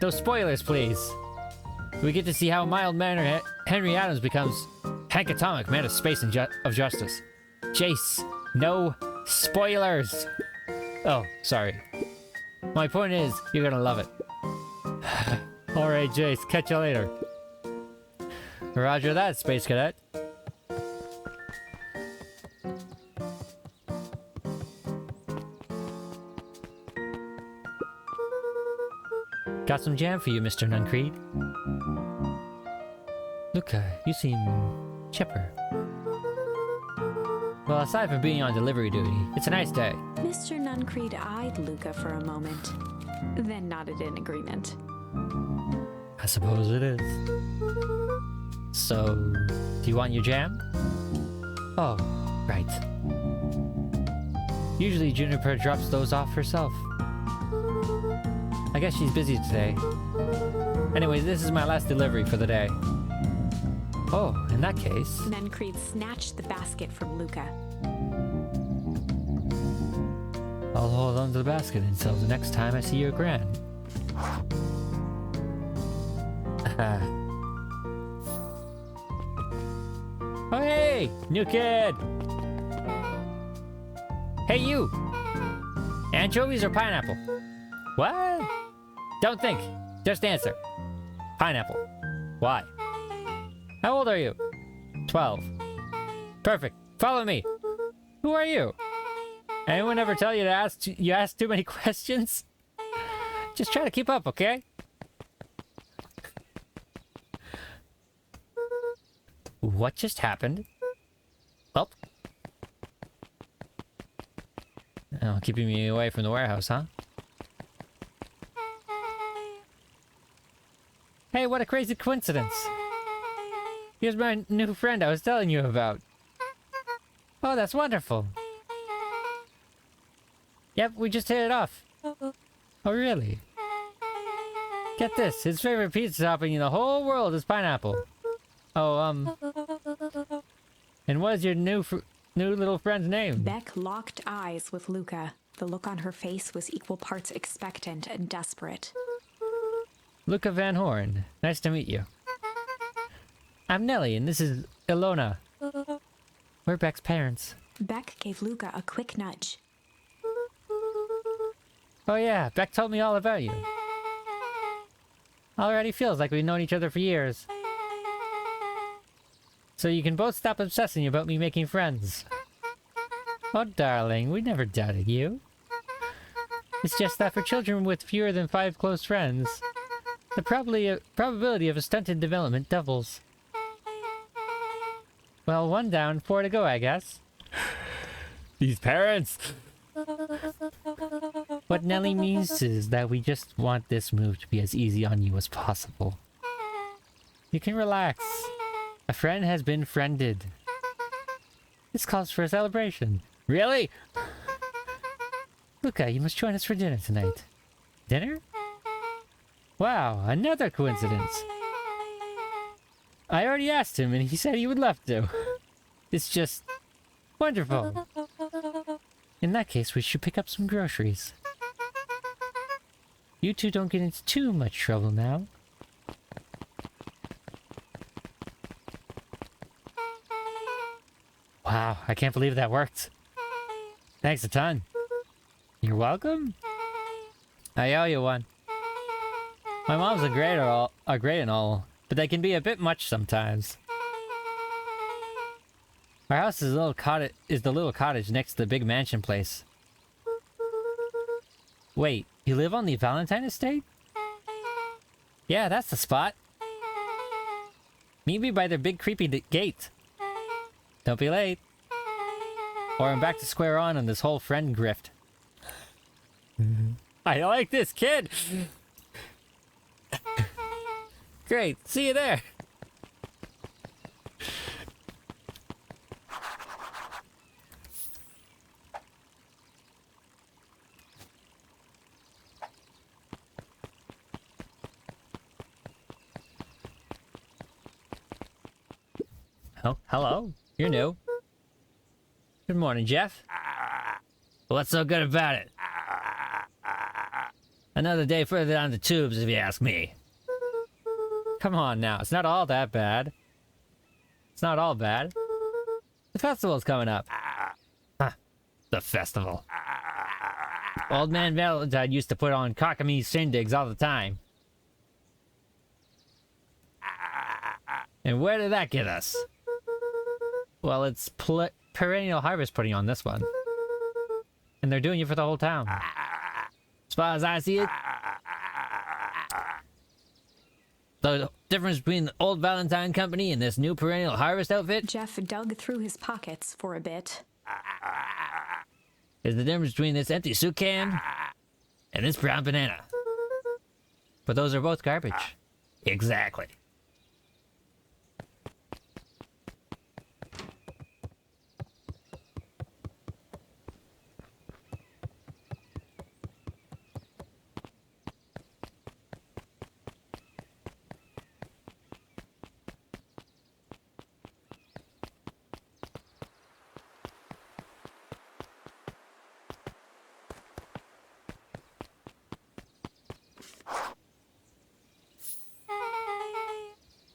A: Those spoilers, please. We get to see how mild-mannered Henry Adams becomes Hank Atomic, man of space and of justice. Jace, no spoilers. Oh, sorry. My point is, you're gonna love it. Alright, Jace, catch you later. Roger that, Space Cadet. Got some jam for you, Mr. Nuncreed. Luca, you seem chipper. Well, aside from being on delivery duty, it's a nice day.
B: Mr. Nuncreed eyed Luca for a moment, then nodded in agreement.
A: I suppose it is. So, do you want your jam? Oh, right. Usually Juniper drops those off herself. I guess she's busy today. Anyway, this is my last delivery for the day. Oh, in that case...
B: Nuncreed snatched the basket from Luca.
A: I'll hold on to the basket until the next time I see your gran. Oh, hey! New kid! Hey, you! Anchovies or pineapple? What? Don't think. Just answer. Pineapple. Why? How old are you? 12. Perfect. Follow me. Who are you? Anyone ever tell you to ask too many questions? Just try to keep up, okay? What just happened? Oh. Oh, keeping me away from the warehouse, huh? Hey, what a crazy coincidence. Here's my new friend I was telling you about. Oh, that's wonderful. Yep, we just hit it off. Oh, really? Get this, his favorite pizza topping in the whole world is pineapple. Oh, and what is your new little friend's name?
B: Beck locked eyes with Luca. The look on her face was equal parts expectant and desperate.
A: Luca Van Horn. Nice to meet you. I'm Nellie, and this is Ilona. We're Beck's parents.
B: Beck gave Luca a quick nudge.
A: Oh yeah, Beck told me all about you. Already feels like we've known each other for years. So you can both stop obsessing about me making friends. Oh darling, we never doubted you. It's just that for children with fewer than 5 close friends, the probability of a stunted development doubles. Well, 1 down, 4 to go, I guess. These parents! What Nellie means is that we just want this move to be as easy on you as possible. You can relax. A friend has been friended. This calls for a celebration. Really? Luca, you must join us for dinner tonight. Dinner? Wow, another coincidence. I already asked him and he said he would love to. It's just wonderful. In that case, we should pick up some groceries. You two don't get into too much trouble now. Wow, I can't believe that worked. Thanks a ton. You're welcome. I owe you one. My moms are great and all, but they can be a bit much sometimes. Our house is the little cottage next to the big mansion place. Wait, you live on the Valentine estate? Yeah, that's the spot. Meet me by their big creepy gate. Don't be late. Or I'm back to square on this whole friend grift. I like this kid! Great, see you there! Oh, hello. You're new. Good morning, Jeff. What's so good about it? Another day further down the tubes, if you ask me. Come on now, it's not all that bad. It's not all bad. The festival's coming up. Huh, the festival. Old Man Valentine used to put on cockamamie shindigs all the time. And where did that get us? Well, it's perennial harvest putting on this one. And they're doing it for the whole town. As far as I see it, the difference between the old Valentine Company and this new perennial harvest outfit
B: Jeff dug through his pockets for a bit.
A: is the difference between this empty soup can and this brown banana. But those are both garbage. Exactly.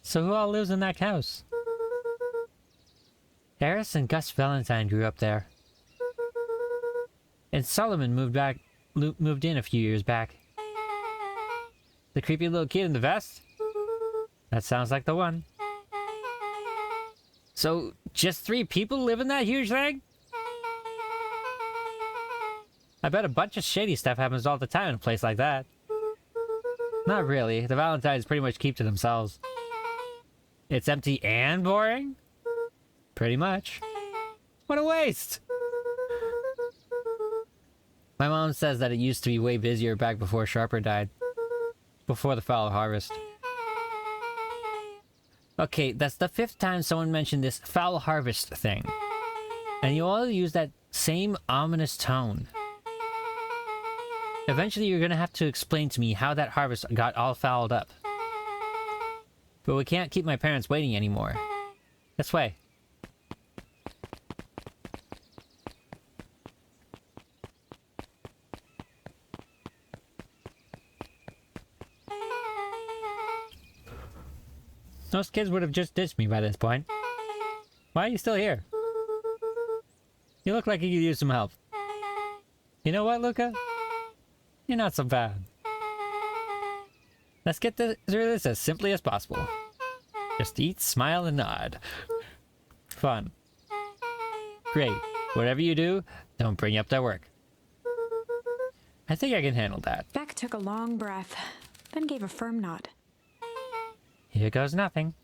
A: So who all lives in that house? Harris and Gus Valentine grew up there. And Solomon moved in a few years back. The creepy little kid in the vest? That sounds like the one. So, just 3 people live in that huge thing? I bet a bunch of shady stuff happens all the time in a place like that. Not really. The Valentines pretty much keep to themselves. It's empty and boring? Pretty much. What a waste! My mom says that it used to be way busier back before Sharper died. Before the foul harvest. Okay, that's the 5th time someone mentioned this foul harvest thing. And you all use that same ominous tone. Eventually you're gonna have to explain to me how that harvest got all fouled up. But we can't keep my parents waiting anymore. This way. Most kids would have just ditched me by this point. Why are you still here? You look like you could use some help. You know what, Luca? You're not so bad. Let's get through this as simply as possible. Just eat, smile, and nod. Fun. Great. Whatever you do, don't bring up that work. I think I can handle that.
B: Beck took a long breath, then gave a firm nod.
A: Here goes nothing.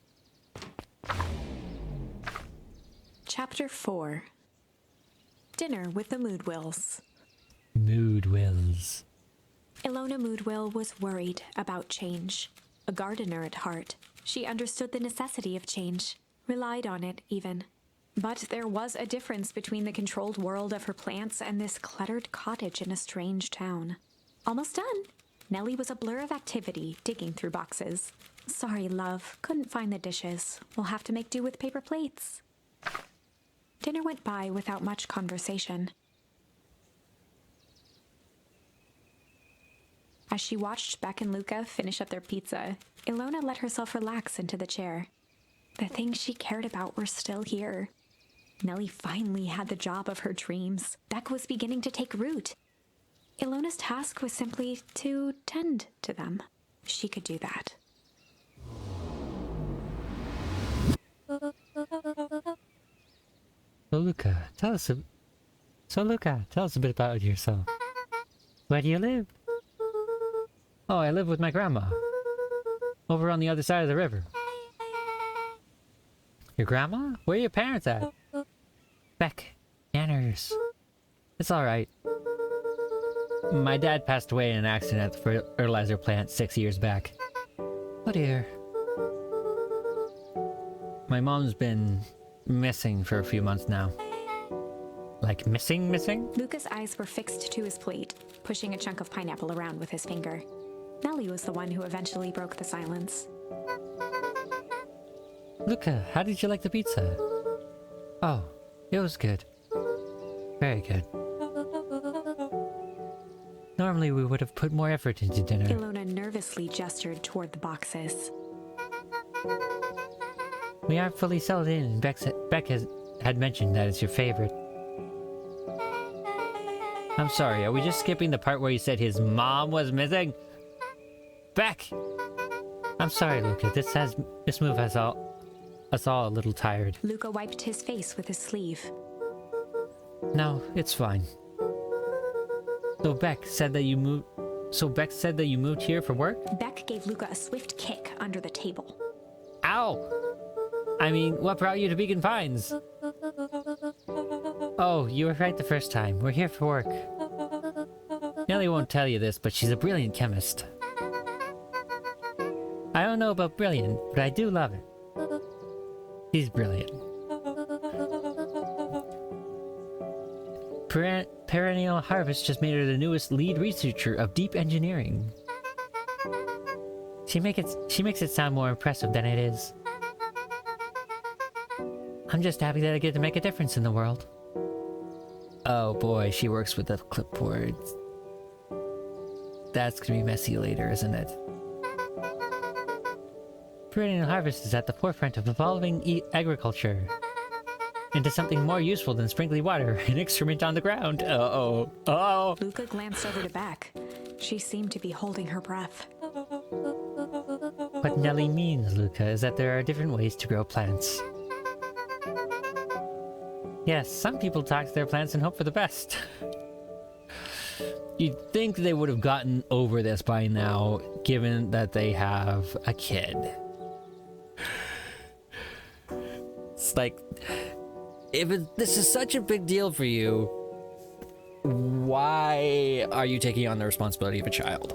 B: Chapter 4. Dinner with the Moodwills.
A: Moodwills.
B: Ilona Moodwill was worried about change. A gardener at heart, she understood the necessity of change, relied on it even. But there was a difference between the controlled world of her plants and this cluttered cottage in a strange town. Almost done. Nellie was a blur of activity, digging through boxes. Sorry, love, couldn't find the dishes. We'll have to make do with paper plates. Dinner went by without much conversation. As she watched Beck and Luca finish up their pizza, Ilona let herself relax into the chair. The things she cared about were still here. Nellie finally had the job of her dreams. Beck was beginning to take root. Ilona's task was simply to tend to them. She could do that.
A: So Luca, tell us a bit about yourself. Where do you live? Oh, I live with my grandma. Over on the other side of the river. Your grandma? Where are your parents at? Beck. Manners. It's alright. My dad passed away in an accident at the fertilizer plant 6 years back. Oh dear. My mom's been missing for a few months now. Like missing?
B: Luca's eyes were fixed to his plate, pushing a chunk of pineapple around with his finger. Nellie was the one who eventually broke the silence.
A: Luca, how did you like the pizza? Oh, it was good. Very good. Normally we would have put more effort into dinner.
B: Ilona nervously gestured toward the boxes.
A: We aren't fully settled in, and Beck had mentioned that it's your favorite. I'm sorry, are we just skipping the part where he said his mom was missing? Beck! I'm sorry, Luca. This move has us all a little tired.
B: Luca wiped his face with his sleeve.
A: No, it's fine. So Beck said that you moved here for work?
B: Beck gave Luca a swift kick under the table.
A: Ow! I mean, what brought you to Beacon Pines? Oh, you were right the first time. We're here for work. Nellie won't tell you this, but she's a brilliant chemist. I don't know about brilliant, but I do love it. She's brilliant. Perennial Harvest just made her the newest lead researcher of deep engineering. She makes it sound more impressive than it is. I'm just happy that I get to make a difference in the world. Oh boy, she works with the clipboard. That's gonna be messy later, isn't it? Perennial Harvest is at the forefront of evolving agriculture into something more useful than sprinkling water, an excrement on the ground. Uh-oh. Uh-oh.
B: Luca glanced over to Beck. She seemed to be holding her breath.
A: What Nellie means, Luca, is that there are different ways to grow plants. Yes, some people talk to their plants and hope for the best. You'd think they would have gotten over this by now, given that they have a kid. It's like, this is such a big deal for you, why are you taking on the responsibility of a child?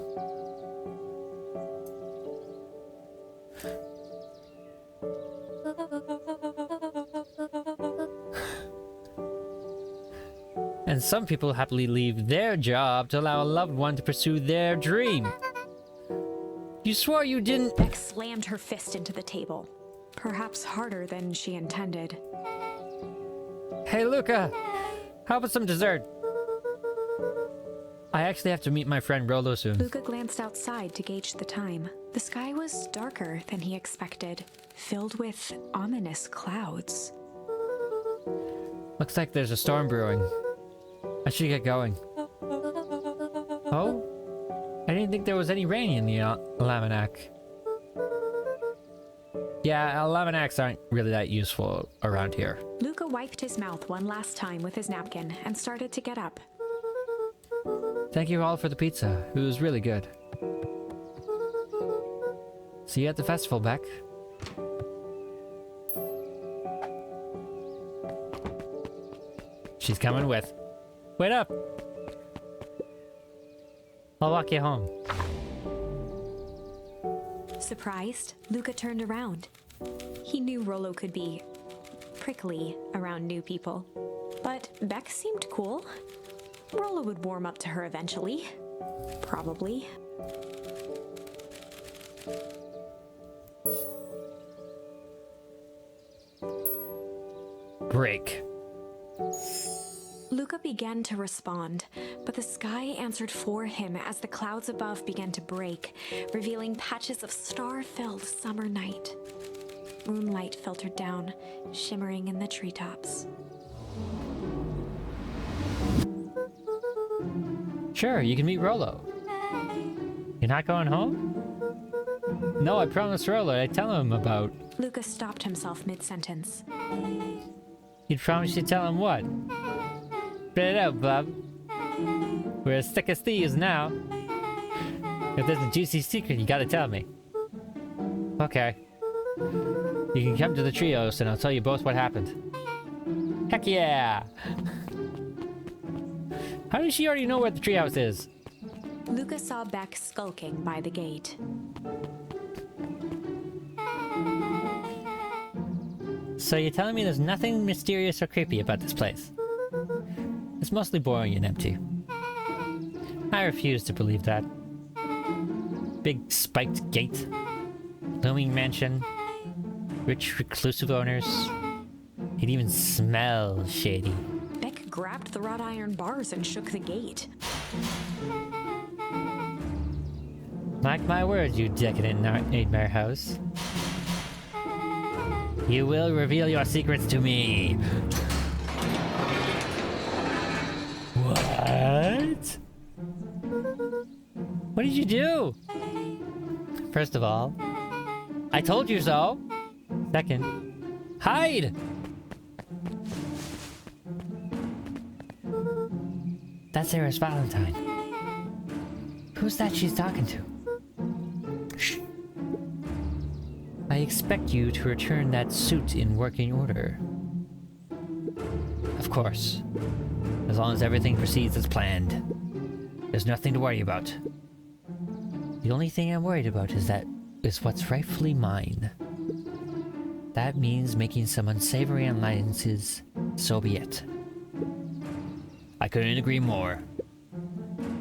A: And some people happily leave their job to allow a loved one to pursue their dream. You swore you didn't—
B: Beck slammed her fist into the table, perhaps harder than she intended.
A: Hey, Luca! How about some dessert? I actually have to meet my friend Rolo soon.
B: Luca glanced outside to gauge the time. The sky was darker than he expected, filled with ominous clouds.
A: Looks like there's a storm brewing. I should get going. Oh? I didn't think there was any rain in the almanac. Yeah, almanacs aren't really that useful around here.
B: Luca wiped his mouth one last time with his napkin and started to get up.
A: Thank you all for the pizza. It was really good. See you at the festival, Beck. She's coming with. Wait up! I'll walk you home.
B: Surprised, Luca turned around. He knew Rolo could be prickly around new people, but Beck seemed cool. Rolo would warm up to her eventually. Probably.
A: Break.
B: Luca began to respond, but the sky answered for him as the clouds above began to break, revealing patches of star-filled summer night. Moonlight filtered down, shimmering in the treetops.
A: Sure, you can meet Rolo. You're not going home? No, I promised Rolo I'd tell him about...
B: Luca stopped himself mid-sentence.
A: You'd promise you'd tell him what? Spit it out, bub. We're as thick as thieves now. If there's a juicy secret, you gotta tell me. Okay. You can come to the trios and I'll tell you both what happened. Heck yeah! How does she already know where the treehouse is?
B: Luca saw Beck skulking by the gate.
A: So you're telling me there's nothing mysterious or creepy about this place? It's mostly boring and empty. I refuse to believe that. Big spiked gate. Looming mansion. Rich, reclusive owners. It even smells shady.
B: Beck grabbed the wrought iron bars and shook the gate.
A: Mark my words, you decadent nightmare house. You will reveal your secrets to me. What? What did you do? First of all, I told you so. Second, hide! That's Sarah's Valentine. Who's that she's talking to? Shh. I expect you to return that suit in working order. Of course. As long as everything proceeds as planned. There's nothing to worry about. The only thing I'm worried about is what's rightfully mine. That means making some unsavory alliances, so be it. I couldn't agree more.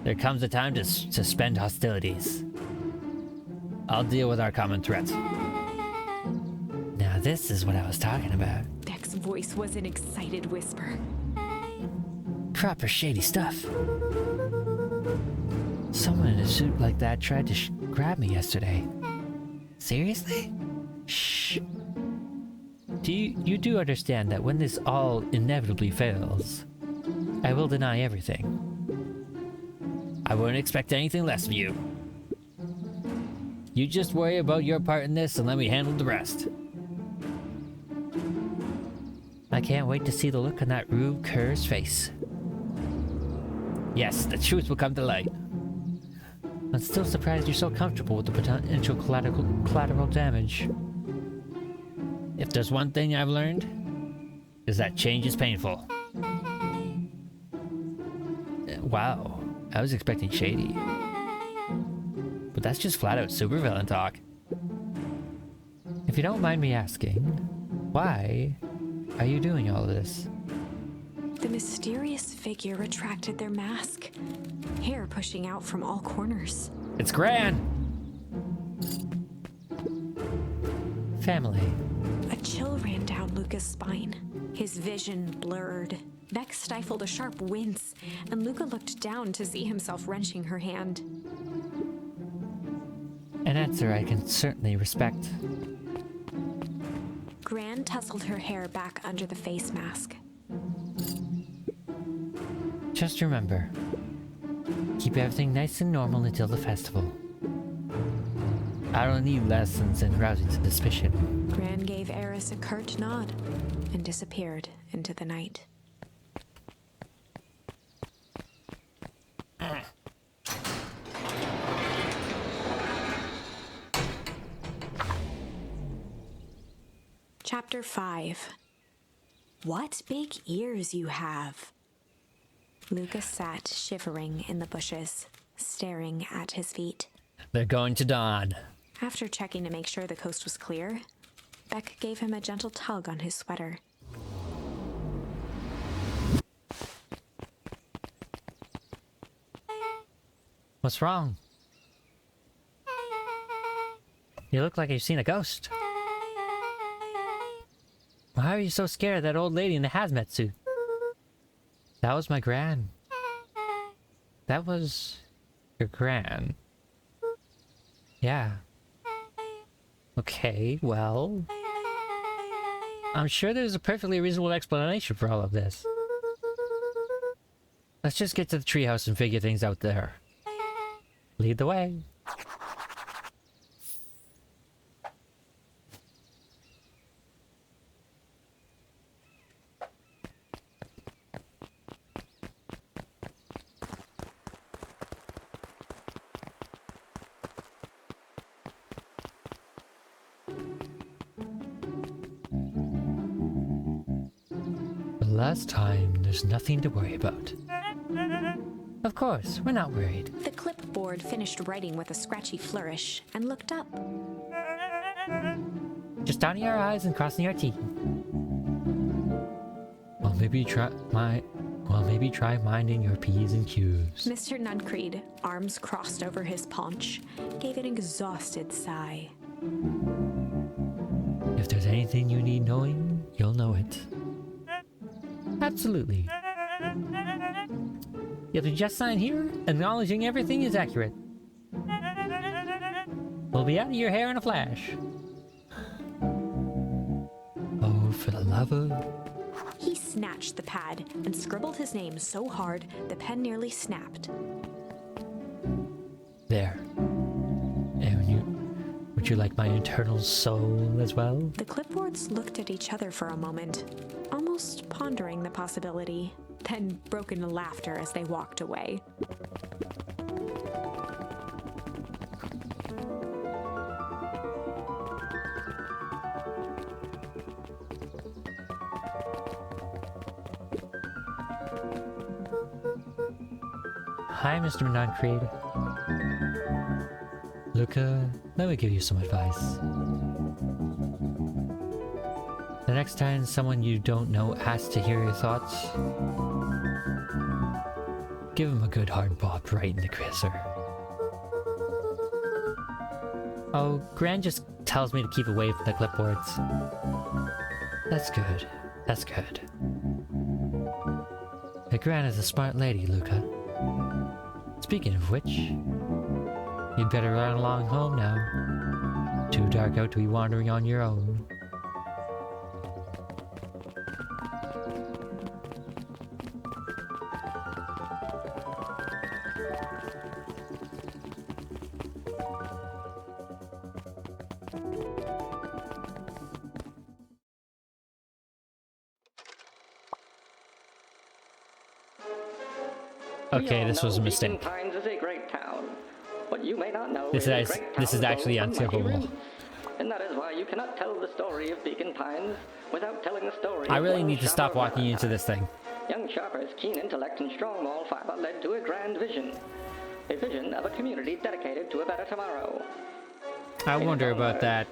A: There comes a time to suspend hostilities. I'll deal with our common threat. Now this is what I was talking about.
B: Beck's voice was an excited whisper.
A: Proper shady stuff. Someone in a suit like that tried to grab me yesterday. Seriously? Shh. You do understand that when this all inevitably fails, I will deny everything. I wouldn't expect anything less of you. You just worry about your part in this and let me handle the rest. I can't wait to see the look on that Rube Kerr's face. Yes, the truth will come to light. I'm still surprised you're so comfortable with the potential collateral damage. If there's one thing I've learned, is that change is painful. Wow, I was expecting shady. But that's just flat out supervillain talk. If you don't mind me asking, why are you doing all of this?
B: The mysterious figure retracted their mask, hair pushing out from all corners.
A: It's Gran! Family.
B: A chill ran down Luca's spine. His vision blurred. Beck stifled a sharp wince, and Luca looked down to see himself wrenching her hand.
A: An answer I can certainly respect.
B: Gran tousled her hair back under the face mask.
A: Just remember, keep everything nice and normal until the festival. I don't need lessons in rousing suspicion.
B: Gran gave Eris a curt nod and disappeared into the night. Chapter 5. What big ears you have. Lucas sat shivering in the bushes, staring at his feet.
A: They're going to dawn.
B: After checking to make sure the coast was clear, Beck gave him a gentle tug on his sweater.
A: What's wrong? You look like you've seen a ghost. Why are you so scared of that old lady in the hazmat suit? That was my gran. That was your gran. Yeah. Okay, well, I'm sure there's a perfectly reasonable explanation for all of this. Let's just get to the treehouse and figure things out there. Lead the way. Last time, there's nothing to worry about. Of course, we're not worried.
B: The clipboard finished writing with a scratchy flourish and looked up.
A: Just dotting our I's and crossing our T's. Well, maybe try minding your P's and Q's.
B: Mr. Nuncreed, arms crossed over his paunch, gave an exhausted sigh.
A: If there's anything you need knowing, you'll know it. Absolutely. You have to just sign here, acknowledging everything is accurate. We'll be out of your hair in a flash. Oh, for the love of...
B: He snatched the pad and scribbled his name so hard the pen nearly snapped.
A: There. And would you like my eternal soul as well?
B: The clipboards looked at each other for a moment, almost pondering the possibility, then broke into laughter as they walked away.
A: Hi, Mr. Non-Creed. Luca, let me give you some advice. The next time someone you don't know asks to hear your thoughts, give him a good hard bop right in the crisser. Oh, Gran just tells me to keep away from the clipboards. That's good. That's good. But Gran is a smart lady, Luca. Speaking of which, you'd better run along home now. Too dark out to be wandering on your own. Okay, this was a mistake.
D: Beacon Pines is a great town. What you may not know
A: This is actually unskippable.
D: And that is why you cannot tell the story of Beacon Pines without telling the story.
A: I
D: of
A: really
D: one
A: need to stop
D: Sharper
A: walking into
D: Valentine.
A: this thing.
D: Young Sharper's keen intellect and strong moral fiber led to a grand vision. A vision of a community dedicated to a better tomorrow.
A: I wonder about that.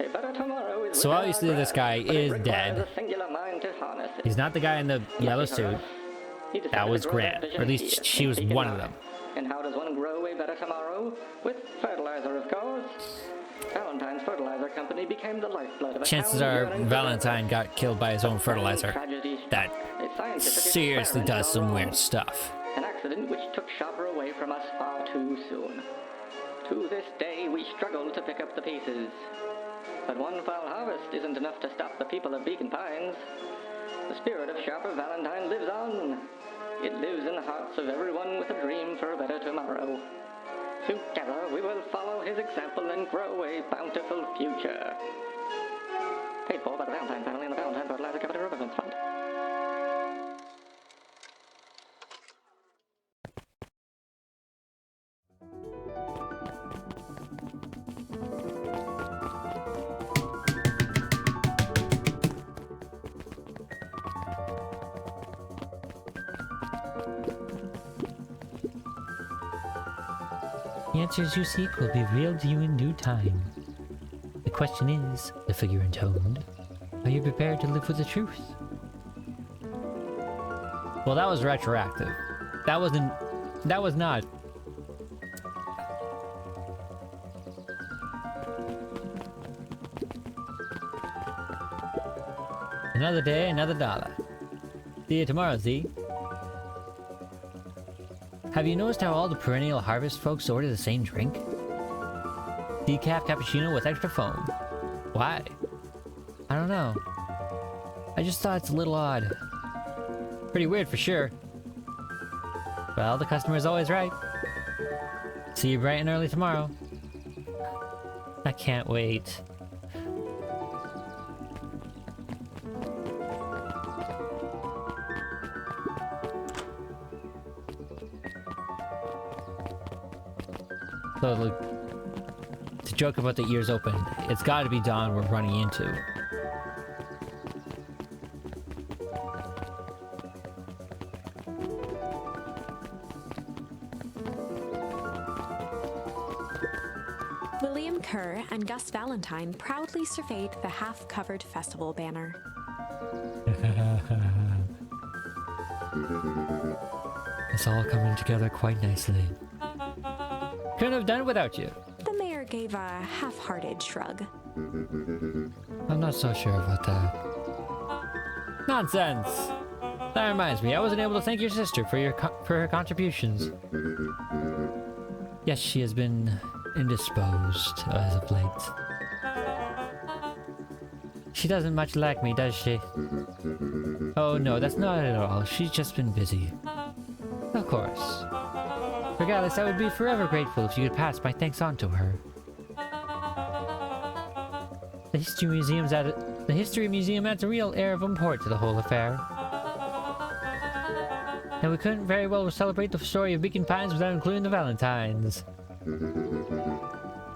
D: A better tomorrow is
A: So
D: within
A: obviously
D: our
A: this
D: grasp,
A: guy
D: but it
A: is
D: requires
A: dead.
D: a singular mind to harness it.
A: He's not the guy in the yellow
D: Lucky for
A: suit.
D: us, he decided
A: That
D: to
A: was
D: grow
A: Grant,
D: vision
A: or at least
D: here
A: she
D: in
A: was
D: Beacon
A: one of
D: Pines.
A: them.
D: And how does one grow a better tomorrow? With fertilizer, of course. Valentine's Fertilizer Company became the lifeblood of a
A: Chances
D: town
A: are
D: yearning for
A: Valentine got killed by his own fertilizer.
D: tragedy.
A: That
D: A scientific
A: seriously
D: experiment
A: does
D: gone
A: some
D: wrong.
A: weird stuff.
D: An accident which took Sharper away from us far too soon. To this day, we struggle to pick up the pieces. But one foul harvest isn't enough to stop the people of Beacon Pines. The spirit of Sharper Valentine lives on. It lives in the hearts of everyone with a dream for a better tomorrow. Together, we will follow his example and grow a bountiful future. Paid for by the Valentine family and the Valentine Fertilizer Company Reverence Fund.
A: The answers you seek will be revealed to you in due time. The question is, the figure intoned, are you prepared to live with the truth? Well, that was retroactive. That was not. Another day, another dollar. See you tomorrow, Z. Have you noticed how all the perennial harvest folks order the same drink? Decaf cappuccino with extra foam. Why? I don't know. I just thought it's a little odd. Pretty weird for sure. Well, the customer's always right. See you bright and early tomorrow. I can't wait. So the joke about the ears open, it's got to be Dawn we're running into.
B: William Kerr and Gus Valentine proudly surveyed the half-covered festival banner.
A: It's all coming together quite nicely. Couldn't have done it without you.
B: The mayor gave a half-hearted shrug.
A: I'm not so sure about that. Nonsense! That reminds me, I wasn't able to thank your sister for her contributions. Yes, she has been indisposed as of late. She doesn't much like me, does she? Oh no, that's not it at all. She's just been busy. Of course. Regardless, I would be forever grateful if you could pass my thanks on to her. The History Museum adds a real air of import to the whole affair. And we couldn't very well celebrate the story of Beacon Pines without including the Valentines.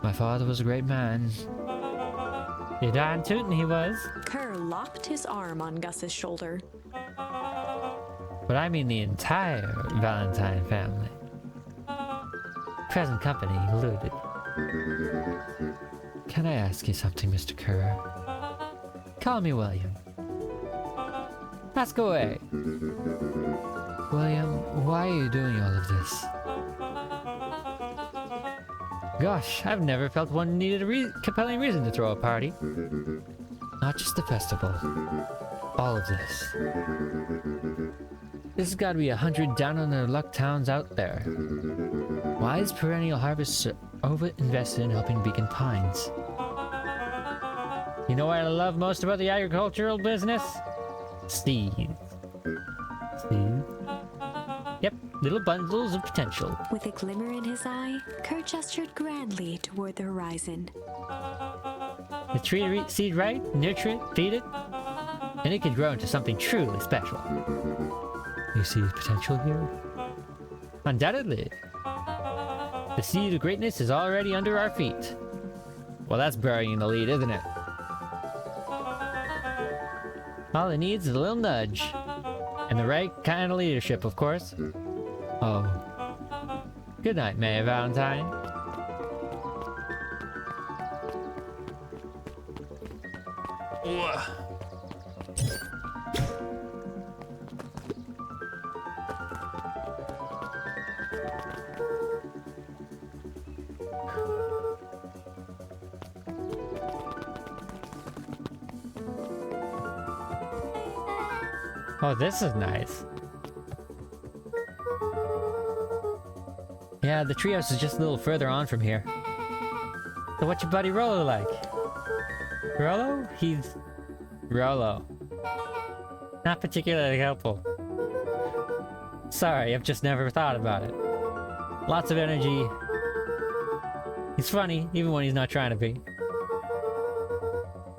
A: My father was a great man. You darn tootin' he was.
B: Kerr locked his arm on Gus's shoulder.
A: But I mean the entire Valentine family. Present company included. Can I ask you something, Mr. Kerr? Call me William. Ask away. William, why are you doing all of this? Gosh, I've never felt one needed a compelling reason to throw a party. Not just the festival. All of this. This has got to be 100 down on their luck towns out there. Why is Perennial Harvest so over-invested in helping Beacon Pines? You know what I love most about the agricultural business? Seeds. Seeds? Yep, little bundles of potential.
B: With a glimmer in his eye, Kerr gestured grandly toward the horizon.
A: You treat a seed right, nurture it, feed it, and it can grow into something truly special. You see potential here? Undoubtedly. The seed of greatness is already under our feet. Well, that's burying the lead, isn't it? All it needs is a little nudge. And the right kind of leadership, of course. Oh. Good night, May Valentine. Oh, this is nice. Yeah, the treehouse is just a little further on from here. So what's your buddy Rollo like? Rollo? He's... Rollo. Not particularly helpful. Sorry, I've just never thought about it. Lots of energy. He's funny, even when he's not trying to be.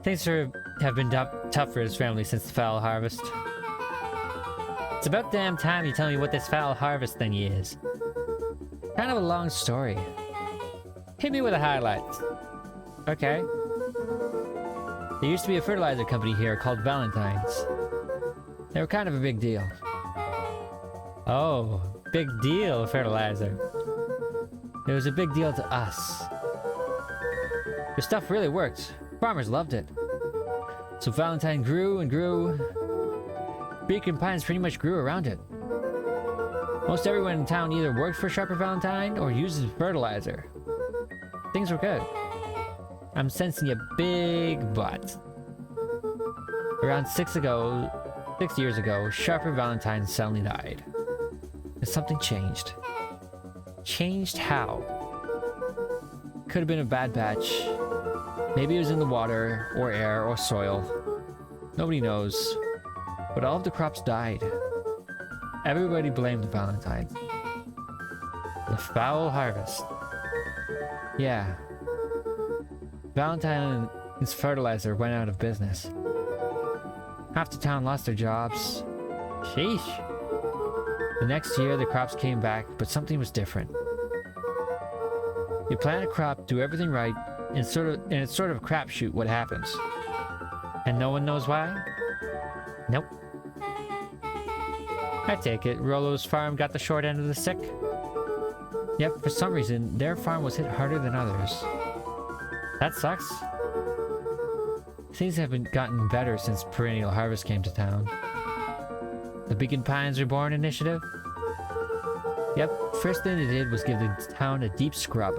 A: Things have been tough for his family since the foul harvest. It's about damn time you tell me what this foul harvest thing is. Kind of a long story. Hit me with the highlights. Okay. There used to be a fertilizer company here called Valentine's. They were kind of a big deal. Oh, big deal fertilizer. It was a big deal to us. The stuff really worked. Farmers loved it. So Valentine grew and grew. Beacon Pines pretty much grew around it. Most everyone in town either worked for Sharper Valentine or uses fertilizer. Things were good. I'm sensing a big but. Around 6 years ago, Sharper Valentine suddenly died. And something changed. Changed how? Could have been a bad batch. Maybe it was in the water, or air, or soil. Nobody knows. But all of the crops died. Everybody blamed the Valentines. The foul harvest. Yeah. Valentine and his fertilizer went out of business. Half the town lost their jobs. Sheesh. The next year the crops came back, but something was different. You plant a crop, do everything right, and it's sort of a crapshoot what happens. And no one knows why? Nope. I take it, Rollo's farm got the short end of the stick? Yep, for some reason, their farm was hit harder than others. That sucks. Things haven't gotten better since Perennial Harvest came to town. The Beacon Pines Reborn initiative? Yep, first thing they did was give the town a deep scrub.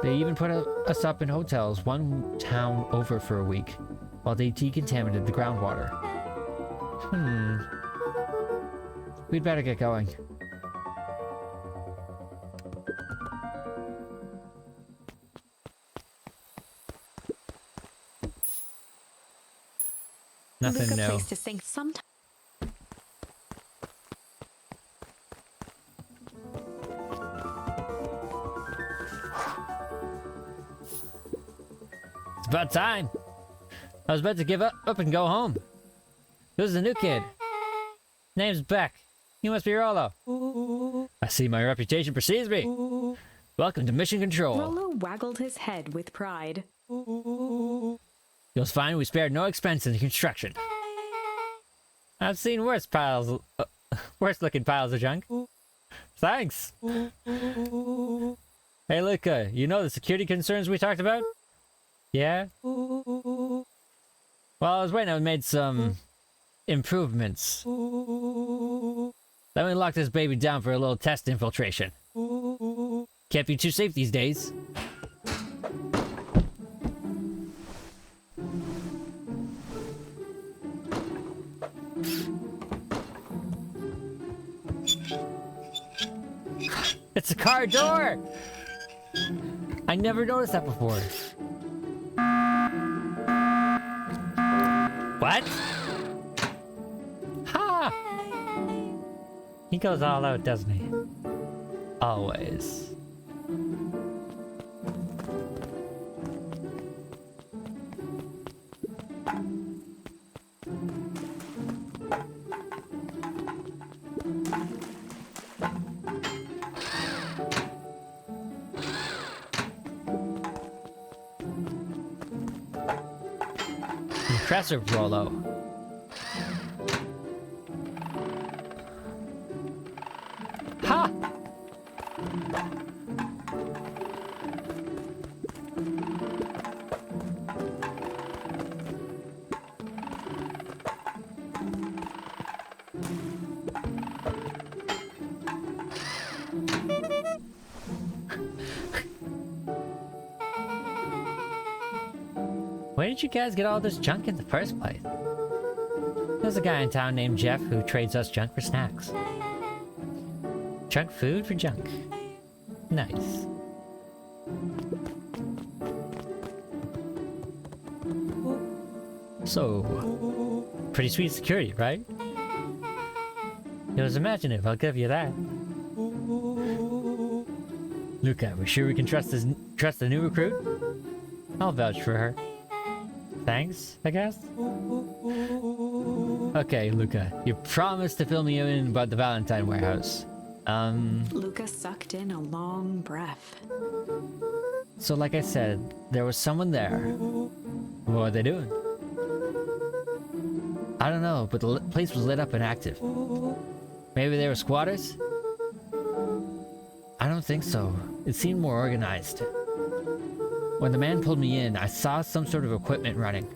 A: They even put us up in hotels one town over for a week while they decontaminated the groundwater. We'd better get going. Nothing new.
B: Place to sink sometime.
A: It's about time. I was about to give up and go home. Who's the new kid? Name's Beck. You must be Rollo. I see my reputation precedes me. Welcome to Mission Control.
B: Rollo waggled his head with pride.
A: You'll find we spared no expense in the construction. I've seen worse looking piles of junk. Thanks. Hey, Luca, you know the security concerns we talked about? Yeah? Well, I was waiting. I made some improvements. Then we locked this baby down for a little test infiltration. Can't be too safe these days. It's a car door! I never noticed that before. What? Ha! He goes all out, doesn't he? Always. Impressive, Rollo. Ha! Where did you guys get all this junk in the first place? There's a guy in town named Jeff who trades us junk for snacks. Junk food for junk. Nice. So, pretty sweet security, right? It was imaginative, I'll give you that. Luca, we sure we can trust the new recruit? I'll vouch for her. Thanks, I guess? Okay, Luca, you promised to fill me in about the Valentine warehouse.
B: Luca sucked in a long breath.
A: So like I said, there was someone there. What were they doing? I don't know, but the place was lit up and active. Maybe they were squatters? I don't think so. It seemed more organized. When the man pulled me in, I saw some sort of equipment running.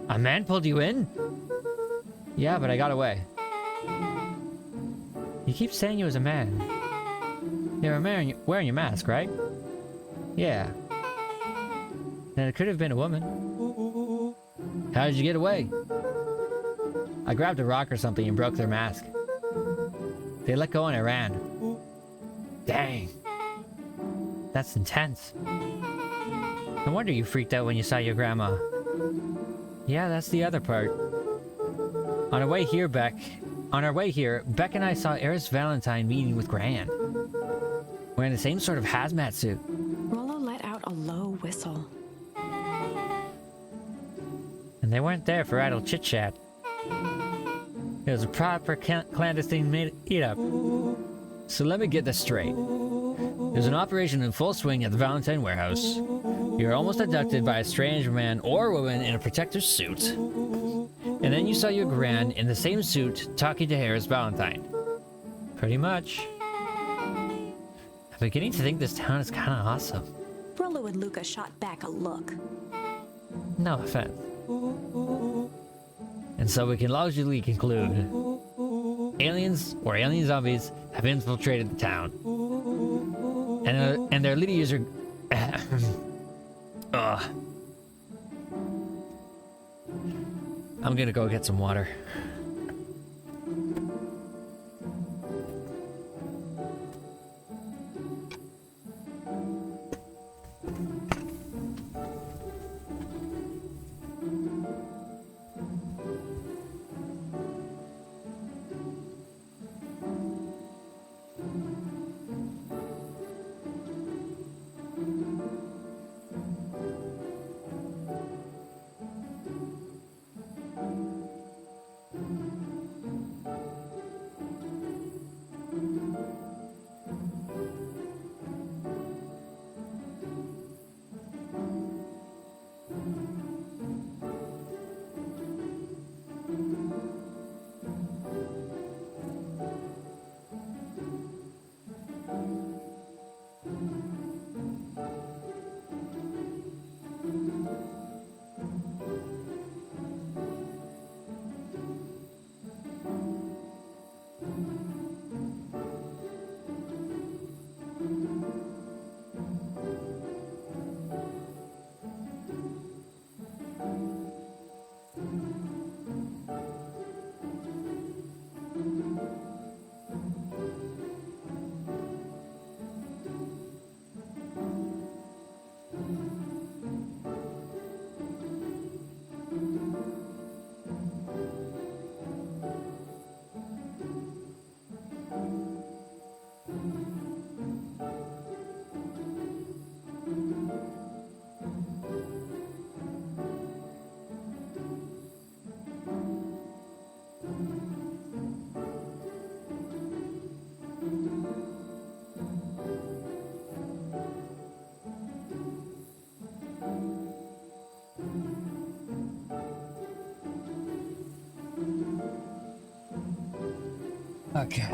A: A man pulled you in? Yeah, but I got away. You keep saying you was a man. You were wearing your mask, right? Yeah. Then it could have been a woman. How did you get away? I grabbed a rock or something and broke their mask. They let go and I ran. Dang. That's intense. No wonder you freaked out when you saw your grandma. Yeah, that's the other part. On our way here, Beck and I saw Eris Valentine meeting with Gran. Wearing the same sort of hazmat suit.
B: Rollo let out a low whistle.
A: And they weren't there for idle chit-chat. It was a proper clandestine meetup. So let me get this straight. There's an operation in full swing at the Valentine warehouse. You're almost abducted by a strange man or woman in a protective suit. And then you saw your Gran in the same suit talking to Harris Valentine. Pretty much. I'm beginning to think this town is kind of awesome.
B: Rollo and Luca shot back a look.
A: No offense. And so we can logically conclude aliens or alien zombies have infiltrated the town. And their leaders are I'm gonna go get some water. Okay.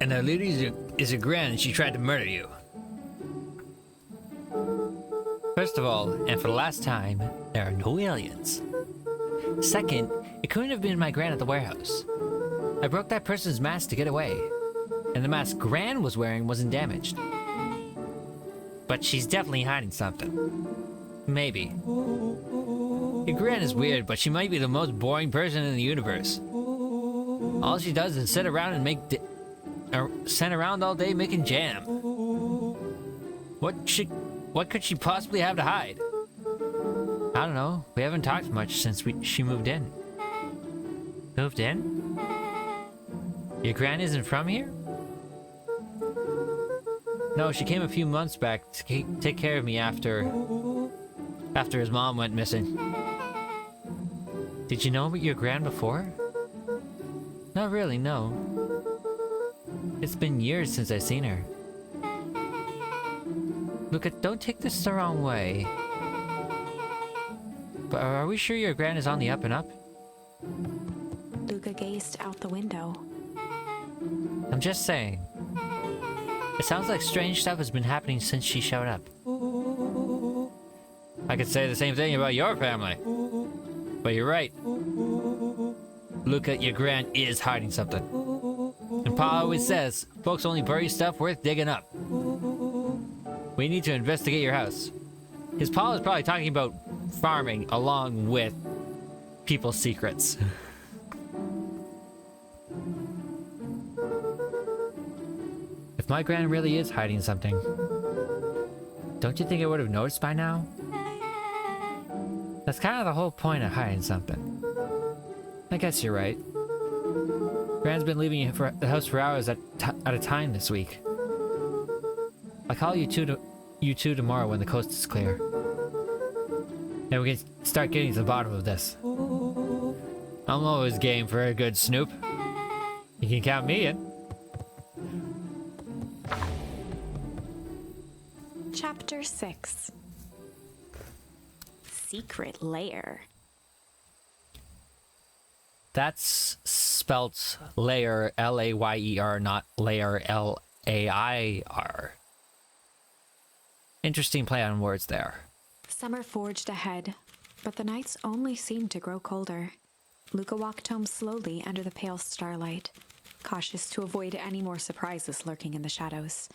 A: And the lady is a grand and she tried to murder you. First of all, and for the last time, there are no aliens. Second, it couldn't have been my gran at the warehouse. I broke that person's mask to get away, and the mask Gran was wearing wasn't damaged. But she's definitely hiding something. Maybe. Your Gran is weird, but she might be the most boring person in the universe. All she does is sit around and sit around all day making jam. What could she possibly have to hide? I don't know. We haven't talked much since she moved in. Moved in? Your Gran isn't from here? No, she came a few months back to take care of me after his mom went missing. Did you know your Gran before? Not really, no. It's been years since I've seen her. Luca, don't take this the wrong way. But are we sure your Gran is on the up and up?
B: Luca gazed out the window.
A: I'm just saying. It sounds like strange stuff has been happening since she showed up. I could say the same thing about your family. But you're right. Luca, your Gran is hiding something. And Pa always says, folks only bury stuff worth digging up. We need to investigate your house. His Pa is probably talking about farming along with people's secrets. If my Gran really is hiding something, don't you think I would have noticed by now? That's kind of the whole point of hiding something. I guess you're right. Gran's been leaving the house for hours at a time this week. I'll call you two tomorrow when the coast is clear. And we can start getting to the bottom of this. I'm always game for a good snoop. You can count me in.
B: Chapter 6. Secret Lair.
A: That's spelt layer, L-A-Y-E-R, not layer, L-A-I-R. Interesting play on words there.
B: Summer forged ahead, but the nights only seemed to grow colder. Luca walked home slowly under the pale starlight. cautious to avoid any more surprises lurking in the shadows.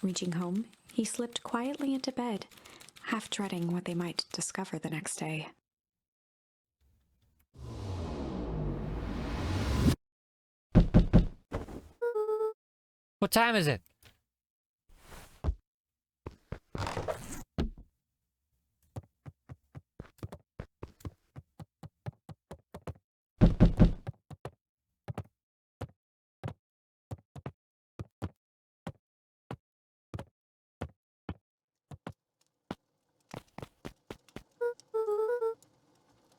B: Reaching home, he slipped quietly into bed, half dreading what they might discover the next day.
A: What time is it?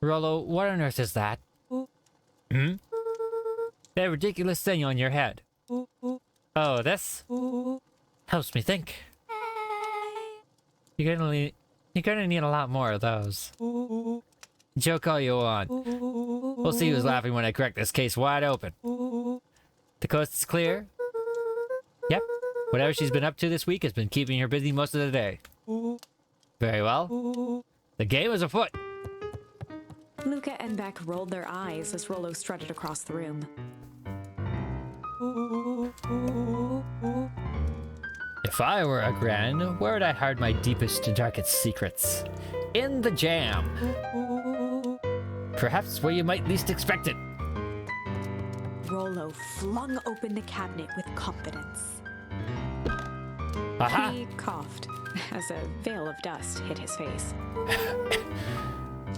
A: Rollo, what on earth is that? Hmm? That ridiculous thing on your head. Oh, this? Helps me think. You're gonna need a lot more of those. Joke all you want. We'll see who's laughing when I crack this case wide open. The coast is clear? Yep. Whatever she's been up to this week has been keeping her busy most of the day. Very well. The game is afoot.
B: Luca and Beck rolled their eyes as Rollo strutted across the room.
A: If I were a Gran, where would I hide my deepest and darkest secrets? In the jam. Perhaps where you might least expect it.
B: Rollo flung open the cabinet with confidence.
A: Aha!
B: He coughed as a veil of dust hit his face.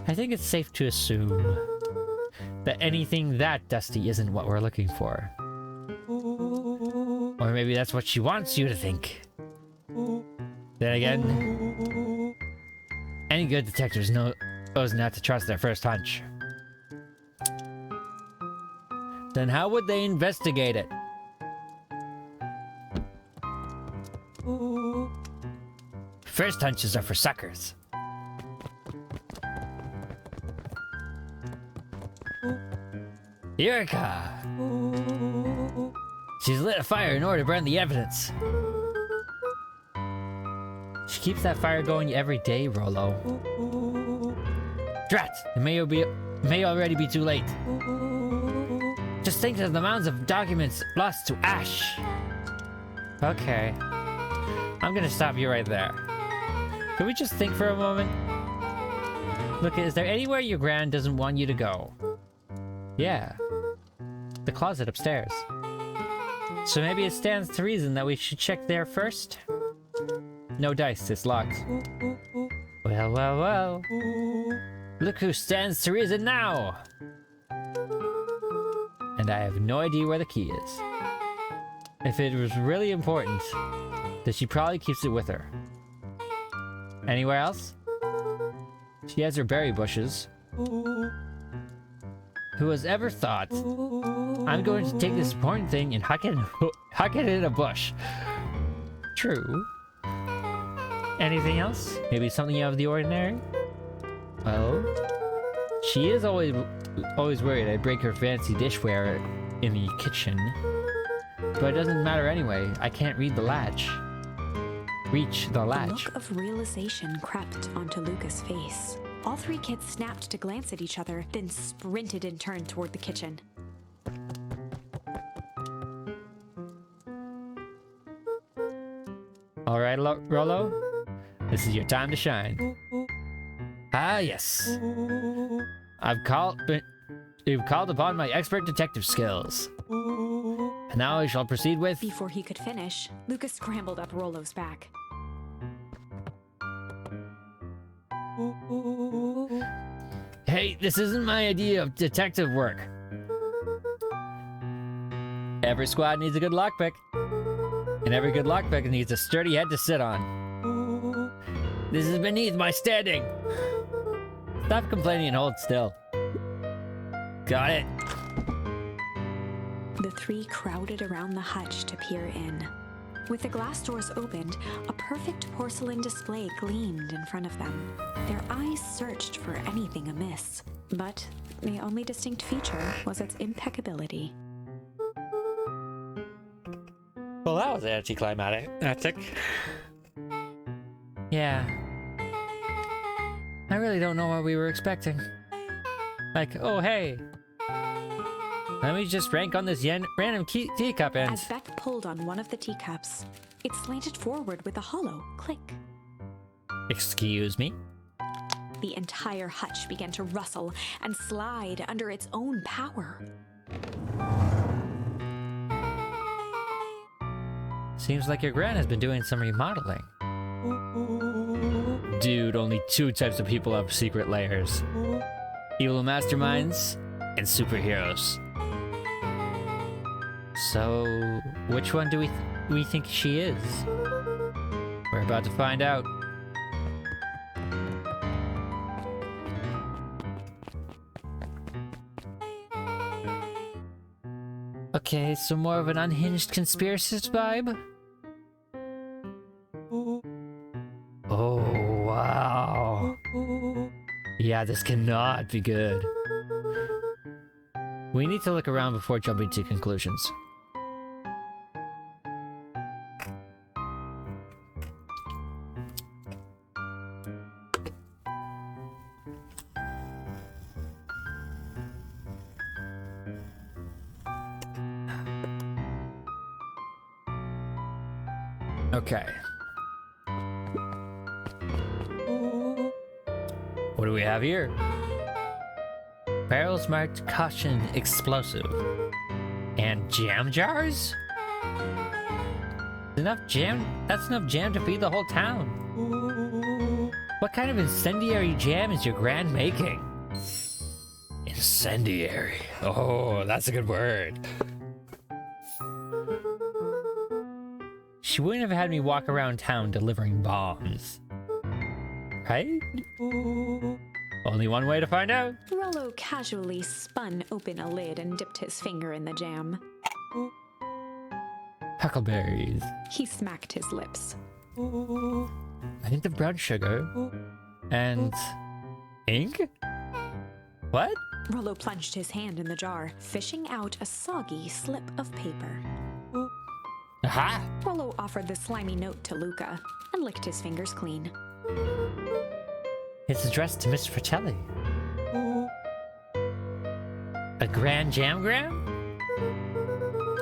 A: I think it's safe to assume that anything that dusty isn't what we're looking for. Or maybe that's what she wants you to think. Then again, any good detective knows not to trust their first hunch. Then how would they investigate it? First hunches are for suckers. Eureka! She's lit a fire in order to burn the evidence. She keeps that fire going every day, Rollo. Drat! It may already be too late. Just think of the mounds of documents lost to ash. Okay. I'm gonna stop you right there. Can we just think for a moment? Look, is there anywhere your Gran doesn't want you to go? Yeah. The closet upstairs. So maybe it stands to reason that we should check there first? No dice, it's locked. Well, well, well. Look who stands to reason now! And I have no idea where the key is. If it was really important, then she probably keeps it with her. Anywhere else? She has her berry bushes. Who has ever thought, I'm going to take this important thing and huck it in a bush? True. Anything else? Maybe something out of the ordinary? Well, she is always worried I break her fancy dishware in the kitchen. But it doesn't matter anyway. I can't read the latch. Reach the latch.
B: A look of realization crept onto Luca's face. All three kids snapped to glance at each other, then sprinted in turn toward the kitchen.
A: All right, Rollo. This is your time to shine. Ah, yes. You've called upon my expert detective skills. And now I shall proceed with...
B: Before he could finish, Luca scrambled up Rollo's back.
A: Hey, this isn't my idea of detective work. Every squad needs a good lockpick. And every good lockpick needs a sturdy head to sit on. This is beneath my standing. Stop complaining and hold still. Got it.
B: The three crowded around the hutch to peer in. With the glass doors opened, a perfect porcelain display gleamed in front of them. Their eyes searched for anything amiss, but the only distinct feature was its impeccability.
A: Well, that was anticlimactic. Yeah. I really don't know what we were expecting. Like, oh hey, Let me just rank on this random teacup end.
B: As Beck pulled on one of the teacups, it slanted forward with a hollow click.
A: Excuse me?
B: The entire hutch began to rustle and slide under its own power.
A: Seems like your gran has been doing some remodeling. Dude, only 2 types of people have secret layers. Evil masterminds and superheroes. So, which one do we think she is? We're about to find out. Okay, so more of an unhinged conspiracist vibe? Oh, wow. Yeah, this cannot be good. We need to look around before jumping to conclusions. Okay. What do we have here? Barrels marked caution explosive. And jam jars? That's enough jam to feed the whole town. What kind of incendiary jam is your gran making? Incendiary. Oh, that's a good word. She wouldn't have had me walk around town delivering bombs. Right? Only one way to find out.
B: Rollo casually spun open a lid and dipped his finger in the jam.
A: Huckleberries.
B: He smacked his lips.
A: I think the brown sugar. And ink? What?
B: Rollo plunged his hand in the jar, fishing out a soggy slip of paper.
A: Aha!
B: Rollo offered the slimy note to Luca and licked his fingers clean.
A: It's addressed to Miss Fratelli. A grand jamgram?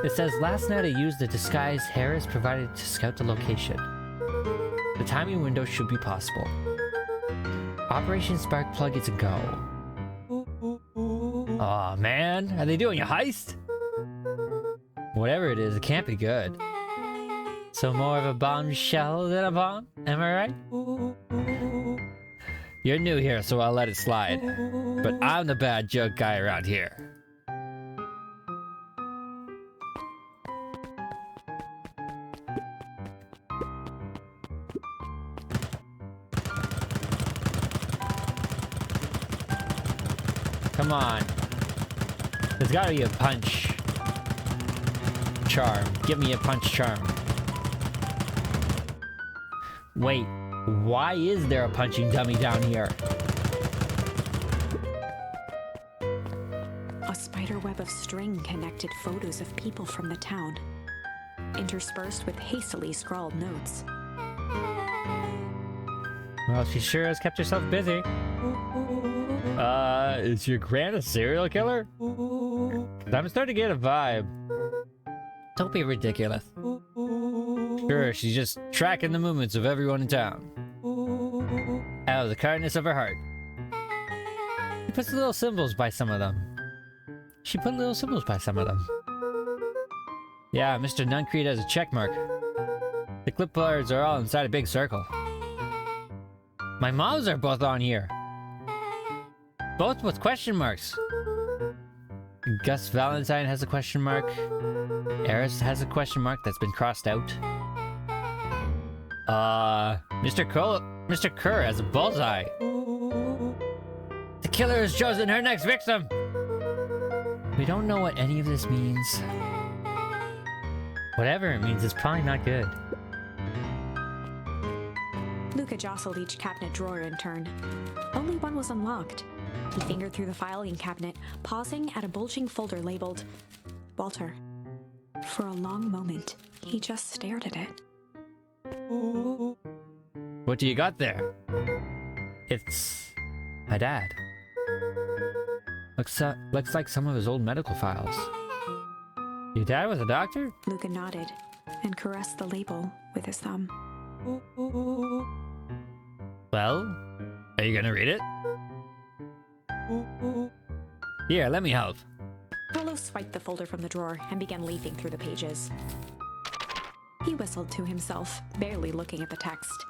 A: It says, last night I used the disguise Harris provided to scout the location. The timing window should be possible. Operation Sparkplug is a go. Aw, man. Are they doing a heist? Whatever it is, it can't be good. So more of a bombshell than a bomb? Am I right? You're new here, so I'll let it slide. But I'm the bad joke guy around here. Come on. There's gotta be a punch charm. Give me a punch charm. Wait, why is there a punching dummy down here?
B: A spider web of string connected photos of people from the town, interspersed with hastily scrawled notes.
A: Well, she sure has kept herself busy. Is your gran a serial killer? 'Cause I'm starting to get a vibe. Don't be ridiculous. Sure, she's just tracking the movements of everyone in town. Out of the kindness of her heart. She puts little symbols by some of them. Yeah, Mr. Nuncreed has a check mark. The clipboards are all inside a big circle. My mom's are both on here. Both with question marks. Gus Valentine has a question mark. Eris has a question mark that's been crossed out. Mr. Kerr has a bullseye. The killer has chosen her next victim. We don't know what any of this means. Whatever it means, it's probably not good.
B: Luca jostled each cabinet drawer in turn. Only one was unlocked. He fingered through the filing cabinet, pausing at a bulging folder labeled Walter. For a long moment, he just stared at it.
A: What do you got there? It's my dad. Looks like some of his old medical files. Your dad was a doctor?
B: Luca nodded and caressed the label with his thumb.
A: Well, are you gonna read it? Here, let me help.
B: Rollo swiped the folder from the drawer and began leafing through the pages. He whistled to himself, barely looking at the text.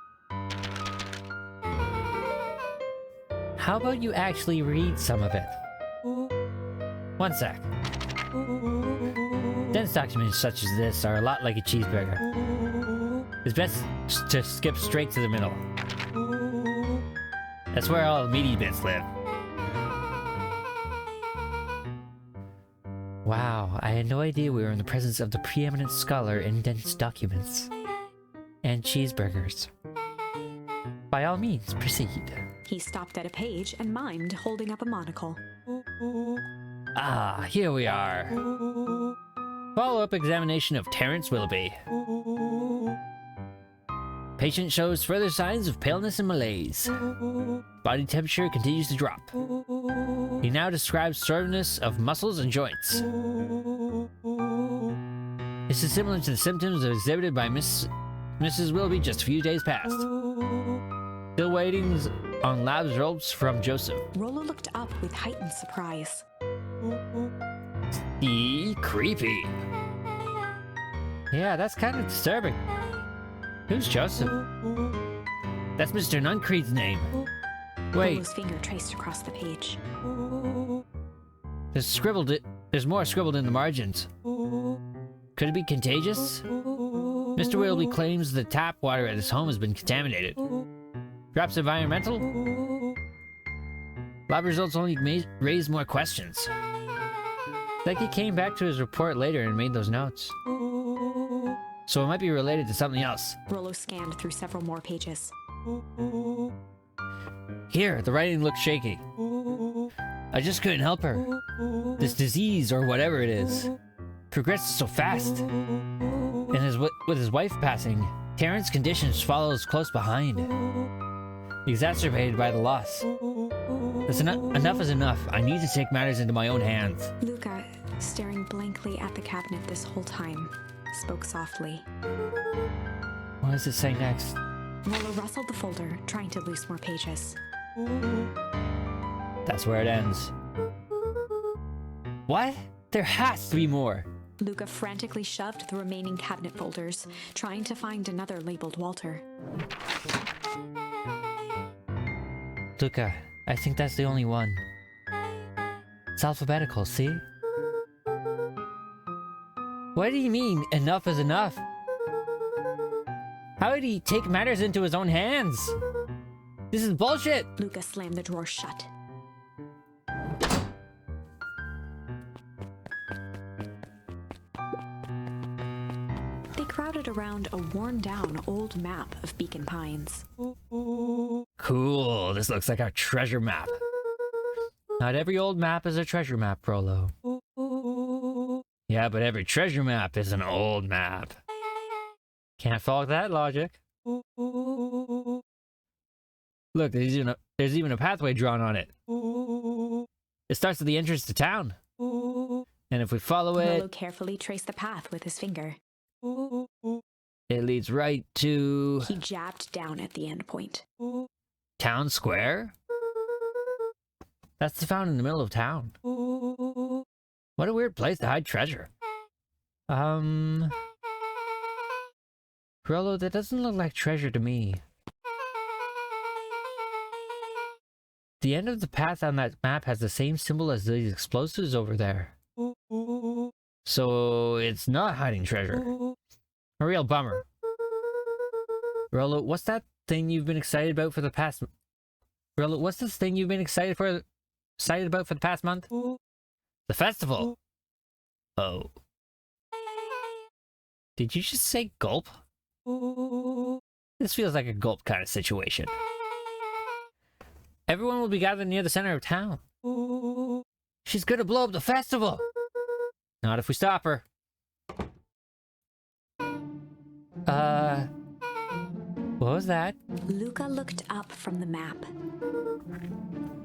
A: How about you actually read some of it? One sec. Dense documents such as this are a lot like a cheeseburger. It's best to skip straight to the middle. That's where all the meaty bits live. Wow, I had no idea we were in the presence of the preeminent scholar in dense documents. And cheeseburgers. By all means, proceed.
B: He stopped at a page and mimed, holding up a monocle.
A: Ah, here we are. Follow-up examination of Terrence Willoughby. Patient shows further signs of paleness and malaise. Body temperature continues to drop. He now describes soreness of muscles and joints. This is similar to the symptoms exhibited by Mrs. Willoughby just a few days past. Still waiting on lab results from Joseph.
B: Rollo looked up with heightened surprise.
A: Creepy. Yeah, that's kind of disturbing. Who's Joseph? That's Mr. Nuncreed's name. Wait.
B: Rollo's finger traced across the page.
A: There's more scribbled in the margins. Could it be contagious? Mr. Willoughby claims the tap water at his home has been contaminated. Perhaps environmental? Lab results only raise more questions. Like he came back to his report later and made those notes. So it might be related to something else.
B: Rollo scanned through several more pages.
A: Here, the writing looks shaky. I just couldn't help her. This disease, or whatever it is, progresses so fast. And with his wife passing, Terrence's conditions follows close behind. Exacerbated by the loss. Enough is enough. I need to take matters into my own hands.
B: Luca, staring blankly at the cabinet this whole time, spoke softly.
A: What does it say next?
B: Rollo rustled the folder, trying to loose more pages.
A: That's where it ends. What? There has to be more.
B: Luca frantically shoved the remaining cabinet folders, trying to find another labeled Walter.
A: Luca, I think that's the only one. It's alphabetical, see? What do you mean, enough is enough? How did he take matters into his own hands? This is bullshit!
B: Luca slammed the drawer shut. They crowded around a worn-down old map of Beacon Pines.
A: Cool, this looks like our treasure map. Not every old map is a treasure map, Rollo. Yeah, but every treasure map is an old map. Can't follow that logic. Look, there's even a pathway drawn on it. It starts at the entrance to town. And if we follow it...
B: Rollo carefully traced the path with his finger.
A: It leads right to...
B: He jabbed down at the end point.
A: Town Square? That's found in the middle of town. What a weird place to hide treasure. Rollo, that doesn't look like treasure to me. The end of the path on that map has the same symbol as these explosives over there. So it's not hiding treasure. A real bummer. Rollo, what's that thing you've been excited about for the past... Rollo, what's this thing you've been excited about for the past month? The festival. Oh. Did you just say gulp? This feels like a gulp kind of situation. Everyone will be gathered near the center of town. She's gonna blow up the festival! Not if we stop her. What was that?
B: Luca looked up from the map.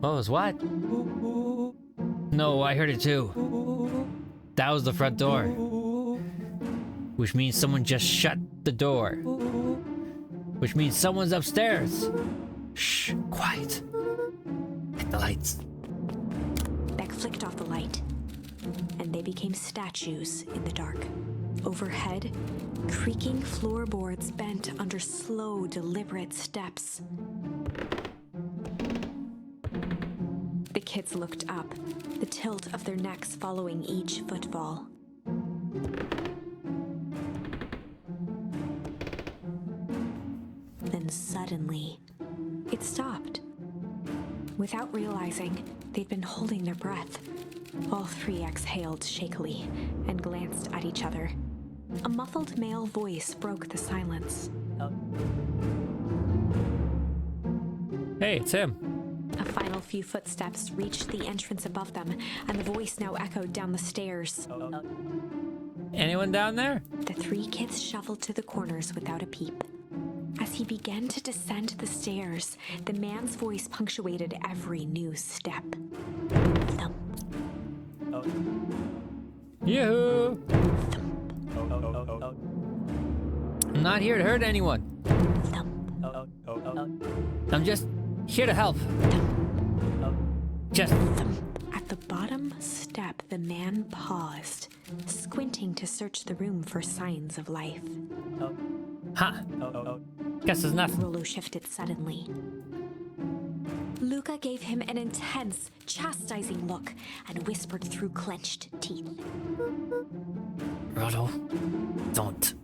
A: What was what? No, I heard it too. That was the front door. Which means someone just shut the door. Which means someone's upstairs. Shh, quiet. Hit the lights.
B: Beck flicked off the light, and they became statues in the dark. Overhead, creaking floorboards bent under slow, deliberate steps. The kids looked up, the tilt of their necks following each footfall. Then suddenly, it stopped. Without realizing, they'd been holding their breath. All three exhaled shakily and glanced at each other. A muffled male voice broke the silence.
A: Hey, it's him.
B: A final few footsteps reached the entrance above them, and the voice now echoed down the stairs.
A: Anyone down there?
B: The three kids shuffled to the corners without a peep. As he began to descend the stairs, the man's voice punctuated every new step. Thump.
A: Yoo-hoo! I'm not here to hurt anyone.
B: Thump.
A: I'm just here to help. Just
B: Thump. At the bottom step, the man paused, squinting to search the room for signs of life.
A: huh. Guess there's nothing.
B: Rollo shifted suddenly. Luca gave him an intense, chastising look and whispered through clenched teeth.
A: Rollo, don't.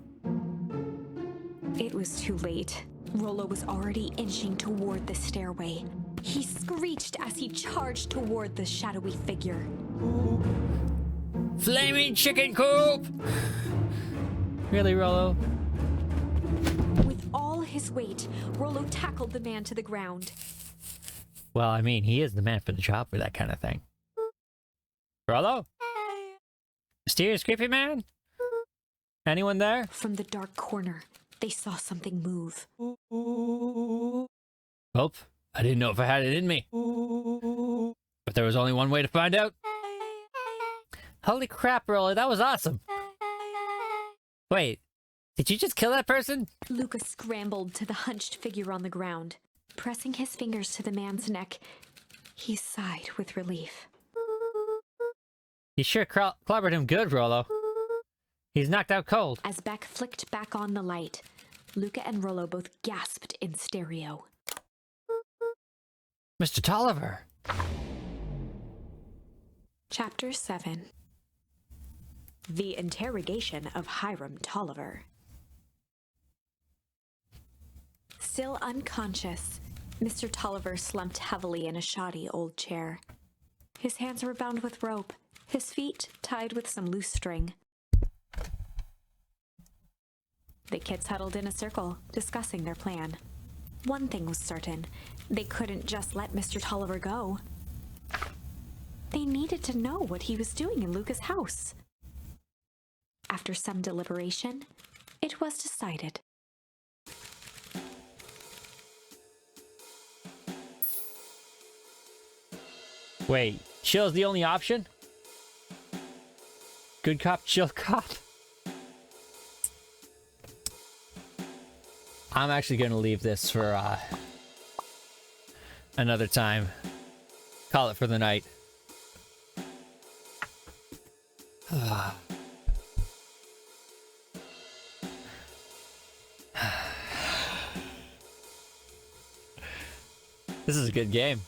B: It was too late. Rollo was already inching toward the stairway. He screeched as he charged toward the shadowy figure.
A: Flaming chicken coop! Really, Rollo?
B: With all his weight, Rollo tackled the man to the ground.
A: Well, I mean, he is the man for the job for that kind of thing. Rollo? Mysterious creepy man? Anyone there?
B: From the dark corner, they saw something move.
A: Oh, I didn't know if I had it in me. But there was only one way to find out. Holy crap, Rollo, that was awesome. Wait, did you just kill that person?
B: Luca scrambled to the hunched figure on the ground. Pressing his fingers to the man's neck, he sighed with relief.
A: You sure clobbered him good, Rollo. He's knocked out cold.
B: As Beck flicked back on the light, Luca and Rollo both gasped in stereo.
A: Mr. Tolliver.
B: Chapter 7. The Interrogation of Hiram Tolliver. Still unconscious, Mr. Tolliver slumped heavily in a shoddy old chair. His hands were bound with rope, his feet tied with some loose string. The kids huddled in a circle, discussing their plan. One thing was certain, they couldn't just let Mr. Tolliver go. They needed to know what he was doing in Luca's house. After some deliberation, it was decided.
A: Wait, chill's the only option? Good cop, chill cop? I'm actually gonna leave this for another time. Call it for the night. This is a good game.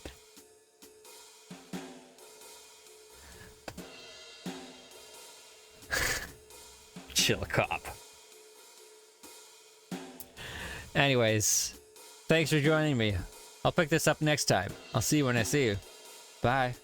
A: Chill cop. Anyways, thanks for joining me. I'll pick this up next time. I'll see you when I see you. Bye.